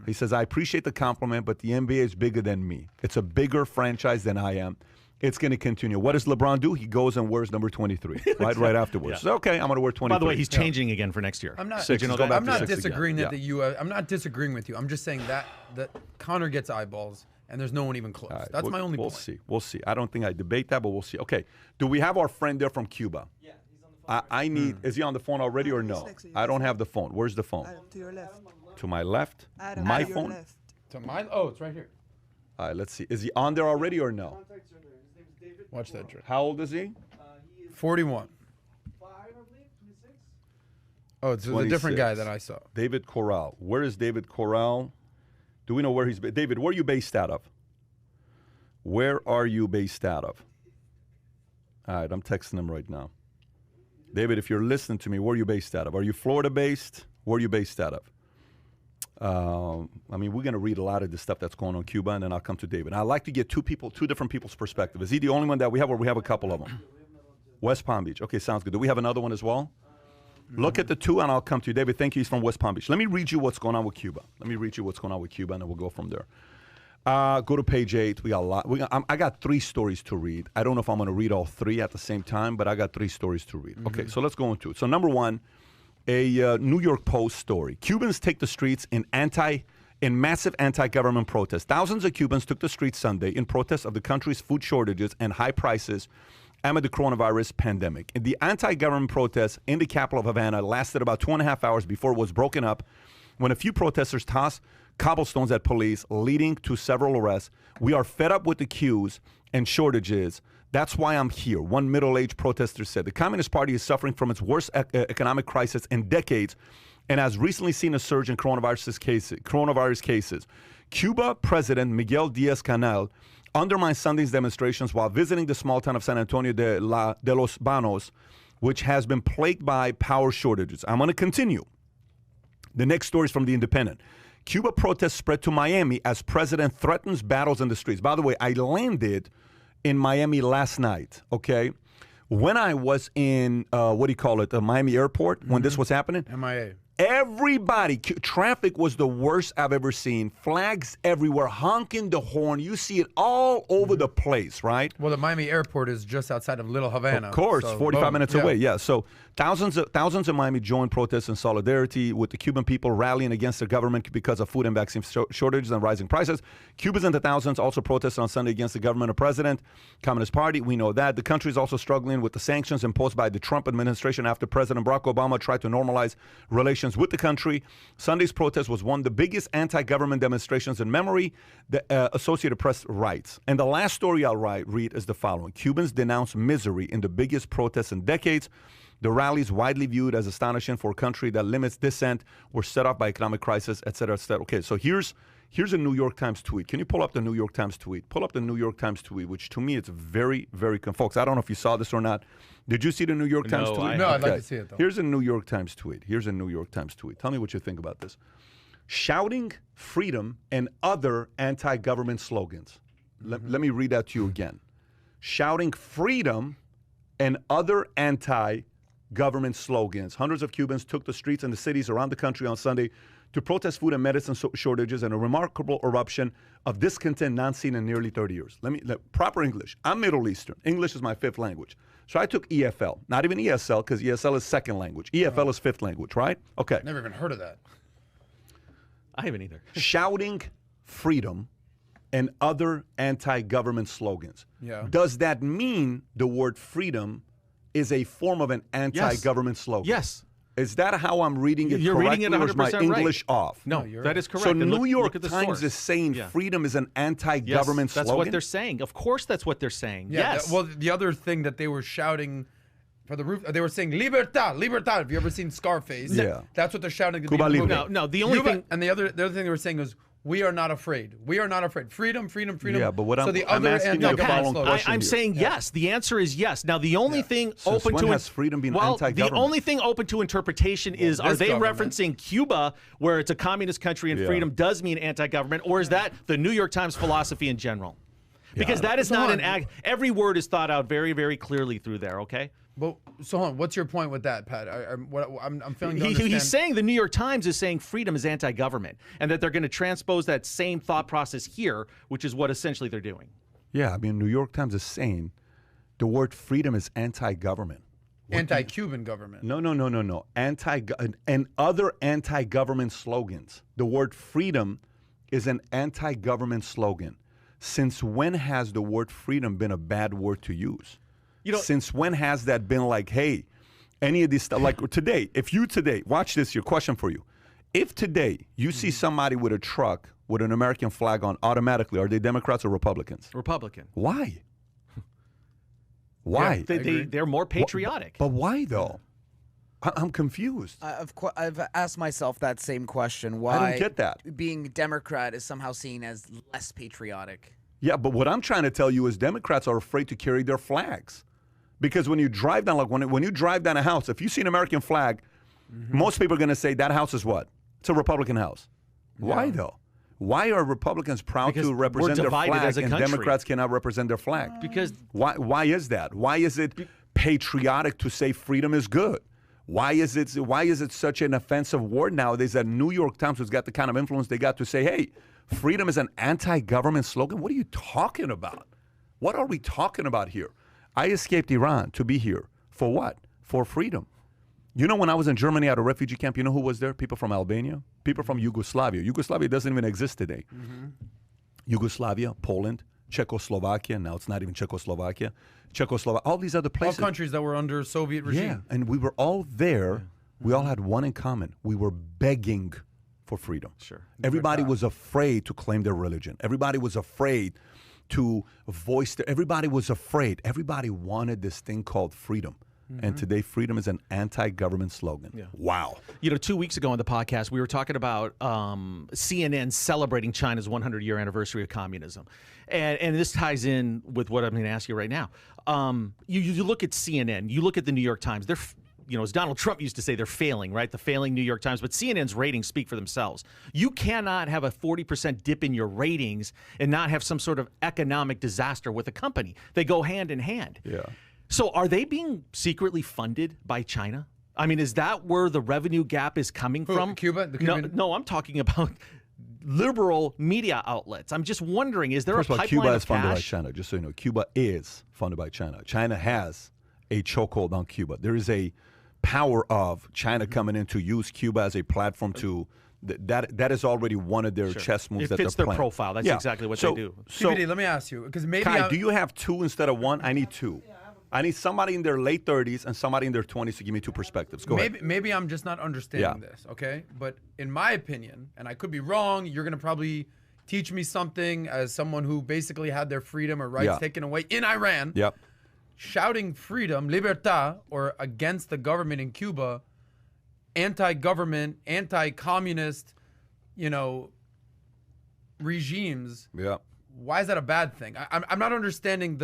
Speaker 1: He says, I appreciate the compliment, but the NBA is bigger than me. It's a bigger franchise than I am. It's going to continue. What does LeBron do? He goes and wears number 23 right afterwards. So, okay, I'm going to wear 23.
Speaker 3: By the way, he's changing again for next year.
Speaker 2: I'm not.
Speaker 1: Six, go back
Speaker 2: I'm
Speaker 1: to
Speaker 2: not
Speaker 1: 6
Speaker 2: disagreeing
Speaker 1: again.
Speaker 2: that I'm not disagreeing with you. I'm just saying that Conor gets eyeballs and there's no one even close.
Speaker 1: Right,
Speaker 2: That's my only
Speaker 1: We'll
Speaker 2: point.
Speaker 1: see. We'll see. I don't think I debate that, but we'll see. Okay. Do we have our friend there from Cuba? Yeah, he's on the phone. I need. Is he on the phone already or no? I don't have the phone. Where's the phone?
Speaker 5: To your left.
Speaker 1: To my left?
Speaker 5: Adam,
Speaker 1: My
Speaker 5: to your
Speaker 1: phone?
Speaker 5: left.
Speaker 2: To mine? Oh, it's right here.
Speaker 1: All right, let's see. Is he on there already or no?
Speaker 2: Watch that trick.
Speaker 1: How old is he?
Speaker 2: 41. Oh, it's a different
Speaker 1: 26.
Speaker 2: guy than I saw.
Speaker 1: David Corral. Where is David Corral? Do we know where he's based? David, where are you based out of? Where are you based out of? All right, I'm texting him right now. David, if you're listening to me, where are you based out of? Are you Florida-based? Where are you based out of? I mean, we're going to read a lot of the stuff that's going on in Cuba, and then I'll come to David. I'd like to get two different people's perspective. Is he the only one that we have, or we have a couple of them? West Palm Beach. Okay, sounds good. Do we have another one as well? Look at the two, and I'll come to you. David, thank you. He's from West Palm Beach. Let me read you what's going on with Cuba. And then we'll go from there. Go to page 8. We got a lot. I got 3 stories to read. I don't know if I'm going to read all 3 at the same time, but I got 3 stories to read. Okay, so let's go into it. So number 1, a New York Post story. Cubans take the streets in massive anti-government protests. Thousands of Cubans took the streets Sunday in protest of the country's food shortages and high prices amid the coronavirus pandemic. And the anti-government protests in the capital of Havana lasted about 2.5 hours before it was broken up when a few protesters tossed cobblestones at police, leading to several arrests. We are fed up with the queues and shortages. That's why I'm here, one middle-aged protester said. The Communist Party is suffering from its worst economic crisis in decades and has recently seen a surge in coronavirus cases. Cuba President Miguel Diaz-Canel undermined Sunday's demonstrations while visiting the small town of San Antonio de los Banos, which has been plagued by power shortages. I'm going to continue. The next story is from The Independent. Cuba protests spread to Miami as president threatens battles in the streets. By the way, I landed in Miami last night, okay? When I was in, Miami airport, when this was happening.
Speaker 2: MIA.
Speaker 1: Everybody, traffic was the worst I've ever seen. Flags everywhere, honking the horn. You see it all over the place, right?
Speaker 2: Well, the Miami airport is just outside of Little Havana.
Speaker 1: Of course,
Speaker 2: so,
Speaker 1: 45 minutes away, yeah. So thousands of Miami joined protests in solidarity with the Cuban people rallying against the government because of food and vaccine shortages and rising prices. Cubans in the thousands also protested on Sunday against the government of President Communist Party. We know that. The country is also struggling with the sanctions imposed by the Trump administration after President Barack Obama tried to normalize relations with the country. Sunday's protest was one of the biggest anti-government demonstrations in memory, the Associated Press writes. And the last story I'll read is the following. Cubans denounce misery in the biggest protest in decades. The rallies, widely viewed as astonishing for a country that limits dissent, were set off by economic crisis, et cetera, et cetera. Okay, so here's a New York Times tweet. Can you pull up the New York Times tweet? Pull up the New York Times tweet, which to me it's very, very folks, I don't know if you saw this or not. Did you see the New York Times tweet?
Speaker 2: No, I'd like to see it, though.
Speaker 1: Here's a New York Times tweet. Tell me what you think about this. Shouting freedom and other anti-government slogans. Let me read that to you again. Shouting freedom and other anti-government slogans. Hundreds of Cubans took the streets and the cities around the country on Sunday to protest food and medicine shortages and a remarkable eruption of discontent not seen in nearly 30 years. Proper English. I'm Middle Eastern. English is my 5th language. So I took EFL, not even ESL, because ESL is 2nd language. EFL is 5th language, right? Okay.
Speaker 2: Never even heard of that.
Speaker 3: I haven't either.
Speaker 1: Shouting freedom and other anti-government slogans.
Speaker 2: Yeah.
Speaker 1: Does that mean the word freedom is a form of an anti-government slogan?
Speaker 3: Yes.
Speaker 1: Is that how I'm reading it
Speaker 3: You're
Speaker 1: correctly,
Speaker 3: reading it 100%
Speaker 1: or is my English
Speaker 3: right.
Speaker 1: off?
Speaker 3: No,
Speaker 2: you're
Speaker 3: that
Speaker 2: right.
Speaker 3: is correct.
Speaker 1: So
Speaker 3: And
Speaker 1: New
Speaker 3: look
Speaker 1: York
Speaker 3: at the
Speaker 1: Times
Speaker 3: source.
Speaker 1: is saying
Speaker 3: Yeah.
Speaker 1: freedom is an anti-government
Speaker 3: That's
Speaker 1: slogan?
Speaker 3: what they're saying. Of course that's what they're saying.
Speaker 2: Yeah.
Speaker 3: Yes.
Speaker 2: Well, the other thing that they were shouting for the roof, they were saying "Libertad, libertad." Have you ever seen Scarface?
Speaker 1: Yeah.
Speaker 2: That's what they're shouting. at the
Speaker 1: Cuba
Speaker 2: beginning of the
Speaker 1: Libre.
Speaker 2: movie.
Speaker 3: No, the only thing.
Speaker 2: And the other thing they were saying was, "We are not afraid. We are not afraid. Freedom, freedom, freedom."
Speaker 1: Yeah, but what
Speaker 2: so
Speaker 1: I'm-
Speaker 2: the
Speaker 1: I'm
Speaker 2: other
Speaker 1: asking you the
Speaker 2: anti-government
Speaker 1: following
Speaker 2: slogan-
Speaker 1: question.
Speaker 3: I'm
Speaker 1: here.
Speaker 3: saying yes. The answer is yes. Now, the only thing
Speaker 1: Since
Speaker 3: open
Speaker 1: when
Speaker 3: to
Speaker 1: has freedom been
Speaker 3: the
Speaker 1: anti-government?
Speaker 3: only thing open to interpretation is: are
Speaker 2: this
Speaker 3: they
Speaker 2: government.
Speaker 3: referencing Cuba, where it's a communist country and
Speaker 1: Yeah.
Speaker 3: freedom does mean anti-government, or is that the New York Times philosophy in general? Because that is
Speaker 2: So
Speaker 3: not
Speaker 2: hold
Speaker 3: an
Speaker 2: on.
Speaker 3: act. Every word is thought out very, very clearly through there. Okay.
Speaker 2: But so hold on, what's your point with that, Pat? I'm feeling. To understand.
Speaker 3: He's saying the New York Times is saying freedom is anti-government, and that they're going to transpose that same thought process here, which is what essentially they're doing.
Speaker 1: Yeah, I mean, New York Times is saying the word freedom is anti-government.
Speaker 2: anti-Cuban government.
Speaker 1: No. And other anti-government slogans. The word freedom is an anti-government slogan. Since when has the word freedom been a bad word to use? Since when has that been like, hey, any of these stuff, like today, watch this, your question for you. If today you see somebody with a truck with an American flag on, automatically, are they Democrats or Republicans?
Speaker 3: Republican.
Speaker 1: Why? Why?
Speaker 3: They're more patriotic.
Speaker 1: But why though? I'm confused.
Speaker 5: I've asked myself that same question. Why
Speaker 1: I don't get that.
Speaker 5: being Democrat is somehow seen as less patriotic.
Speaker 1: Yeah, but what I'm trying to tell you is Democrats are afraid to carry their flags. Because when you drive down, like when you drive down a house, if you see an American flag, most people are going to say that house is what? It's a Republican house. Why though? Why are Republicans proud
Speaker 3: Because
Speaker 1: to
Speaker 3: we're
Speaker 1: represent their
Speaker 3: divided
Speaker 1: flag
Speaker 3: as a
Speaker 1: and
Speaker 3: country.
Speaker 1: Democrats cannot represent their flag?
Speaker 3: Because
Speaker 1: Why is that? Why is it patriotic to say freedom is good? Why is it such an offensive word nowadays that New York Times has got the kind of influence they got to say, hey, freedom is an anti-government slogan? What are you talking about? What are we talking about here? I escaped Iran to be here. For what? For freedom. You know, when I was in Germany at a refugee camp, you know who was there? People from Albania, people from Yugoslavia. Yugoslavia doesn't even exist today. Yugoslavia, Poland, Czechoslovakia. Now it's not even Czechoslovakia. All these other
Speaker 2: All
Speaker 1: places.
Speaker 2: countries that were under Soviet regime.
Speaker 1: Yeah, and we were all there. We all had one in common. We were begging for freedom.
Speaker 3: Sure.
Speaker 1: Everybody was afraid to claim their religion. Everybody was afraid to voice their, everybody was afraid. Everybody wanted this thing called freedom. And today, freedom is an anti-government slogan.
Speaker 3: Yeah.
Speaker 1: Wow.
Speaker 3: 2 weeks ago on the podcast, we were talking about CNN celebrating China's 100-year anniversary of communism. And this ties in with what I'm going to ask you right now. You look at CNN, you look at the New York Times, they're, as Donald Trump used to say, they're failing, right? The failing New York Times. But CNN's ratings speak for themselves. You cannot have a 40% dip in your ratings and not have some sort of economic disaster with a company. They go hand in hand.
Speaker 1: Yeah.
Speaker 3: So are they being secretly funded by China? I mean, is that where the revenue gap is coming from?
Speaker 2: Cuba? The Cuban?
Speaker 3: No, I'm talking about liberal media outlets. I'm just wondering, is there
Speaker 1: First
Speaker 3: a
Speaker 1: of all,
Speaker 3: pipeline
Speaker 1: Cuba
Speaker 3: of
Speaker 1: is funded by
Speaker 3: cash?
Speaker 1: China. Just so you know, Cuba is funded by China. China has a chokehold on Cuba. There is a power of China coming in to use Cuba as a platform to that is already one of their chess moves
Speaker 3: It
Speaker 1: that
Speaker 3: fits
Speaker 1: they're
Speaker 3: their
Speaker 1: playing.
Speaker 3: profile. That's exactly what they do.
Speaker 1: So,
Speaker 2: PBD, let me ask you, because maybe
Speaker 1: Kai, do you have two instead of one? I need two. I need somebody in their late 30s and somebody in their 20s to give me two perspectives. Go ahead.
Speaker 2: Maybe I'm just not understanding this, okay? But in my opinion, and I could be wrong, you're going to probably teach me something as someone who basically had their freedom or rights taken away in Iran.
Speaker 1: Yep.
Speaker 2: Shouting freedom, libertad, or against the government in Cuba, anti-government, anti-communist, regimes.
Speaker 1: Yep.
Speaker 2: why is that a bad thing? I'm not understanding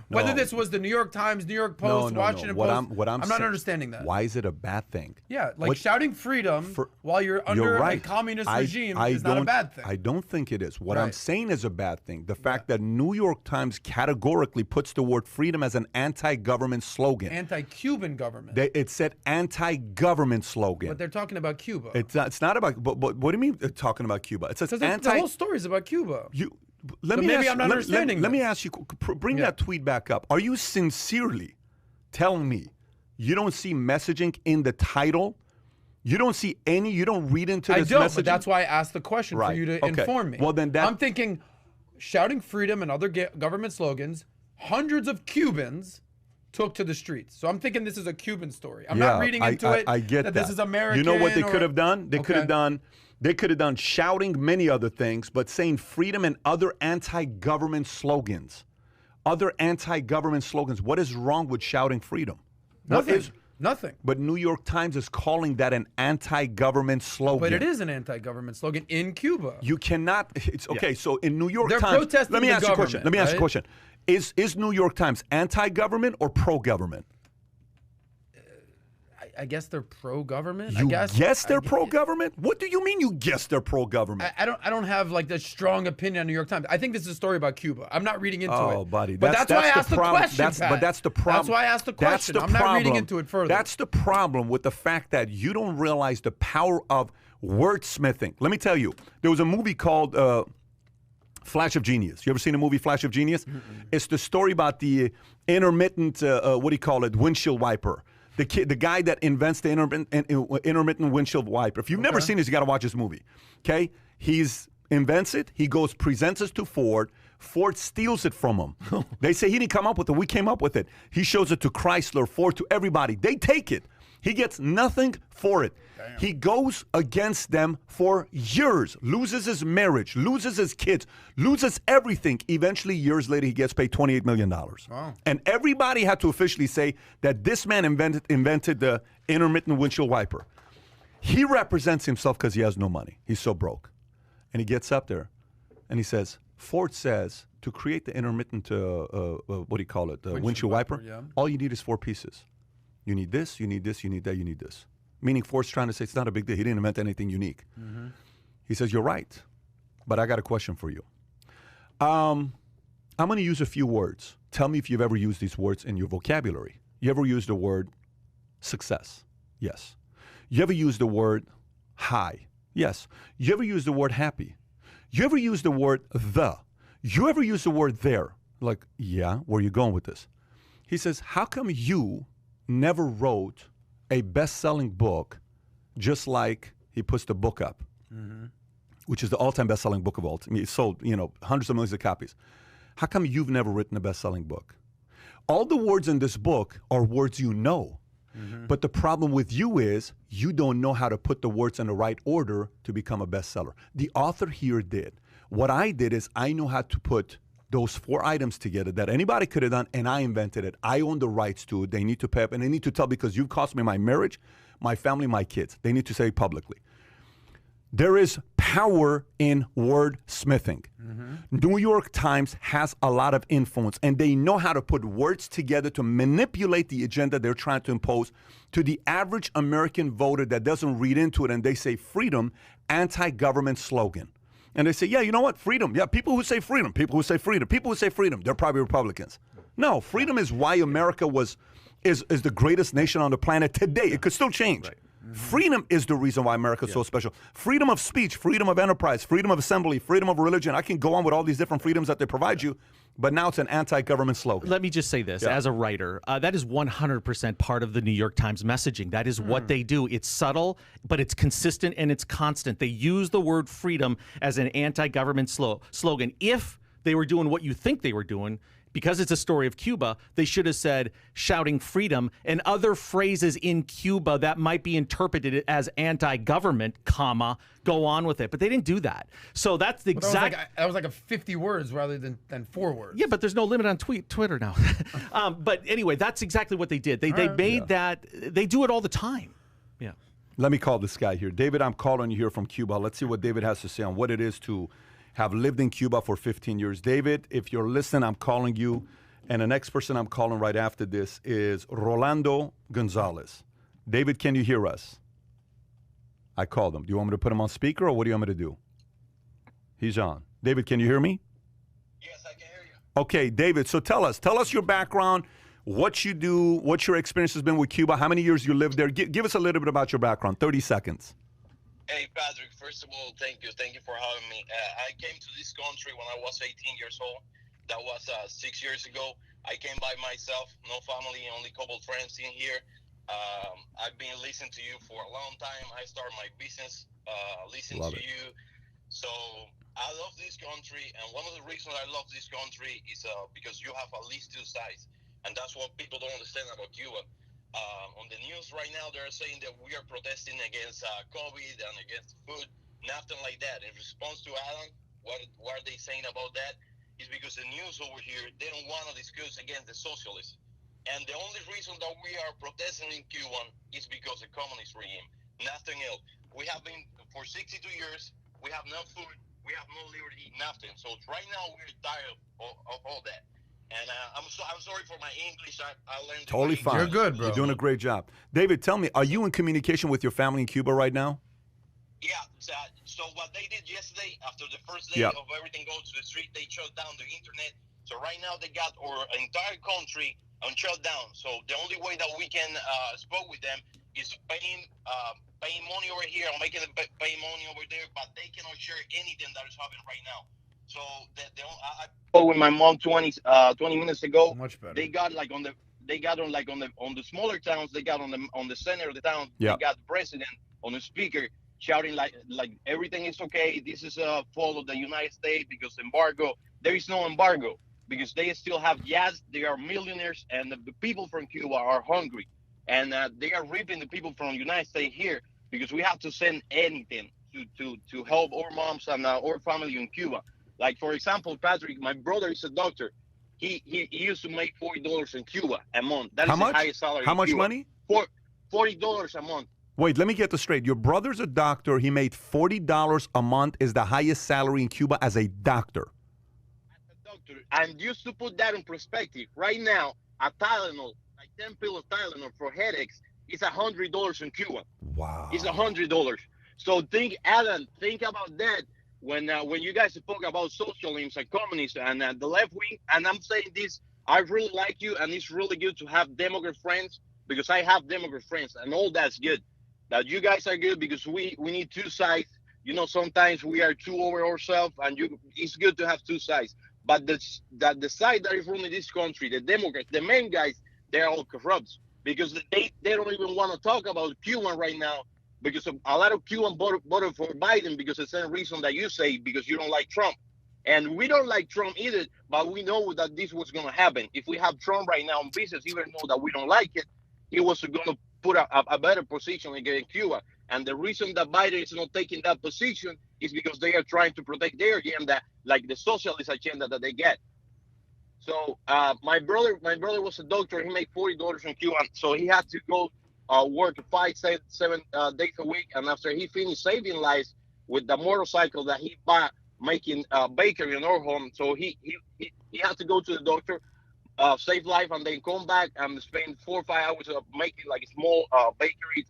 Speaker 2: whether this was the New York Times, New York Post, Washington Post. I'm not understanding that.
Speaker 1: Why is it a bad thing?
Speaker 2: Yeah, like shouting freedom while you're under a communist regime is not a bad thing.
Speaker 1: I don't think it is. What I'm saying is a bad thing. The fact that New York Times categorically puts the word freedom as an anti-government slogan.
Speaker 2: Anti-Cuban government.
Speaker 1: It said anti-government slogan.
Speaker 2: But they're talking about Cuba.
Speaker 1: It's not about. But what do you mean they're talking about Cuba? It says
Speaker 2: the whole story is about Cuba.
Speaker 1: Maybe
Speaker 2: I'm not understanding.
Speaker 1: Let me ask you. Bring that tweet back up. Are you sincerely telling me you don't see messaging in the title? You don't see any. You don't read into this messaging?
Speaker 2: But that's why I asked the question for you to inform me.
Speaker 1: Well, then
Speaker 2: I'm thinking, shouting freedom and other government slogans. Hundreds of Cubans took to the streets. So I'm thinking this is a Cuban story. I'm not reading into it.
Speaker 1: I get that.
Speaker 2: This is American.
Speaker 1: You know what they could have done? They could have done. They could have done shouting many other things, but saying freedom and other anti-government slogans. Other anti-government slogans. What is wrong with shouting freedom?
Speaker 2: Nothing.
Speaker 1: But New York Times is calling that an anti-government slogan.
Speaker 2: But it is an anti-government slogan in Cuba.
Speaker 1: You cannot. It's okay. So in New York
Speaker 2: They're
Speaker 1: Times,
Speaker 2: protesting
Speaker 1: let me
Speaker 2: the
Speaker 1: ask you a question. Let me ask you a
Speaker 2: government,
Speaker 1: question. Is New York Times anti-government or pro-government?
Speaker 2: I guess they're pro-government.
Speaker 1: You guess they're pro-government? What do you mean you guess they're pro-government?
Speaker 2: I don't have like the strong opinion on New York Times. I think this is a story about Cuba. I'm not reading into it.
Speaker 1: Oh, buddy.
Speaker 2: But that's why I asked the question,
Speaker 1: But that's the problem.
Speaker 2: That's why I asked the question. I'm not reading into it further.
Speaker 1: That's the problem with the fact that you don't realize the power of wordsmithing. Let me tell you, there was a movie called Flash of Genius. You ever seen the movie Flash of Genius? It's the story about the intermittent, windshield wiper. The guy that invents the intermittent windshield wiper. If you've never seen this, you got to watch this movie. Okay? He's invents it. He goes, presents it to Ford. Ford steals it from him. They say he didn't come up with it. We came up with it. He shows it to Chrysler, Ford, to everybody. They take it. He gets nothing for it. Damn. He goes against them for years, loses his marriage, loses his kids, loses everything. Eventually, years later, he gets paid $28 million. Wow. And everybody had to officially say that this man invented the intermittent windshield wiper. He represents himself because he has no money. He's so broke. And he gets up there and he says, Ford says to create the intermittent, windshield wiper, all you need is 4 pieces. You need this, you need this, you need that, you need this. Meaning Ford's trying to say it's not a big deal. He didn't invent anything unique. He says, you're right, but I got a question for you. I'm going to use a few words. Tell me if you've ever used these words in your vocabulary. You ever used the word success? Yes. You ever used the word high? Yes. You ever used the word happy? You ever used the word the? You ever used the word there? Like, yeah, where are you going with this? He says, how come you never wrote a best-selling book just like he puts the book up, which is the all-time best-selling book of all time. It sold, hundreds of millions of copies. How come you've never written a best-selling book? All the words in this book are words you know. But the problem with you is you don't know how to put the words in the right order to become a bestseller. The author here did. What I did is I knew how to put those 4 items together that anybody could have done, and I invented it. I own the rights to it. They need to pay up, and they need to tell because you've cost me my marriage, my family, my kids. They need to say it publicly. There is power in wordsmithing. New York Times has a lot of influence, and they know how to put words together to manipulate the agenda they're trying to impose to the average American voter that doesn't read into it, and they say freedom, anti-government slogan. And they say, yeah, you know what? Freedom. Yeah, people who say freedom, people who say freedom, people who say freedom, they're probably Republicans. No, freedom is why America is the greatest nation on the planet today. It could still change. Right. Freedom is the reason why America is so special. Freedom of speech, freedom of enterprise, freedom of assembly, freedom of religion. I can go on with all these different freedoms that they provide you, but now it's an anti-government slogan.
Speaker 3: Let me just say this. As a writer, that is 100% part of the New York Times messaging. That is what they do. It's subtle, but it's consistent and it's constant. They use the word freedom as an anti-government slogan. If they were doing what you think they were doing, because it's a story of Cuba, they should have said shouting freedom and other phrases in Cuba that might be interpreted as anti-government, comma, go on with it. But they didn't do that. So that's the exact...
Speaker 2: That was like a 50 words rather than 4 words.
Speaker 3: Yeah, but there's no limit on Twitter now. But anyway, that's exactly what they did. They made that... They do it all the time. Yeah.
Speaker 1: Let me call this guy here. David, I'm calling you here from Cuba. Let's see what David has to say on what it is to have lived in Cuba for 15 years. David, if you're listening, I'm calling you. And the next person I'm calling right after this is Rolando Gonzalez. David, can you hear us? I called him. Do you want me to put him on speaker, or what do you want me to do? He's on. David, can you hear me?
Speaker 6: Yes, I can hear you.
Speaker 1: Okay, David, so tell us your background, what you do, what your experience has been with Cuba, how many years you lived there. Give us a little bit about your background, 30 seconds.
Speaker 6: Hey, Patrick, first of all, thank you. Thank you for having me. I came to this country when I was 18 years old. That was 6 years ago. I came by myself, no family, only a couple friends in here. I've been listening to you for a long time. I started my business listening to you. So I love this country, and one of the reasons I love this country is because you have at least two sides, and that's what people don't understand about Cuba. On the news right now, they're saying that we are protesting against COVID and against food, nothing like that. In response to Alan, what are they saying about that? Is because the news over here, they don't want to discuss against the socialists. And the only reason that we are protesting in Cuba is because the communist regime, nothing else. We have been, for 62 years, we have no food, we have no liberty, nothing. So right now, we're tired of all that. And I'm sorry for my English. I learned
Speaker 1: totally fine.
Speaker 2: You're good, bro.
Speaker 1: You're doing a great job. David, tell me, are you in communication with your family in Cuba right now?
Speaker 6: Yeah. So what they did yesterday, after the first day of everything going to the street, they shut down the internet. So right now they got our entire country on shutdown. So the only way that we can speak with them is paying money over here and making them pay money over there, but they cannot share anything that is happening right now. So I spoke with my mom 20 minutes ago.
Speaker 2: Much better.
Speaker 6: They got on the smaller towns. They got on the center of the town.
Speaker 1: Yeah.
Speaker 6: They got the president on the speaker shouting like everything is okay. This is a fault of the United States because embargo. There is no embargo because they still have gas. They are millionaires, and the people from Cuba are hungry, and they are ripping the people from the United States here because we have to send anything to help our moms and our family in Cuba. Like, for example, Patrick, my brother is a doctor. He used to make $40 in Cuba a month. That is the highest salary.
Speaker 1: How
Speaker 6: in
Speaker 1: much
Speaker 6: Cuba.
Speaker 1: money?
Speaker 6: $40 a month.
Speaker 1: Wait, let me get this straight. Your brother's a doctor. He made $40 a month is the highest salary in Cuba as a doctor.
Speaker 6: As a doctor. And just to put that in perspective, right now, a Tylenol, like 10 pills of Tylenol for headaches, is $100 in Cuba.
Speaker 1: Wow.
Speaker 6: It's $100. So think about that. When you guys spoke about socialism and communism and the left wing, and I'm saying this, I really like you, and it's really good to have Democrat friends because I have Democrat friends, and all that's good. That you guys are good because we need two sides. You know, sometimes we are too over ourselves, and it's good to have two sides. But the side that is running this country, the Democrats, the main guys, they're all corrupt because they don't even want to talk about Cuba right now. Because a lot of Cubans voted for Biden because of the same reason that you say, because you don't like Trump. And we don't like Trump either, but we know that this was going to happen. If we have Trump right now in business, even though that we don't like it, he was going to put a better position against Cuba. And the reason that Biden is not taking that position is because they are trying to protect their agenda, like the socialist agenda that they get. So my brother was a doctor. He made $40 in Cuba, so he had to go work 5-7 days a week, and after he finished saving lives with the motorcycle that he bought making bakery in our home, so he had to go to the doctor, save life, and then come back and spend 4 or 5 hours making like small bakeries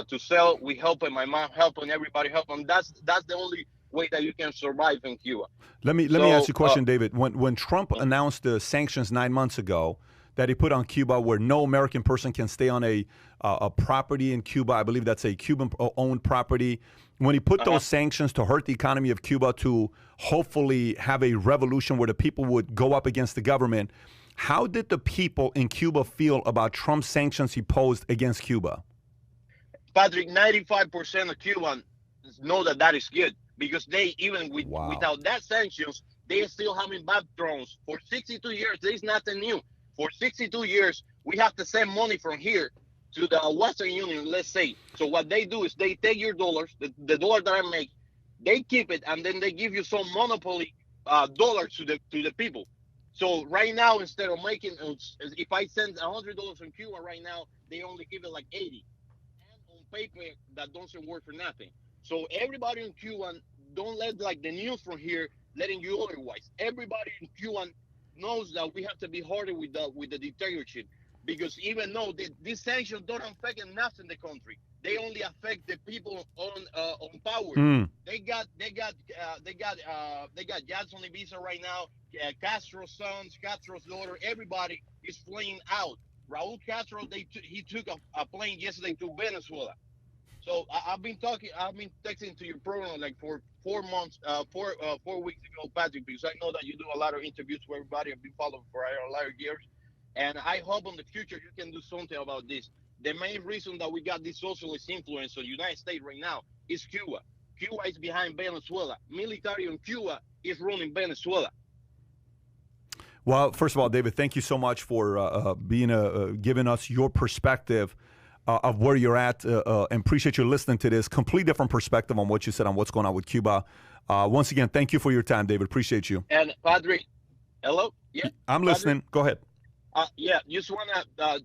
Speaker 6: to sell. We helping my mom, helping everybody, helping. That's the only way that you can survive in Cuba.
Speaker 1: Let me ask you a question, David. When Trump announced the sanctions 9 months ago that he put on Cuba, where no American person can stay on a property in Cuba, I believe that's a Cuban-owned property. When he put those sanctions to hurt the economy of Cuba, to hopefully have a revolution where the people would go up against the government, how did the people in Cuba feel about Trump's sanctions he posed against Cuba?
Speaker 6: Patrick, 95% of Cubans know that is good because they, even without that sanctions, they are still having bad drones. For 62 years, there is nothing new. For 62 years, we have to send money from here to the Western Union, let's say. So what they do is they take your dollars, the dollar that I make, they keep it, and then they give you some monopoly dollars to the people. So right now, instead of making, if I send $100 from Cuba right now, they only give it like 80. And on paper, that doesn't work for nothing. So everybody in Cuba, don't let like the news from here letting you otherwise. Everybody in Cuba knows that we have to be harder with the dictatorship, because even though these sanctions don't affect enough in the country, they only affect the people on power. They got Jackson Ibiza right now. Castro's sons, Castro's daughter, everybody is fleeing out. Raul Castro, he took a plane yesterday to Venezuela. So I've been texting to your program like for 4 months, 4 weeks ago, Patrick, because I know that you do a lot of interviews for everybody. I've been following for a lot of years, and I hope in the future you can do something about this. The main reason that we got this socialist influence in the United States right now is Cuba. Cuba is behind Venezuela. Military in Cuba is running Venezuela.
Speaker 1: Well, first of all, David, thank you so much for giving us your perspective of where you're at, and appreciate you listening to this. Complete different perspective on what you said on what's going on with Cuba. Once again, thank you for your time, David. Appreciate you.
Speaker 6: And Patrick, hello? Yeah,
Speaker 1: I'm listening. Go ahead.
Speaker 6: Yeah, just want to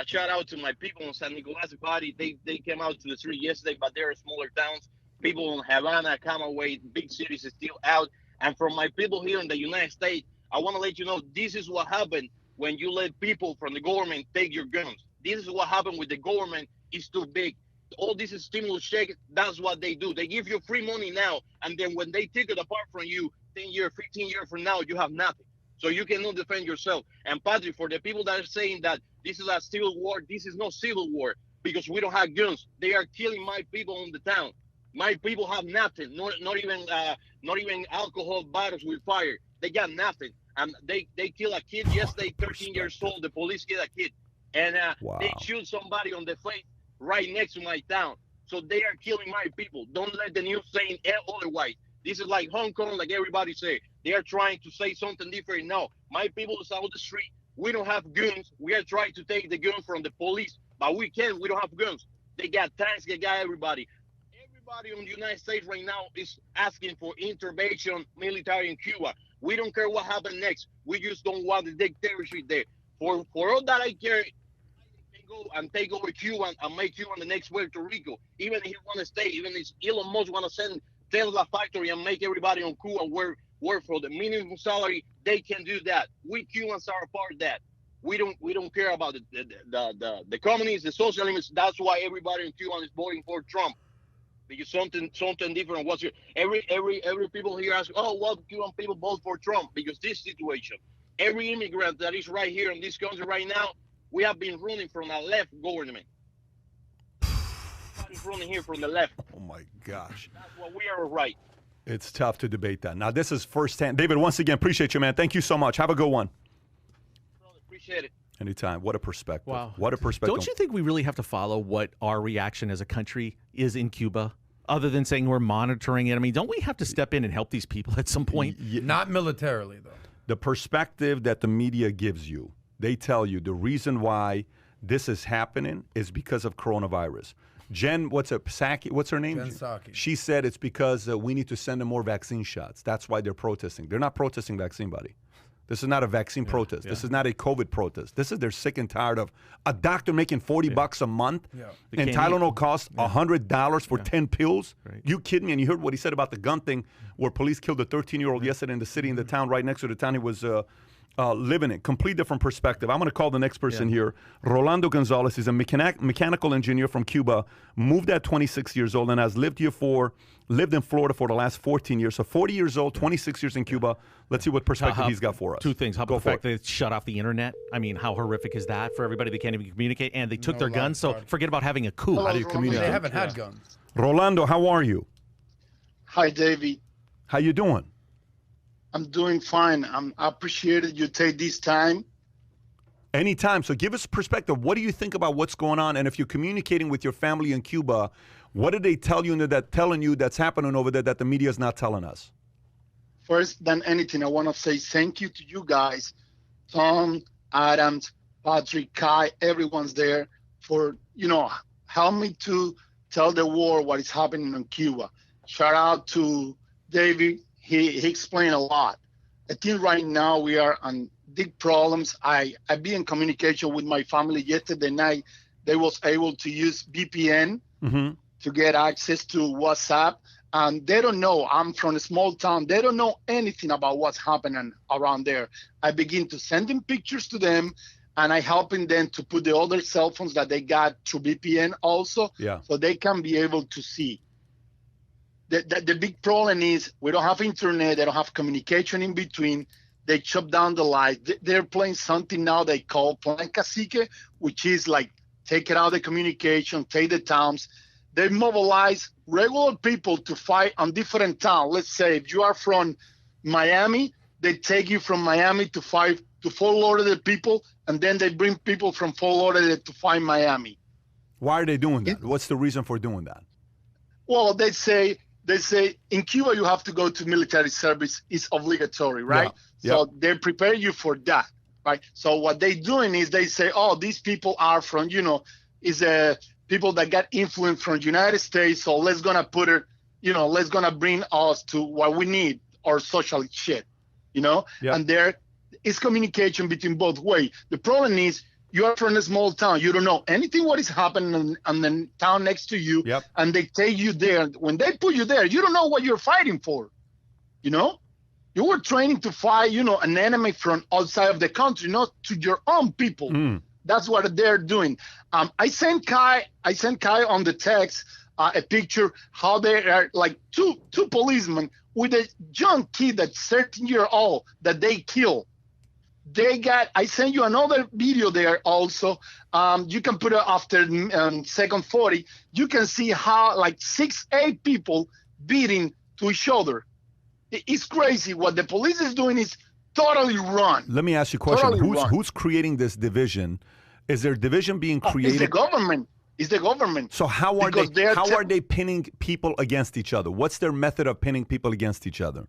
Speaker 6: shout out to my people in San Nicolas Valley. They came out to the street yesterday, but they're smaller towns. People in Havana, Camagüey, big cities is still out. And from my people here in the United States, I want to let you know this is what happened when you let people from the government take your guns. This is what happened with the government. It's too big. All this is stimulus check. That's what they do. They give you free money now, and then when they take it apart from you, 10 years, 15 years from now, you have nothing. So you cannot defend yourself. And Patrick, for the people that are saying that this is a civil war, this is no civil war, because we don't have guns. They are killing my people in the town. My people have nothing. Not even alcohol bottles with fire. They got nothing. And they kill a kid yesterday, 13 years old. The police kill a kid. And they shoot somebody on the face right next to my town. So they are killing my people. Don't let the news say otherwise. This is like Hong Kong, like everybody say. They are trying to say something different. No, my people is out the street. We don't have guns. We are trying to take the guns from the police, but we can't. We don't have guns. They got tanks. They got everybody. Everybody in the United States right now is asking for intervention, military in Cuba. We don't care what happens next. We just don't want the dictatorship there. For all that I care, I can go and take over Cuba and make Cuba the next Puerto Rico. Even if he want to stay, even if Elon Musk want to send Tesla factory and make everybody on Cuba work for the minimum salary, they can do that. We Cubans are a part of that. We don't care about the communists, the socialists. That's why everybody in Cuba is voting for Trump. Because something different was here. Every people here ask, oh, well, Cuban people vote for Trump because this situation. Every immigrant that is right here in this country right now, we have been running from a left government. Running here from the left.
Speaker 1: Oh my gosh.
Speaker 6: That's what we are right.
Speaker 1: It's tough to debate that. Now this is firsthand. David, once again, appreciate you, man. Thank you so much. Have a good one.
Speaker 6: Appreciate it.
Speaker 1: Anytime. What a perspective.
Speaker 3: Wow.
Speaker 1: What a perspective.
Speaker 3: Don't you think we really have to follow what our reaction as a country is in Cuba? Other than saying we're monitoring it. I mean, don't we have to step in and help these people at some point?
Speaker 2: Not militarily, though.
Speaker 1: The perspective that the media gives you, they tell you the reason why this is happening is because of coronavirus. Jen, what's her name?
Speaker 2: Jen Psaki.
Speaker 1: She said it's because we need to send them more vaccine shots. That's why they're protesting. They're not protesting vaccine, buddy. This is not a vaccine protest. This is not a COVID protest. This is they're sick and tired of a doctor making $40 a month, and Tylenol costs $100 for 10 pills. Right. You kidding me? And you heard what he said about the gun thing, where police killed a 13-year-old yesterday in the city, in the town right next to the town he was living in. Complete different perspective. I'm going to call the next person here. Rolando Gonzalez is a mechanical engineer from Cuba, moved at 26 years old, and has lived in Florida for the last 14 years. So 40 years old, 26 years in Cuba. Let's see what perspective he's got for us.
Speaker 3: Two things. How about the fact that they shut off the internet? I mean, how horrific is that for everybody? They can't even communicate, and they took their guns. So forget about having a coup.
Speaker 6: Hello,
Speaker 3: How do you communicate?
Speaker 2: They haven't had guns.
Speaker 1: Rolando, how are you?
Speaker 7: Hi, David.
Speaker 1: How you doing?
Speaker 7: I'm doing fine. I appreciate it. You take this time.
Speaker 1: Anytime. So give us perspective. What do you think about what's going on? And if you're communicating with your family in Cuba, what did they tell you that's happening over there that the media is not telling us?
Speaker 7: First than anything, I want to say thank you to you guys, Tom, Adams, Patrick, Kai, everyone's there for, help me to tell the world what is happening in Cuba. Shout out to David. He explained a lot. I think right now we are on big problems. I be in communication with my family yesterday night. They was able to use VPN to get access to WhatsApp. and they don't know. I'm from a small town. They don't know anything about what's happening around there. I begin to send them pictures to them, and I helping them to put the other cell phones that they got through VPN also, so they can be able to see. The big problem is we don't have internet. They don't have communication in between. They shut down the light. They're playing something now they call Plan Cacique, which is like take it out of the communication, take the towns. They mobilize regular people to fight on different towns. Let's say if you are from Miami, they take you from Miami to fight to Fort Lauderdale people, and then they bring people from Fort Lauderdale to fight Miami.
Speaker 1: Why are they doing that? What's the reason for doing that?
Speaker 7: Well, they say in Cuba you have to go to military service. It's obligatory, right? So they prepare you for that, right? So what they're doing is they say, oh, these people are from, people that got influence from the United States. So let's gonna put it, let's gonna bring us to what we need, our social shit, And there is communication between both ways. The problem is you are from a small town. You don't know anything what is happening in the town next to you, and they take you there. When they put you there, you don't know what you're fighting for, You were training to fight, an enemy from outside of the country, not to your own people. That's what they're doing. I sent Kai on the text a picture how they are like two policemen with a young kid that's 13-year-old that they killed. I sent you another video there also. You can put it after second 40. You can see how like 6-8 people beating to each other. It's crazy. What the police is doing is totally wrong.
Speaker 1: Let me ask you a question. Who's creating this division? Is there division being created?
Speaker 7: It's the government. It's the government.
Speaker 1: So how are they pinning people against each other? What's their method of pinning people against each other?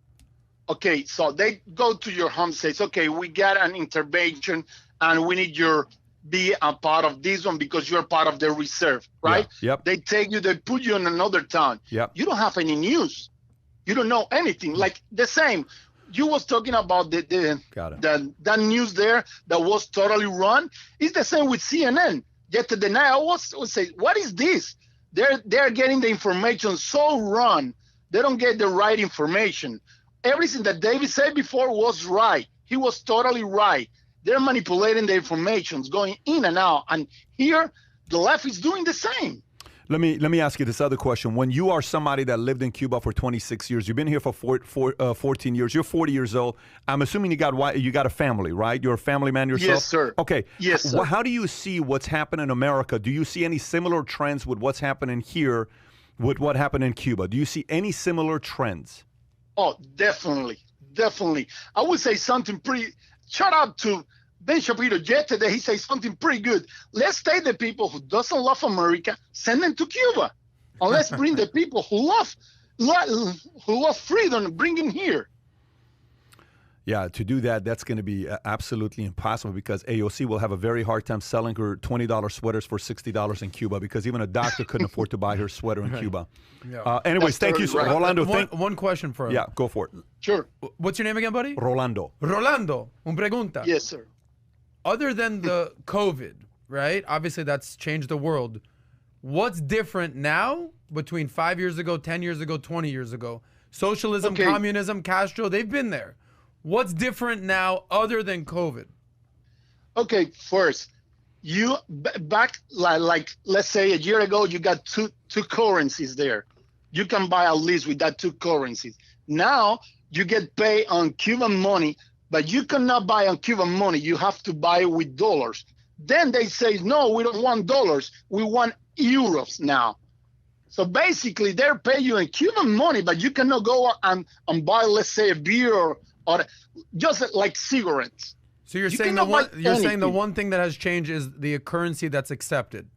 Speaker 7: Okay, so they go to your home, says, okay, we got an intervention and we need you be a part of this one because you're part of the reserve, right? They take you, they put you in another town. You don't have any news. You don't know anything. Like the same. You was talking about that news there that was totally wrong. It's the same with CNN. Yesterday night I was saying, what is this? They're getting the information so wrong. They don't get the right information. Everything that David said before was right. He was totally right. They're manipulating the information, going in and out. And here, the left is doing the same.
Speaker 1: Let me ask you this other question. When you are somebody that lived in Cuba for 26 years, you've been here for 14 years, you're 40 years old. I'm assuming you got a family, right? You're a family man yourself?
Speaker 7: Yes, sir.
Speaker 1: Okay.
Speaker 7: Yes, sir.
Speaker 1: How do you see what's happening in America? Do you see any similar trends with what's happening here with what happened in Cuba? Do you see any similar trends?
Speaker 7: Oh, definitely. Definitely. I would say something pretty, shout out to Ben Shapiro yesterday. He said something pretty good. Let's take the people who doesn't love America, send them to Cuba. And let's bring the people who love freedom and bring them here.
Speaker 1: Yeah, to do that, that's going to be absolutely impossible because AOC will have a very hard time selling her $20 sweaters for $60 in Cuba because even a doctor couldn't afford to buy her sweater in Cuba. Anyways, thank you,
Speaker 7: right.
Speaker 1: Rolando.
Speaker 2: One question for him.
Speaker 1: Yeah, go for it.
Speaker 7: Sure.
Speaker 2: What's your name again, buddy?
Speaker 1: Rolando.
Speaker 2: Rolando, un pregunta.
Speaker 7: Yes, sir.
Speaker 2: Other than the COVID, right? Obviously, that's changed the world. What's different now between 5 years ago, 10 years ago, 20 years ago? Socialism, communism, Castro, they've been there. What's different now other than COVID?
Speaker 7: Okay, first, you back like let's say a year ago, you got two currencies there. You can buy at least with that two currencies. Now you get paid on Cuban money, but you cannot buy on Cuban money. You have to buy with dollars. Then they say, no, we don't want dollars. We want euros now. So basically, they're paying you in Cuban money, but you cannot go and buy, let's say, a beer or just like cigarettes.
Speaker 2: So you're saying the one thing that has changed is the currency that's accepted.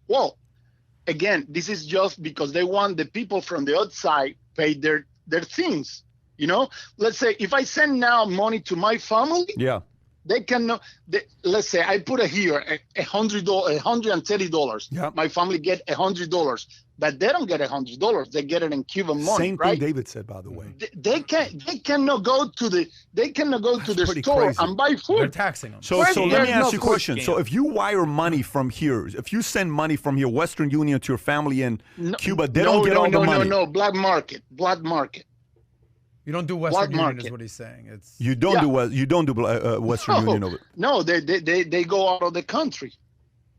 Speaker 7: Well, again, this is just because they want the people from the outside pay their things. Let's say if I send now money to my family, They cannot. Let's say I put it here, $100, $130.
Speaker 1: Yeah.
Speaker 7: My family get $100, but they don't get $100. They get it in Cuban money.
Speaker 1: Same
Speaker 7: right?
Speaker 1: thing David said, by the way.
Speaker 7: They cannot go to the
Speaker 1: pretty
Speaker 7: store
Speaker 1: crazy.
Speaker 7: and buy
Speaker 2: They're
Speaker 7: food.
Speaker 2: taxing them.
Speaker 1: So
Speaker 7: Where's
Speaker 1: let
Speaker 7: the
Speaker 1: me ask you a
Speaker 7: no
Speaker 1: question.
Speaker 3: scam?
Speaker 1: So if you wire money from here, if you send money from your Western Union to your family in Cuba, they don't get all the money.
Speaker 7: No, black market.
Speaker 2: You don't do Western Union,
Speaker 7: market.
Speaker 2: is what he's saying. It's
Speaker 1: You don't do Western Union over.
Speaker 7: No, they go out of the country.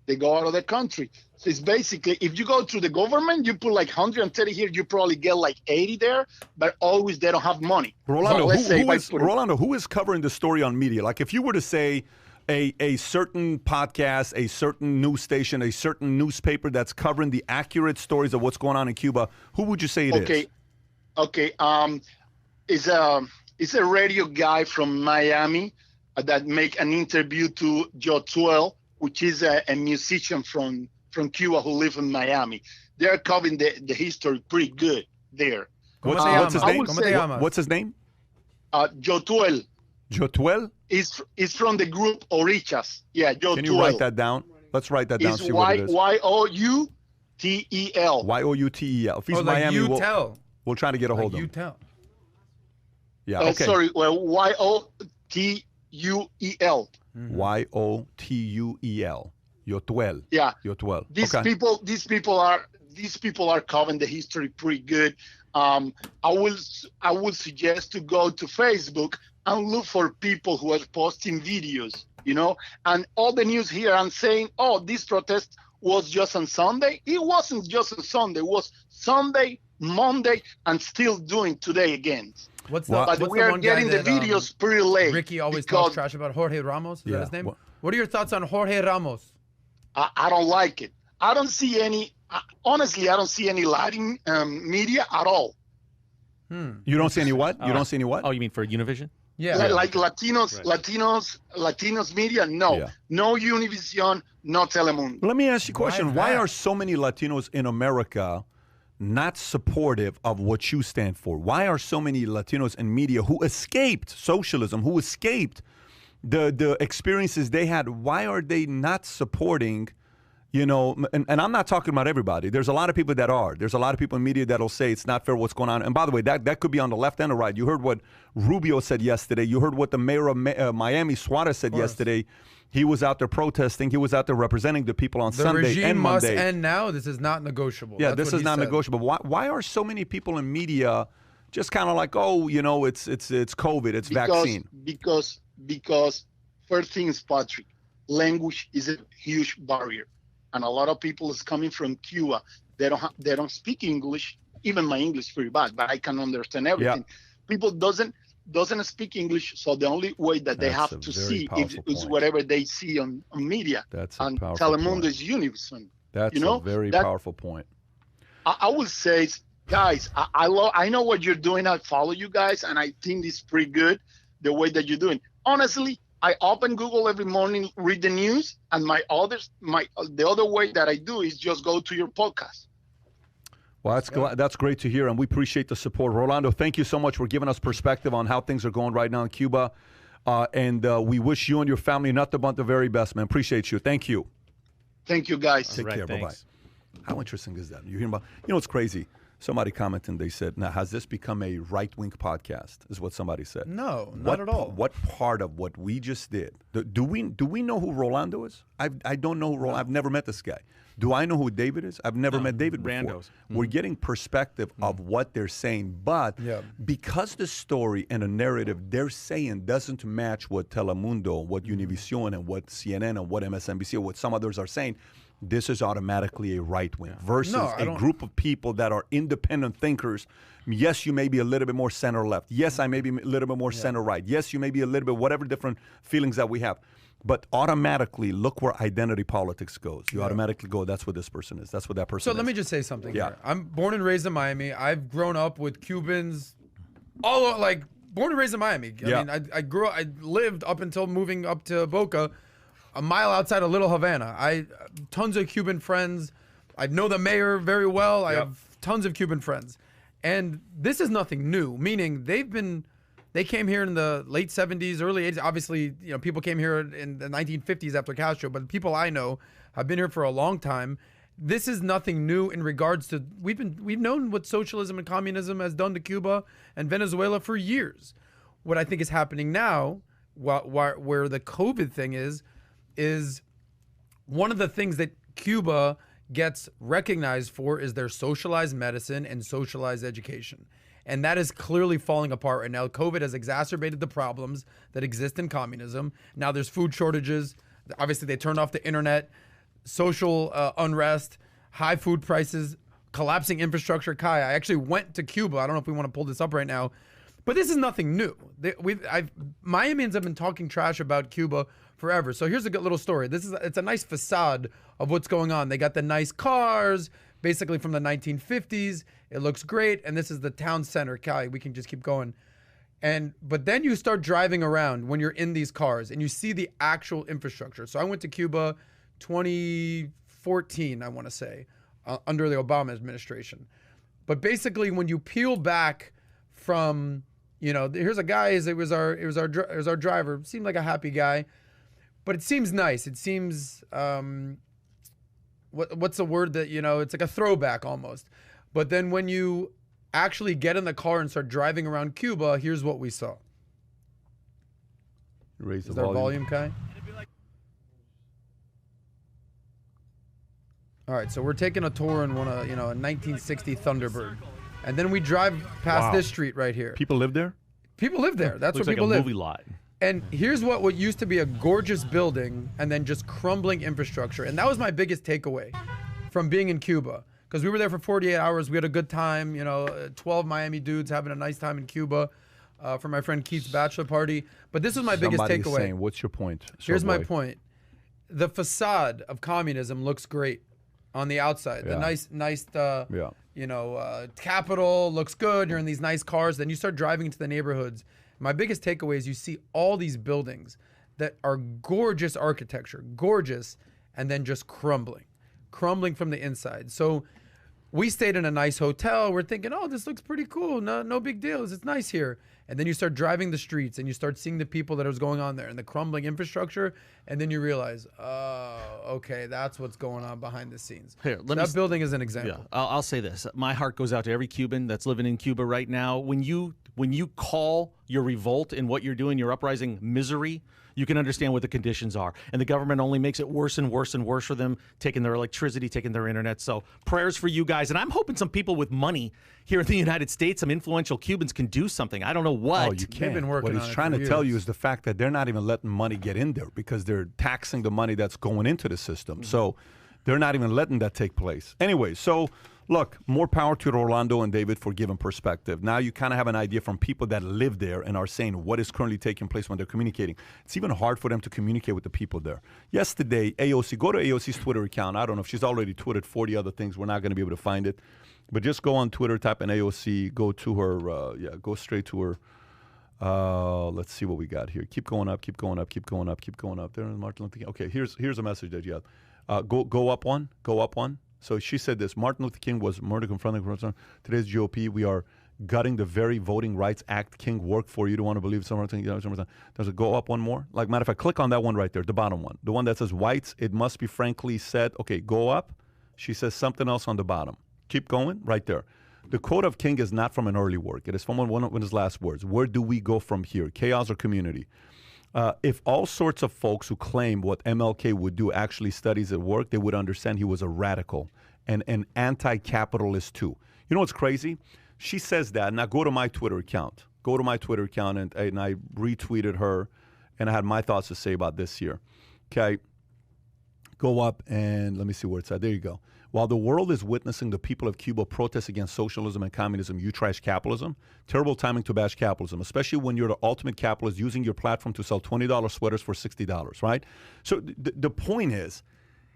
Speaker 7: They go out of the country. So it's basically, if you go through the government, you put like 130 here, you probably get like 80 there, but always they don't have money.
Speaker 1: Rolando,
Speaker 7: So let's say if I put it-
Speaker 1: Rolando, who is covering the story on media? Like if you were to say a certain podcast, a certain news station, a certain newspaper that's covering the accurate stories of what's going on in Cuba, who would you say it is?
Speaker 7: Okay. It's a radio guy from Miami that make an interview to Joe Twell, which is a musician from Cuba who live in Miami. They're covering the history pretty good there.
Speaker 1: What's his name?
Speaker 2: ¿Cómo te llamas?
Speaker 1: What's his name?
Speaker 7: Joe Twell
Speaker 1: Jotuel?
Speaker 7: is from the group Orichas. Yeah, Joe
Speaker 1: Can
Speaker 7: Twell.
Speaker 1: you write that down? Let's write that down.
Speaker 7: It's
Speaker 1: See what it is.
Speaker 7: Youtel.
Speaker 1: Youtel. If he's
Speaker 2: Oh, like
Speaker 1: Miami,
Speaker 2: you
Speaker 1: we'll
Speaker 2: tell.
Speaker 1: try to get a hold
Speaker 2: Like
Speaker 1: of
Speaker 2: you
Speaker 1: him.
Speaker 2: tell.
Speaker 1: Yeah. Okay.
Speaker 7: Sorry, well, Youtuel.
Speaker 1: Youtuel. Yotuel.
Speaker 7: Yeah.
Speaker 1: Yotuel.
Speaker 7: These
Speaker 1: Okay.
Speaker 7: people are covering the history pretty good. I will suggest to go to Facebook and look for people who are posting videos, and all the news here and saying, oh, this protest was just on Sunday. It wasn't just on Sunday. It was Sunday, Monday, and still doing today again.
Speaker 2: What's
Speaker 1: Well,
Speaker 2: the,
Speaker 7: But
Speaker 2: what's
Speaker 7: we
Speaker 2: the
Speaker 7: are
Speaker 2: one guy
Speaker 7: getting the
Speaker 2: that,
Speaker 7: videos pretty late.
Speaker 2: Ricky always
Speaker 7: because
Speaker 2: talks trash about Jorge Ramos. Is
Speaker 1: Yeah.
Speaker 2: that his name?
Speaker 1: Well-
Speaker 2: What are your thoughts on Jorge Ramos?
Speaker 7: I don't like it. I don't see any. Honestly, I don't see any Latin media at all.
Speaker 1: You don't see any what? You don't see any what?
Speaker 3: Oh, you mean for Univision?
Speaker 2: Yeah.
Speaker 7: Like Latinos media, no.
Speaker 1: Yeah.
Speaker 7: No Univision, no Telemundo.
Speaker 1: Let me ask you a question. Why
Speaker 2: that?
Speaker 1: are so many Latinos in America not supportive of what you stand for? Why are so many Latinos in media who escaped socialism, who escaped the experiences they had, why are they not supporting, and I'm not talking about everybody. There's a lot of people that are. There's a lot of people in media that'll say it's not fair what's going on. And by the way, that could be on the left and the right. You heard what Rubio said yesterday. You heard what the mayor of Miami, Suarez, said yesterday. He was out there protesting. He was out there representing the people on
Speaker 2: The
Speaker 1: Sunday
Speaker 2: regime
Speaker 1: and
Speaker 2: must
Speaker 1: Monday.
Speaker 2: end now. This is not negotiable.
Speaker 1: Yeah,
Speaker 2: That's
Speaker 1: this
Speaker 2: what
Speaker 1: is
Speaker 2: he
Speaker 1: not
Speaker 2: said.
Speaker 1: negotiable. Why are so many people in media just kind of like, oh, it's COVID, it's vaccine?
Speaker 7: Because first thing is, Patrick, language is a huge barrier, and a lot of people is coming from Cuba. They don't speak English. Even my English is pretty bad, but I can understand everything. People doesn't speak English, so the only way that they
Speaker 1: That's
Speaker 7: have
Speaker 1: a
Speaker 7: to
Speaker 1: very
Speaker 7: see
Speaker 1: powerful
Speaker 7: is
Speaker 1: point.
Speaker 7: whatever they see on media.
Speaker 1: That's a
Speaker 7: and
Speaker 1: powerful
Speaker 7: Telemundo
Speaker 1: point.
Speaker 7: is Univision.
Speaker 1: That's a very powerful point.
Speaker 7: I will say, guys, I know what you're doing. I follow you guys, and I think it's pretty good the way that you're doing. Honestly, I open Google every morning, read the news, and the other way that I do is just go to your podcast.
Speaker 1: Well, that's great to hear, and we appreciate the support. Rolando, thank you so much for giving us perspective on how things are going right now in Cuba, and we wish you and your family nothing but the very best, man. Appreciate you. Thank you.
Speaker 7: Thank you, guys.
Speaker 1: Take care. Bye-bye.
Speaker 3: Thanks.
Speaker 1: How interesting is that? You hear about? It's crazy. Somebody commented, they said, now, has this become a right-wing podcast, is what somebody said.
Speaker 2: No, not at all.
Speaker 1: What part of what we just did, do we know who Rolando is? I don't know who Rolando, I've never met this guy. Do I know who David is? I've never met David before.
Speaker 3: randos.
Speaker 1: We're getting perspective of what they're saying, but because the story and the narrative they're saying doesn't match what Telemundo, what Univision, and what CNN, and what MSNBC, or what some others are saying, this is automatically a right wing versus a group of people that are independent thinkers. Yes, you may be a little bit more center left. Yes, I may be a little bit more center right. Yes, you may be a little bit whatever different feelings that we have. But automatically, look where identity politics goes. You automatically go, that's what this person is. That's what that person
Speaker 2: So
Speaker 1: is.
Speaker 2: let me just say something here. I'm born and raised in Miami. I've grown up with Cubans, born and raised in Miami. I mean, I lived up until moving up to Boca, a mile outside of Little Havana. Tons of Cuban friends. I know the mayor very well. I have tons of Cuban friends. And this is nothing new, meaning they've been They came here in the late 70s, early 80s. Obviously, people came here in the 1950s after Castro, but people I know have been here for a long time. This is nothing new in regards to we've known what socialism and communism has done to Cuba and Venezuela for years. What I think is happening now, where the COVID thing is one of the things that Cuba gets recognized for is their socialized medicine and socialized education. And that is clearly falling apart right now. COVID has exacerbated the problems that exist in communism. Now there's food shortages. Obviously, they turned off the internet, social unrest, high food prices, collapsing infrastructure. Kai, I actually went to Cuba. I don't know if we want to pull this up right now, but this is nothing new. Miamians have been talking trash about Cuba forever. So here's a good little story. It's a nice facade of what's going on. They got the nice cars, basically from the 1950s. It looks great. And this is the town center. Kai, we can just keep going. But then you start driving around when you're in these cars and you see the actual infrastructure. So I went to Cuba 2014, I want to say, under the Obama administration. But basically when you peel back from, here's a guy, it was our driver, seemed like a happy guy, but it seems nice. It seems, what's the word that, it's like a throwback almost. But then when you actually get in the car and start driving around Cuba, here's what we saw.
Speaker 1: Raise the
Speaker 2: volume. Volume, Kai? All right, so we're taking a tour in a 1960 Thunderbird. And then we drive past this street right here.
Speaker 1: People live there?
Speaker 2: People live there. That's
Speaker 3: Looks
Speaker 2: where
Speaker 3: like
Speaker 2: people
Speaker 3: a
Speaker 2: live.
Speaker 3: movie lot.
Speaker 2: And here's what used to be a gorgeous building and then just crumbling infrastructure. And that was my biggest takeaway from being in Cuba. Because we were there for 48 hours. We had a good time, 12 Miami dudes having a nice time in Cuba for my friend Keith's bachelor party. But this was my biggest takeaway.
Speaker 1: Saying, what's your point?
Speaker 2: Here's my point. The facade of communism looks great on the outside.
Speaker 1: Yeah.
Speaker 2: The nice Capitol looks good. You're in these nice cars. Then you start driving into the neighborhoods. My biggest takeaway is you see all these buildings that are gorgeous architecture, gorgeous, and then just crumbling from the inside. So we stayed in a nice hotel. We're thinking, oh, this looks pretty cool. No big deal. It's nice here. And then you start driving the streets and you start seeing the people that was going on there and the crumbling infrastructure. And then you realize, oh, okay, that's what's going on behind the scenes.
Speaker 3: Here,
Speaker 2: that building is an example.
Speaker 3: Yeah, I'll say this. My heart goes out to every Cuban that's living in Cuba right now. When you call your revolt and what you're doing, your uprising misery, you can understand what the conditions are. And the government only makes it worse and worse and worse for them, taking their electricity, taking their internet. So prayers for you guys. And I'm hoping some people with money here in the United States, some influential Cubans, can do something. I don't know what.
Speaker 1: Oh, you can't.
Speaker 2: They've been working
Speaker 1: what
Speaker 2: on
Speaker 1: he's
Speaker 2: it
Speaker 1: trying
Speaker 2: for
Speaker 1: to tell
Speaker 2: years.
Speaker 1: you is the fact that they're not even letting money get in there because they're taxing the money that's going into the system. So they're not even letting that take place. Anyway, so look, more power to Rolando and David for giving perspective. Now you kind of have an idea from people that live there and are saying what is currently taking place when they're communicating. It's even hard for them to communicate with the people there. Yesterday, AOC, go to AOC's Twitter account. I don't know if she's already tweeted 40 other things. We're not going to be able to find it. But just go on Twitter, type in AOC, go to her, go straight to her. Let's see what we got here. Keep going up, keep going up, keep going up, keep going up. There, Martin Luther King. Okay, here's a message that you have. Go up one. So she said this: Martin Luther King was murdered, confronting today's GOP. We are gutting the very Voting Rights Act King worked for. You don't want to believe something. There's a go up one more. Like, matter of fact, click on that one right there, the bottom one, the one that says whites. It must be frankly said. Okay, go up. She says something else on the bottom. Keep going right there. The quote of King is not from an early work. It is from one of his last words. Where do we go from here? Chaos or community? If all sorts of folks who claim what MLK would do actually studies at work, they would understand he was a radical and an anti-capitalist too. You know what's crazy? She says that. Now go to my Twitter account. Go to my Twitter account, and I retweeted her, and I had my thoughts to say about this here. Okay. Go up, and let me see where it's at. There you go. While the world is witnessing the people of Cuba protest against socialism and communism, you trash capitalism. Terrible timing to bash capitalism, especially when you're the ultimate capitalist using your platform to sell $20 sweaters for $60, right? So the point is,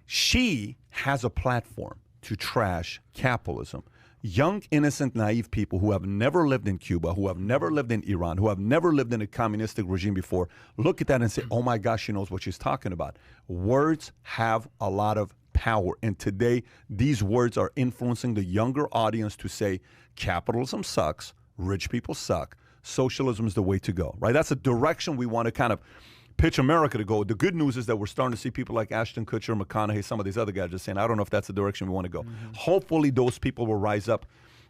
Speaker 1: she has a platform to trash capitalism. Young, innocent, naive people who have never lived in Cuba, who have never lived in Iran, who have never lived in a communistic regime before, look at that and say, oh my gosh, she knows what she's talking about. Words have a lot of power. And today, these words are influencing the younger audience to say capitalism sucks, rich people suck, socialism is the way to go, right? That's a direction we want to kind of pitch America to go. The good news is that we're starting to see people like Ashton Kutcher, McConaughey, some of these other guys just saying, I don't know if that's the direction we want to go. Hopefully those people will rise up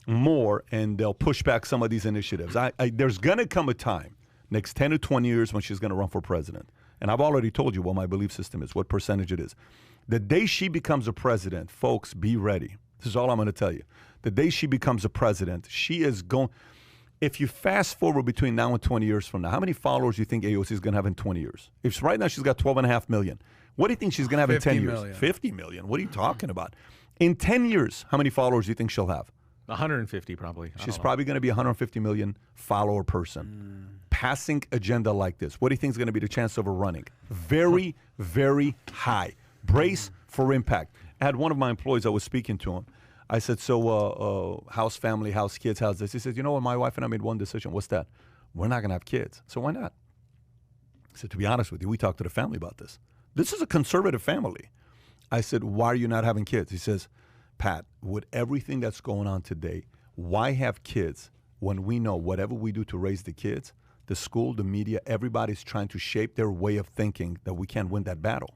Speaker 1: more and they'll push back some of these initiatives. There's going to come a time, next 10 to 20 years, when she's going to run for president. And I've already told you what my belief system is, what percentage it is. The day she becomes a president, folks, be ready. This is all I'm going to tell you. The day she becomes a president, she is going... If you fast forward between now and 20 years from now, how many followers do you think AOC is going to have in 20 years? If right now she's got 12.5 million, what do you think she's going to have in 10 years?
Speaker 2: million.
Speaker 1: 50 million. What are you talking about? In 10 years, how many followers do you think she'll have?
Speaker 3: 150 probably.
Speaker 1: She's probably going to be a 150 million follower person. Passing agenda like this, what do you think is going to be the chance of her running? Very, very high. Brace for impact. I had one of my employees, I was speaking to him. I said, so house family, house kids, how's this? He said, you know what, my wife and I made one decision. What's that? We're not going to have kids. So why not? I said, to be honest with you, we talked to the family about this. This is a conservative family. I said, why are you not having kids? He says, Pat, with everything that's going on today, why have kids when we know whatever we do to raise the kids, the school, the media, everybody's trying to shape their way of thinking that we can't win that battle.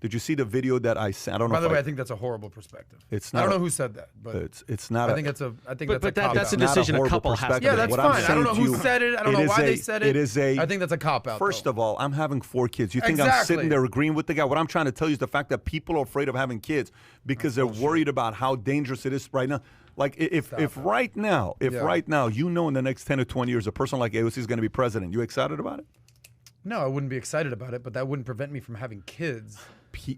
Speaker 1: Did you see the video that I sent? I don't know.
Speaker 2: By the way, I think that's a horrible perspective.
Speaker 1: It's not.
Speaker 2: I don't know who said that, but
Speaker 1: it's not.
Speaker 2: I think that's a. I think that's a cop
Speaker 3: that's a
Speaker 2: out.
Speaker 3: decision a couple has to.
Speaker 2: Yeah, that's
Speaker 1: What
Speaker 2: fine. I don't know
Speaker 1: saying
Speaker 2: who
Speaker 1: to you,
Speaker 2: said it. I don't know why they said it.
Speaker 1: It is a.
Speaker 2: I think that's a cop out.
Speaker 1: First
Speaker 2: though.
Speaker 1: of all, I'm having 4 kids. You think I'm
Speaker 2: Exactly.
Speaker 1: sitting there agreeing with the guy? What I'm trying to tell you is the fact that people are afraid of having kids because they're worried about how dangerous it is right now. Like if right now, you know in the next 10 to 20 years a person like AOC is going to be president, you excited about it?
Speaker 2: No, I wouldn't be excited about it, but that wouldn't prevent me from having kids.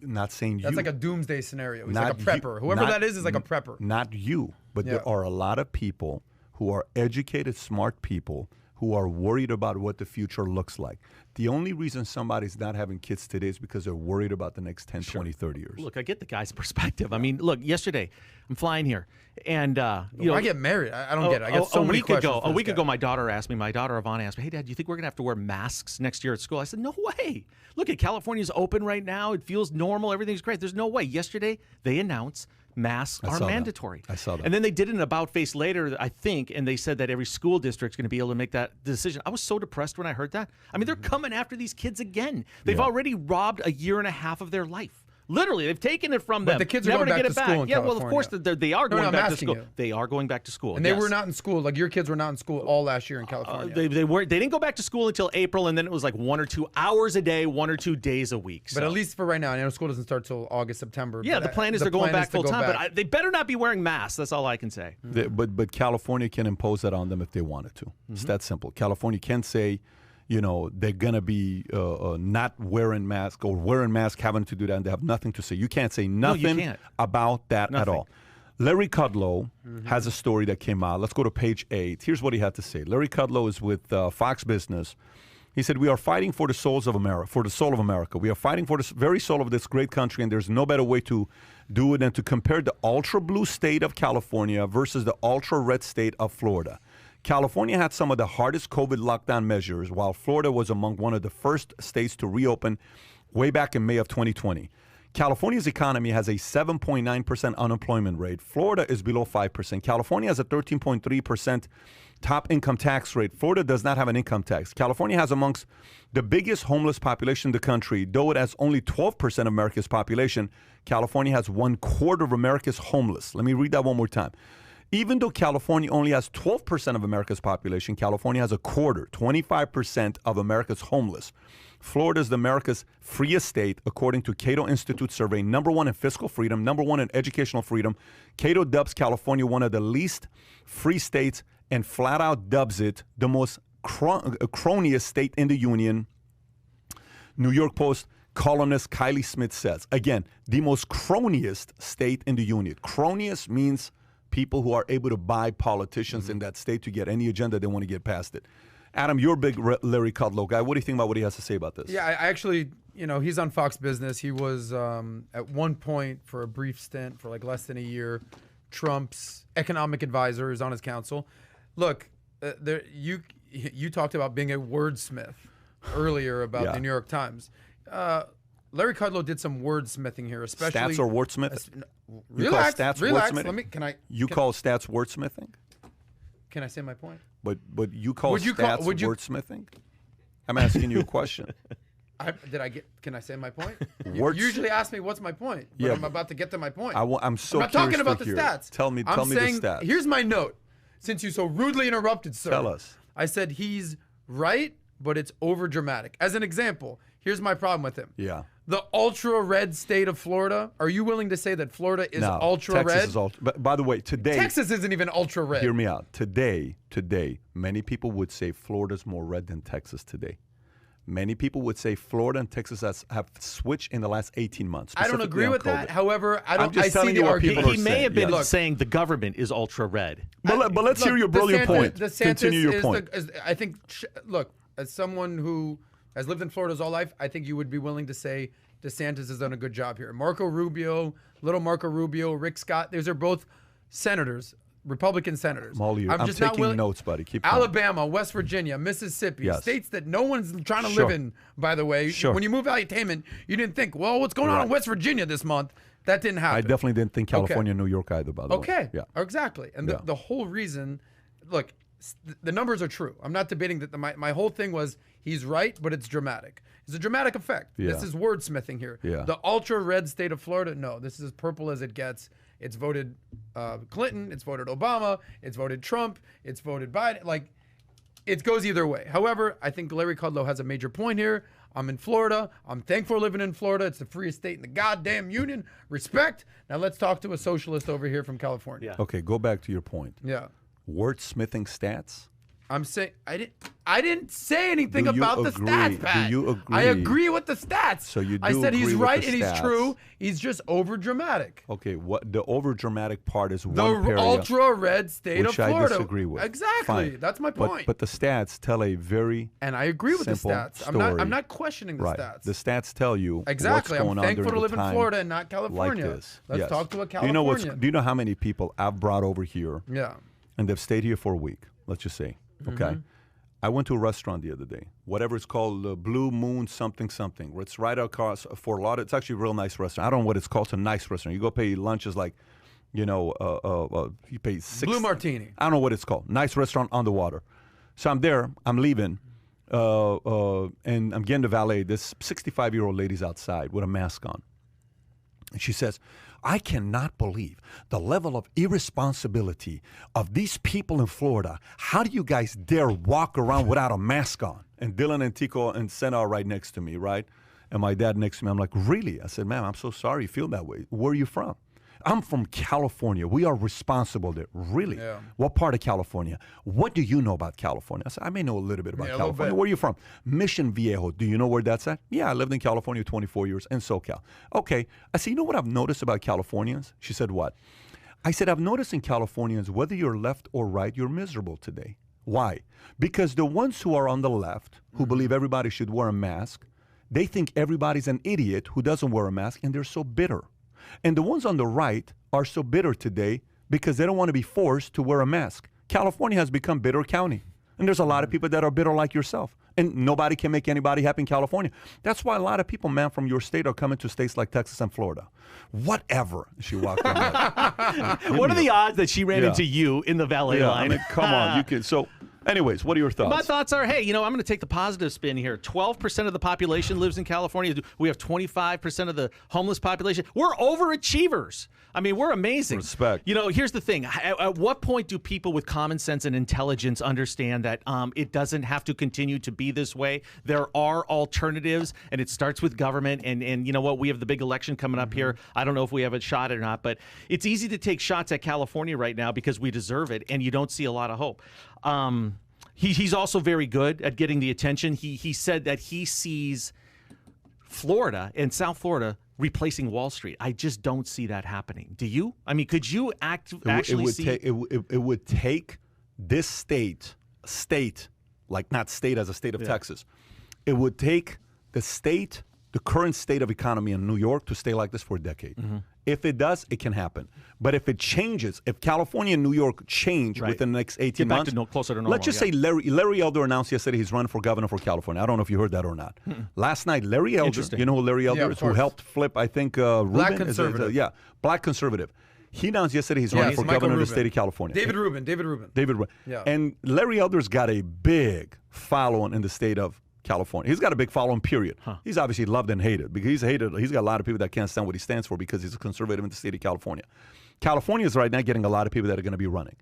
Speaker 1: Not saying you.
Speaker 2: That's like a doomsday scenario. He's
Speaker 1: Not
Speaker 2: like a prepper.
Speaker 1: you-
Speaker 2: Whoever
Speaker 1: not-
Speaker 2: that is like a prepper.
Speaker 1: Not you, but
Speaker 2: Yeah.
Speaker 1: there are a lot of people who are educated, smart people who are worried about what the future looks like. The only reason somebody's not having kids today is because they're worried about the next 10, 20, 30 years.
Speaker 3: Look, I get the guy's perspective. I mean, look, yesterday I'm flying here, and you know,
Speaker 2: I get married. I don't get it. I get so many questions.
Speaker 3: A week ago, my daughter Ivana asked me, "Hey, Dad, do you think we're gonna have to wear masks next year at school?" I said, "No way. Look, California's open right now. It feels normal. Everything's great. There's no way." Yesterday, they announced masks are
Speaker 1: saw that.
Speaker 3: mandatory.
Speaker 1: I saw that.
Speaker 3: And then they did an about face later, I think, and they said that every school district's going to be able to make that decision. I was so depressed when I heard that. I mean, they're coming after these kids again. They've already robbed a year and a half of their life. Literally, they've taken it from them.
Speaker 2: But the kids are
Speaker 3: never
Speaker 2: going
Speaker 3: to
Speaker 2: back
Speaker 3: get
Speaker 2: to
Speaker 3: it
Speaker 2: school
Speaker 3: back.
Speaker 2: in
Speaker 3: Yeah, well, of course
Speaker 2: California.
Speaker 3: they are going
Speaker 2: I'm
Speaker 3: back to
Speaker 2: asking
Speaker 3: school.
Speaker 2: you.
Speaker 3: They are going back to school.
Speaker 2: And they
Speaker 3: yes.
Speaker 2: were not in school. Like your kids were not in school all last year in California.
Speaker 3: They didn't go back to school until April, and then it was like 1 or 2 hours a day, 1 or 2 days a week.
Speaker 2: But
Speaker 3: So-
Speaker 2: at least for right now, I know school doesn't start till August, September.
Speaker 3: yeah,
Speaker 2: but
Speaker 3: the plan is they're going back full time, but they better not be wearing masks. That's all I can say.
Speaker 1: But California can impose that on them if they wanted to. It's that simple. California can say, you know, they're going to be not wearing masks or wearing masks, having to do that, and they have nothing to say. You can't say nothing
Speaker 3: can't.
Speaker 1: about that at all. Larry Kudlow has a story that came out. Let's go to page 8. Here's what he had to say. Larry Kudlow is with Fox Business. He said, "We are fighting for the souls of America, for the soul of America. We are fighting for the very soul of this great country, and there's no better way to do it than to compare the ultra blue state of California versus the ultra red state of Florida. California had some of the hardest COVID lockdown measures, while Florida was among one of the first states to reopen way back in May of 2020. California's economy has a 7.9% unemployment rate. Florida is below 5%. California has a 13.3% top income tax rate. Florida does not have an income tax. California has amongst the biggest homeless population in the country. Though it has only 12% of America's population, California has 1/4 of America's homeless." Let me read that one more time. Even though California only has 12% of America's population, California has 1/4, 25% of America's homeless. Florida is America's freest state, according to Cato Institute survey, #1 in fiscal freedom, #1 in educational freedom. Cato dubs California one of the least free states and flat out dubs it the most croniest state in the union. New York Post columnist Kylie Smith says, again, the most croniest state in the union. Croniest means people who are able to buy politicians in that state to get any agenda they want to get past it. Adam, you're a big Larry Kudlow guy. What do you think about what he has to say about this?
Speaker 2: Yeah, I actually, you know, he's on Fox Business. He was at one point for a brief stint for like less than a year, Trump's economic advisor, is on his council. Look, you talked about being a wordsmith earlier about the New York Times. Larry Kudlow did some wordsmithing here, especially
Speaker 1: stats or wordsmithing.
Speaker 2: Relax,
Speaker 1: stats
Speaker 2: relax.
Speaker 1: wordsmithing?
Speaker 2: Let me. Can I?
Speaker 1: You call stats wordsmithing?
Speaker 2: Can I say my point?
Speaker 1: But you call
Speaker 2: Would you
Speaker 1: stats
Speaker 2: call- would you-
Speaker 1: wordsmithing? I'm asking you a question.
Speaker 2: Can I say my point? You
Speaker 1: Words-
Speaker 2: usually ask me what's my point. But
Speaker 1: Yeah,
Speaker 2: I'm about to get to my point.
Speaker 1: I'm so
Speaker 2: I'm not
Speaker 1: curious
Speaker 2: talking
Speaker 1: to
Speaker 2: about the
Speaker 1: hear.
Speaker 2: stats.
Speaker 1: Tell me
Speaker 2: I'm saying,
Speaker 1: the stats.
Speaker 2: Here's my note. Since you so rudely interrupted, sir.
Speaker 1: Tell us.
Speaker 2: I said he's right, but it's over dramatic. As an example, here's my problem with him.
Speaker 1: Yeah.
Speaker 2: The ultra red state of Florida. Are you willing to say that Florida is
Speaker 1: No,
Speaker 2: ultra
Speaker 1: Texas
Speaker 2: red?
Speaker 1: is ultra. But by the way, today,
Speaker 2: Texas isn't even ultra red.
Speaker 1: hear me out. Today, many people would say Florida's more red than Texas today. Many people would say Florida and Texas have switched in the last 18 months.
Speaker 2: I don't
Speaker 1: specifically
Speaker 2: agree
Speaker 1: on
Speaker 2: with that.
Speaker 1: COVID.
Speaker 2: However, I
Speaker 1: I'm
Speaker 2: don't.
Speaker 1: just
Speaker 2: I see
Speaker 1: telling
Speaker 2: the
Speaker 1: you what
Speaker 2: argument.
Speaker 1: people
Speaker 3: He
Speaker 1: are
Speaker 3: may
Speaker 1: saying,
Speaker 3: have been
Speaker 1: yes.
Speaker 3: saying the government is ultra red.
Speaker 1: But let's hear your brilliant point.
Speaker 2: DeSantis
Speaker 1: Continue your
Speaker 2: is
Speaker 1: point.
Speaker 2: I think, look, as someone who has lived in Florida his whole life, I think you would be willing to say DeSantis has done a good job here. Marco Rubio, Rick Scott, those are both senators, Republican senators.
Speaker 1: Molly, I'm
Speaker 2: just not
Speaker 1: taking
Speaker 2: willing.
Speaker 1: notes, buddy. Keep going.
Speaker 2: Alabama, West Virginia, Mississippi,
Speaker 1: Yes.
Speaker 2: states that no one's trying to
Speaker 1: Sure.
Speaker 2: live in, by the way.
Speaker 1: Sure.
Speaker 2: When you move Valuetainment, you didn't think, well, what's going on in
Speaker 1: Right.
Speaker 2: West Virginia this month? That didn't happen.
Speaker 1: I definitely didn't think California and New York either, by the way.
Speaker 2: Okay.
Speaker 1: Yeah.
Speaker 2: Exactly. And
Speaker 1: Yeah.
Speaker 2: the whole reason, look, the numbers are true. I'm not debating that. My whole thing was he's right, but it's dramatic. It's a dramatic effect.
Speaker 1: Yeah.
Speaker 2: This is wordsmithing here.
Speaker 1: Yeah.
Speaker 2: The ultra red state of Florida, no, this is as purple as it gets. It's voted Clinton. It's voted Obama. It's voted Trump. It's voted Biden. Like, it goes either way. However, I think Larry Kudlow has a major point here. I'm in Florida. I'm thankful for living in Florida. It's the freest state in the goddamn union. Respect. Now let's talk to a socialist over here from California.
Speaker 1: Okay, go back to your point.
Speaker 2: Yeah.
Speaker 1: Wordsmithing stats?
Speaker 2: I'm saying I didn't say anything
Speaker 1: Do you
Speaker 2: about the
Speaker 1: agree?
Speaker 2: stats, Pat.
Speaker 1: Do you agree?
Speaker 2: I agree with the stats.
Speaker 1: So you
Speaker 2: I
Speaker 1: do
Speaker 2: said he's
Speaker 1: agree with
Speaker 2: right
Speaker 1: the
Speaker 2: and he's
Speaker 1: stats.
Speaker 2: true. He's just over dramatic.
Speaker 1: Okay, what the over dramatic part is
Speaker 2: The
Speaker 1: one paragraph,
Speaker 2: ultra red state
Speaker 1: which
Speaker 2: of Florida.
Speaker 1: I disagree with.
Speaker 2: Exactly.
Speaker 1: Fine.
Speaker 2: That's my point.
Speaker 1: But the stats tell a very
Speaker 2: and I agree with the
Speaker 1: simple
Speaker 2: stats. I'm
Speaker 1: story.
Speaker 2: not questioning the
Speaker 1: right.
Speaker 2: stats.
Speaker 1: The stats tell you
Speaker 2: Exactly.
Speaker 1: what's going
Speaker 2: I'm
Speaker 1: on
Speaker 2: thankful
Speaker 1: during
Speaker 2: to live
Speaker 1: the
Speaker 2: in
Speaker 1: time
Speaker 2: Florida and not California.
Speaker 1: Like this.
Speaker 2: Let's
Speaker 1: Yes.
Speaker 2: talk to a
Speaker 1: Do you know
Speaker 2: Californian.
Speaker 1: do you know how many people I've brought over here
Speaker 2: Yeah.
Speaker 1: and they've stayed here for a week? Let's just say, okay.
Speaker 2: Mm-hmm.
Speaker 1: I went to a restaurant the other day, whatever it's called, Blue Moon something. It's right across Fort Lauderdale. It's actually a real nice restaurant. I don't know what it's called. It's a nice restaurant. You go pay lunches like, you pay
Speaker 2: Blue Martini.
Speaker 1: I don't know what it's called. Nice restaurant on the water. So I'm there. I'm leaving, and I'm getting the valet. This 65-year-old lady's outside with a mask on. And she says, I cannot believe the level of irresponsibility of these people in Florida. How do you guys dare walk around without a mask on? And Dylan and Tico and Senna are right next to me, right? And my dad next to me. I'm like, really? I said, ma'am, I'm so sorry you feel that way. Where are you from? I'm from California. We are responsible there. Really?
Speaker 2: Yeah.
Speaker 1: What part of California? What do you know about California? I said, I may know a little bit about
Speaker 2: Yeah, a little
Speaker 1: California.
Speaker 2: bit.
Speaker 1: Where are you from? Mission Viejo. Do you know where that's at? Yeah, I lived in California 24 years in SoCal. Okay. I said, you know what I've noticed about Californians? She said, what? I said, I've noticed in Californians, whether you're left or right, you're miserable today. Why? Because the ones who are on the left, who believe everybody should wear a mask, they think everybody's an idiot who doesn't wear a mask, and they're so bitter. And the ones on the right are so bitter today because they don't want to be forced to wear a mask. California has become bitter county. And there's a lot of people that are bitter like yourself. And nobody can make anybody happy in California. That's why a lot of people, man, from your state are coming to states like Texas and Florida. Whatever. She walked on that.
Speaker 3: What are the odds that she ran into you in the valet
Speaker 1: Yeah,
Speaker 3: line?
Speaker 1: I mean, come on. You can. So, anyways, what are your thoughts?
Speaker 3: My thoughts are, hey, I'm going to take the positive spin here. 12% of the population lives in California. We have 25% of the homeless population. We're overachievers. I mean, we're amazing.
Speaker 1: Respect.
Speaker 3: Here's the thing. At what point do people with common sense and intelligence understand that it doesn't have to continue to be this way? There are alternatives, and it starts with government. And you know what? We have the big election coming up here. I don't know if we have a shot or not, but it's easy to take shots at California right now because we deserve it, and you don't see a lot of hope. He's also very good at getting the attention. He said that he sees Florida and South Florida replacing Wall Street. I just don't see that happening. Do you? I mean, could you actually see?
Speaker 1: It would take this state, like not state as a state of Texas. It would take the current state of economy in New York to stay like this for a decade.
Speaker 3: Mm-hmm.
Speaker 1: If it does, it can happen. But if it changes, if California and New York change
Speaker 3: Right.
Speaker 1: within the next 18
Speaker 3: Get back
Speaker 1: months,
Speaker 3: to closer to normal,
Speaker 1: let's just say Larry Elder announced yesterday he's running for governor for California. I don't know if you heard that or not. Last night, Larry Elder,
Speaker 3: Interesting.
Speaker 1: you know who Larry Elder
Speaker 2: Yeah, of
Speaker 1: is, who
Speaker 2: course.
Speaker 1: helped flip, I think, Rubin?
Speaker 2: conservative.
Speaker 1: Black conservative. He announced yesterday he's
Speaker 2: Yeah,
Speaker 1: running
Speaker 2: it's
Speaker 1: for
Speaker 2: Michael
Speaker 1: governor of the
Speaker 2: Rubin.
Speaker 1: state of California.
Speaker 2: David Rubin.
Speaker 1: David Rubin.
Speaker 2: Yeah.
Speaker 1: And Larry Elder's got a big following in the state of California. He's got a big following, period. He's obviously loved and hated because he's hated. He's got a lot of people that can't stand what he stands for because he's a conservative in the state of California. California is right now getting a lot of people that are going to be running.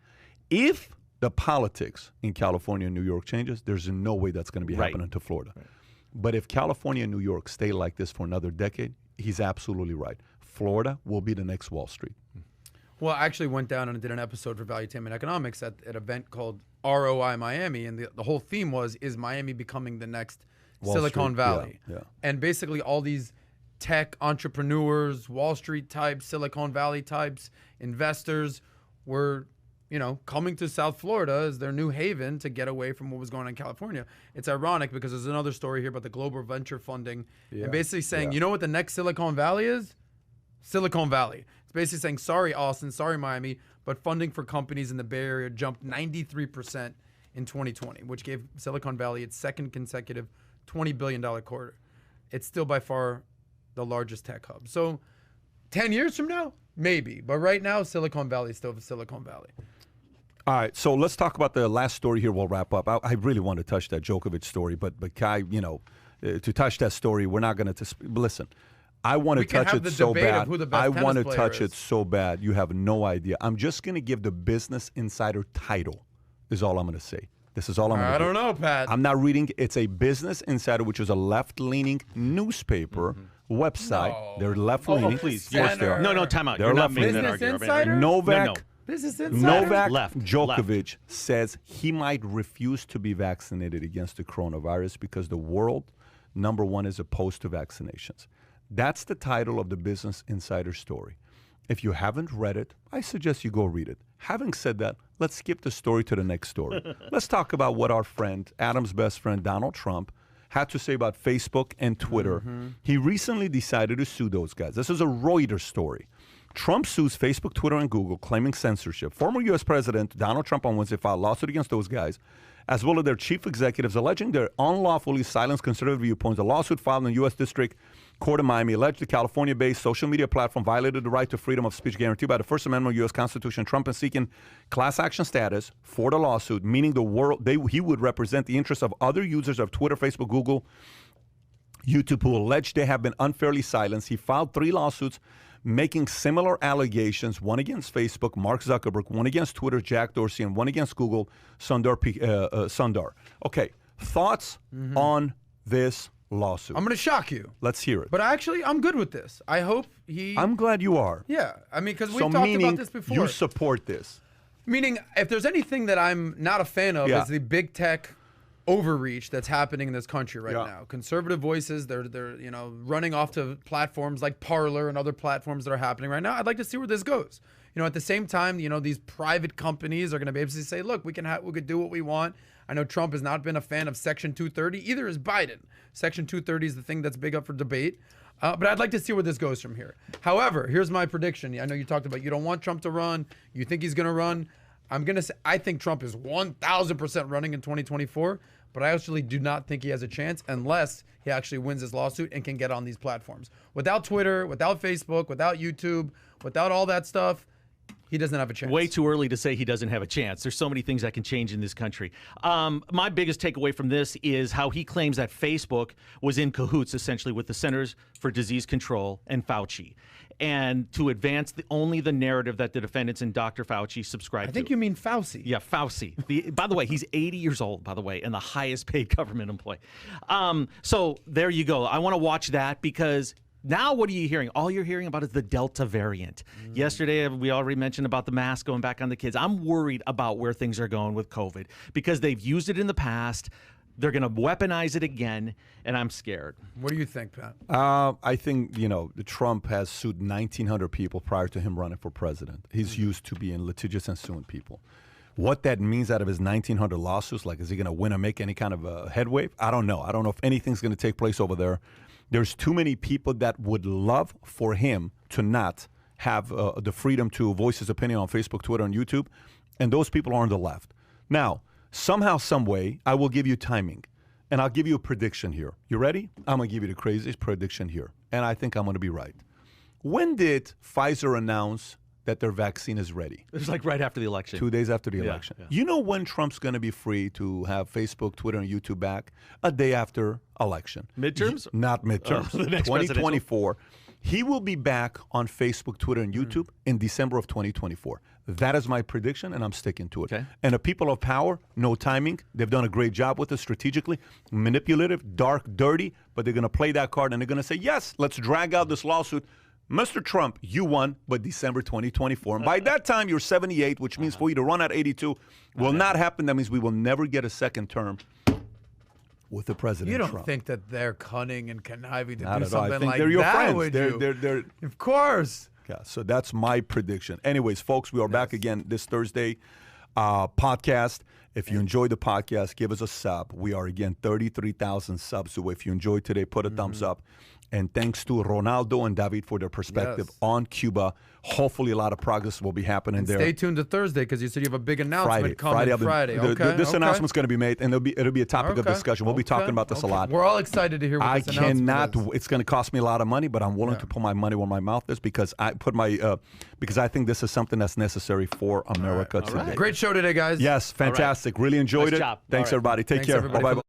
Speaker 1: If the politics in California and New York changes, there's no way that's going to be happening to Florida. But if California and New York stay like this for another decade, he's absolutely right. Florida will be the next Wall Street.
Speaker 2: Well, I actually went down and did an episode for Valuetainment Economics at an event called ROI Miami, and the whole theme was, is Miami becoming the next
Speaker 1: Wall
Speaker 2: Silicon
Speaker 1: Street,
Speaker 2: Valley?
Speaker 1: yeah.
Speaker 2: And basically all these tech entrepreneurs, Wall Street types, Silicon Valley types, investors were, coming to South Florida as their new haven to get away from what was going on in California. It's ironic because there's another story here about the global venture funding and basically saying, you know what the next Silicon Valley is? Silicon Valley. It's basically saying, sorry, Austin, sorry, Miami, but funding for companies in the Bay Area jumped 93% in 2020, which gave Silicon Valley its second consecutive $20 billion quarter. It's still by far the largest tech hub. So 10 years from now, maybe. But right now, Silicon Valley is still Silicon Valley.
Speaker 1: All right, so let's talk about the last story here. We'll wrap up. I really want to touch that Djokovic story, but Kai, to touch that story, we're not going to listen. I want to touch it so bad. I want to touch it so bad. You have no idea. I'm just going to give the Business Insider title, is all I'm going to say. This is all I'm going to do.
Speaker 2: I don't know, Pat.
Speaker 1: I'm not reading. It's a Business Insider, which is a left-leaning newspaper website.
Speaker 2: No.
Speaker 1: They're left-leaning.
Speaker 3: Please.
Speaker 1: Of course they are.
Speaker 3: No, time out.
Speaker 1: They're
Speaker 3: You're not
Speaker 1: left-leaning.
Speaker 3: making that
Speaker 2: Business
Speaker 3: argument.
Speaker 2: Insider?
Speaker 1: Novak
Speaker 2: Business Insider?
Speaker 1: Novak
Speaker 3: Left.
Speaker 1: Djokovic says he might refuse to be vaccinated against the coronavirus because the world, number one, is opposed to vaccinations. That's the title of the Business Insider story. If you haven't read it, I suggest you go read it. Having said that, let's skip the story to the next story. Let's talk about what our friend, Adam's best friend, Donald Trump, had to say about Facebook and Twitter. He recently decided to sue those guys. This is a Reuters story. Trump sues Facebook, Twitter, and Google, claiming censorship. Former U.S. President Donald Trump on Wednesday filed a lawsuit against those guys, as well as their chief executives, alleging they unlawfully silenced conservative viewpoints. The lawsuit filed in the U.S. District Court of Miami alleged the California-based social media platform violated the right to freedom of speech guaranteed by the First Amendment of the U.S. Constitution. Trump is seeking class action status for the lawsuit, meaning he would represent the interests of other users of Twitter, Facebook, Google, YouTube, who allege they have been unfairly silenced. He filed 3 lawsuits making similar allegations, one against Facebook, Mark Zuckerberg, one against Twitter, Jack Dorsey, and one against Google, Sundar. Okay, thoughts on this lawsuit?
Speaker 2: I'm going to shock you.
Speaker 1: Let's hear it.
Speaker 2: But actually, I'm good with this. I hope he...
Speaker 1: I'm glad you are.
Speaker 2: Yeah. I mean, because we've
Speaker 1: So
Speaker 2: talked
Speaker 1: meaning
Speaker 2: about this before.
Speaker 1: you support this.
Speaker 2: Meaning, if there's anything that I'm not a fan of,
Speaker 1: Yeah.
Speaker 2: is the big tech overreach that's happening in this country right
Speaker 1: Yeah.
Speaker 2: now. Conservative voices, they're running off to platforms like Parler and other platforms that are happening right now. I'd like to see where this goes. At the same time, these private companies are going to be able to say, look, we could do what we want. I know Trump has not been a fan of Section 230. Either is Biden. Section 230 is the thing that's big up for debate. But I'd like to see where this goes from here. However, here's my prediction. I know you talked about you don't want Trump to run. You think he's going to run. I'm going to say I think Trump is 1,000% running in 2024. But I actually do not think he has a chance unless he actually wins his lawsuit and can get on these platforms. Without Twitter, without Facebook, without YouTube, without all that stuff, he doesn't have a chance.
Speaker 3: Way too early to say he doesn't have a chance. There's so many things that can change in this country. My biggest takeaway from this is how he claims that Facebook was in cahoots, essentially, with the Centers for Disease Control and Fauci, and to advance only the narrative that the defendants and Dr. Fauci subscribe to.
Speaker 2: I think you mean Fauci.
Speaker 3: Yeah, Fauci. By the way, he's 80 years old, by the way, and the highest paid government employee. So there you go. I want to watch that because now what are you hearing? All you're hearing about is the Delta variant. Yesterday, we already mentioned about the mask going back on the kids. I'm worried about where things are going with COVID because they've used it in the past. They're going to weaponize it again, and I'm scared.
Speaker 2: What do you think, Pat?
Speaker 1: I think, Trump has sued 1,900 people prior to him running for president. He's used to being litigious and suing people. What that means out of his 1,900 lawsuits, like is he going to win or make any kind of a headway? I don't know. I don't know if anything's going to take place over there. There's too many people that would love for him to not have the freedom to voice his opinion on Facebook, Twitter, and YouTube, and those people are on the left. Now, somehow, some way, I will give you timing, and I'll give you a prediction here. You ready? I'm going to give you the craziest prediction here, and I think I'm going to be right. When did Pfizer announce that their vaccine is ready.
Speaker 3: It was like right after the election.
Speaker 1: 2 days after the
Speaker 3: Yeah,
Speaker 1: election.
Speaker 3: yeah.
Speaker 1: You know when Trump's going to be free to have Facebook, Twitter, and YouTube back? A day after election.
Speaker 3: Midterms?
Speaker 1: Not midterms.
Speaker 3: The next
Speaker 1: 2024. He will be back on Facebook, Twitter, and YouTube in December of 2024. That is my prediction, and I'm sticking to it.
Speaker 3: Okay.
Speaker 1: And the people of power, no timing. They've done a great job with it strategically, manipulative, dark, dirty, but they're going to play that card, and they're going to say, yes, let's drag out this lawsuit. Mr. Trump, you won, but December 2024. And by that time, you're 78, which means for you to run at 82 will not happen. That means we will never get a second term with the President
Speaker 2: You don't
Speaker 1: Trump.
Speaker 2: think that they're cunning and conniving to
Speaker 1: Not
Speaker 2: do
Speaker 1: at all. I
Speaker 2: something
Speaker 1: think
Speaker 2: like
Speaker 1: they're your
Speaker 2: that,
Speaker 1: friends.
Speaker 2: would you?
Speaker 1: They're
Speaker 2: Of course.
Speaker 1: yeah, so that's my prediction. Anyways, folks, we are back again this Thursday podcast. If you enjoyed the podcast, give us a sub. We are, again, 33,000 subs. So if you enjoyed today, put a thumbs up. And thanks to Ronaldo and David for their perspective
Speaker 2: Yes.
Speaker 1: on Cuba. Hopefully, a lot of progress will be happening there.
Speaker 2: Stay tuned to Thursday because you said you have a big announcement coming Friday.
Speaker 1: This
Speaker 2: Okay.
Speaker 1: announcement's going to be made, and it'll be a topic of
Speaker 2: Okay.
Speaker 1: discussion. We'll be talking about this a lot.
Speaker 2: We're all excited to hear what
Speaker 1: I
Speaker 2: this announcement
Speaker 1: cannot.
Speaker 2: is.
Speaker 1: It's going to cost me a lot of money, but I'm willing to put my money where my mouth is because I think this is something that's necessary for America today.
Speaker 2: Great show today, guys.
Speaker 1: Yes, fantastic. Really enjoyed
Speaker 3: Nice
Speaker 1: it.
Speaker 3: job.
Speaker 1: Thanks,
Speaker 3: All right.
Speaker 1: everybody. Take
Speaker 2: Thanks,
Speaker 1: care.
Speaker 2: everybody.
Speaker 1: Bye-bye.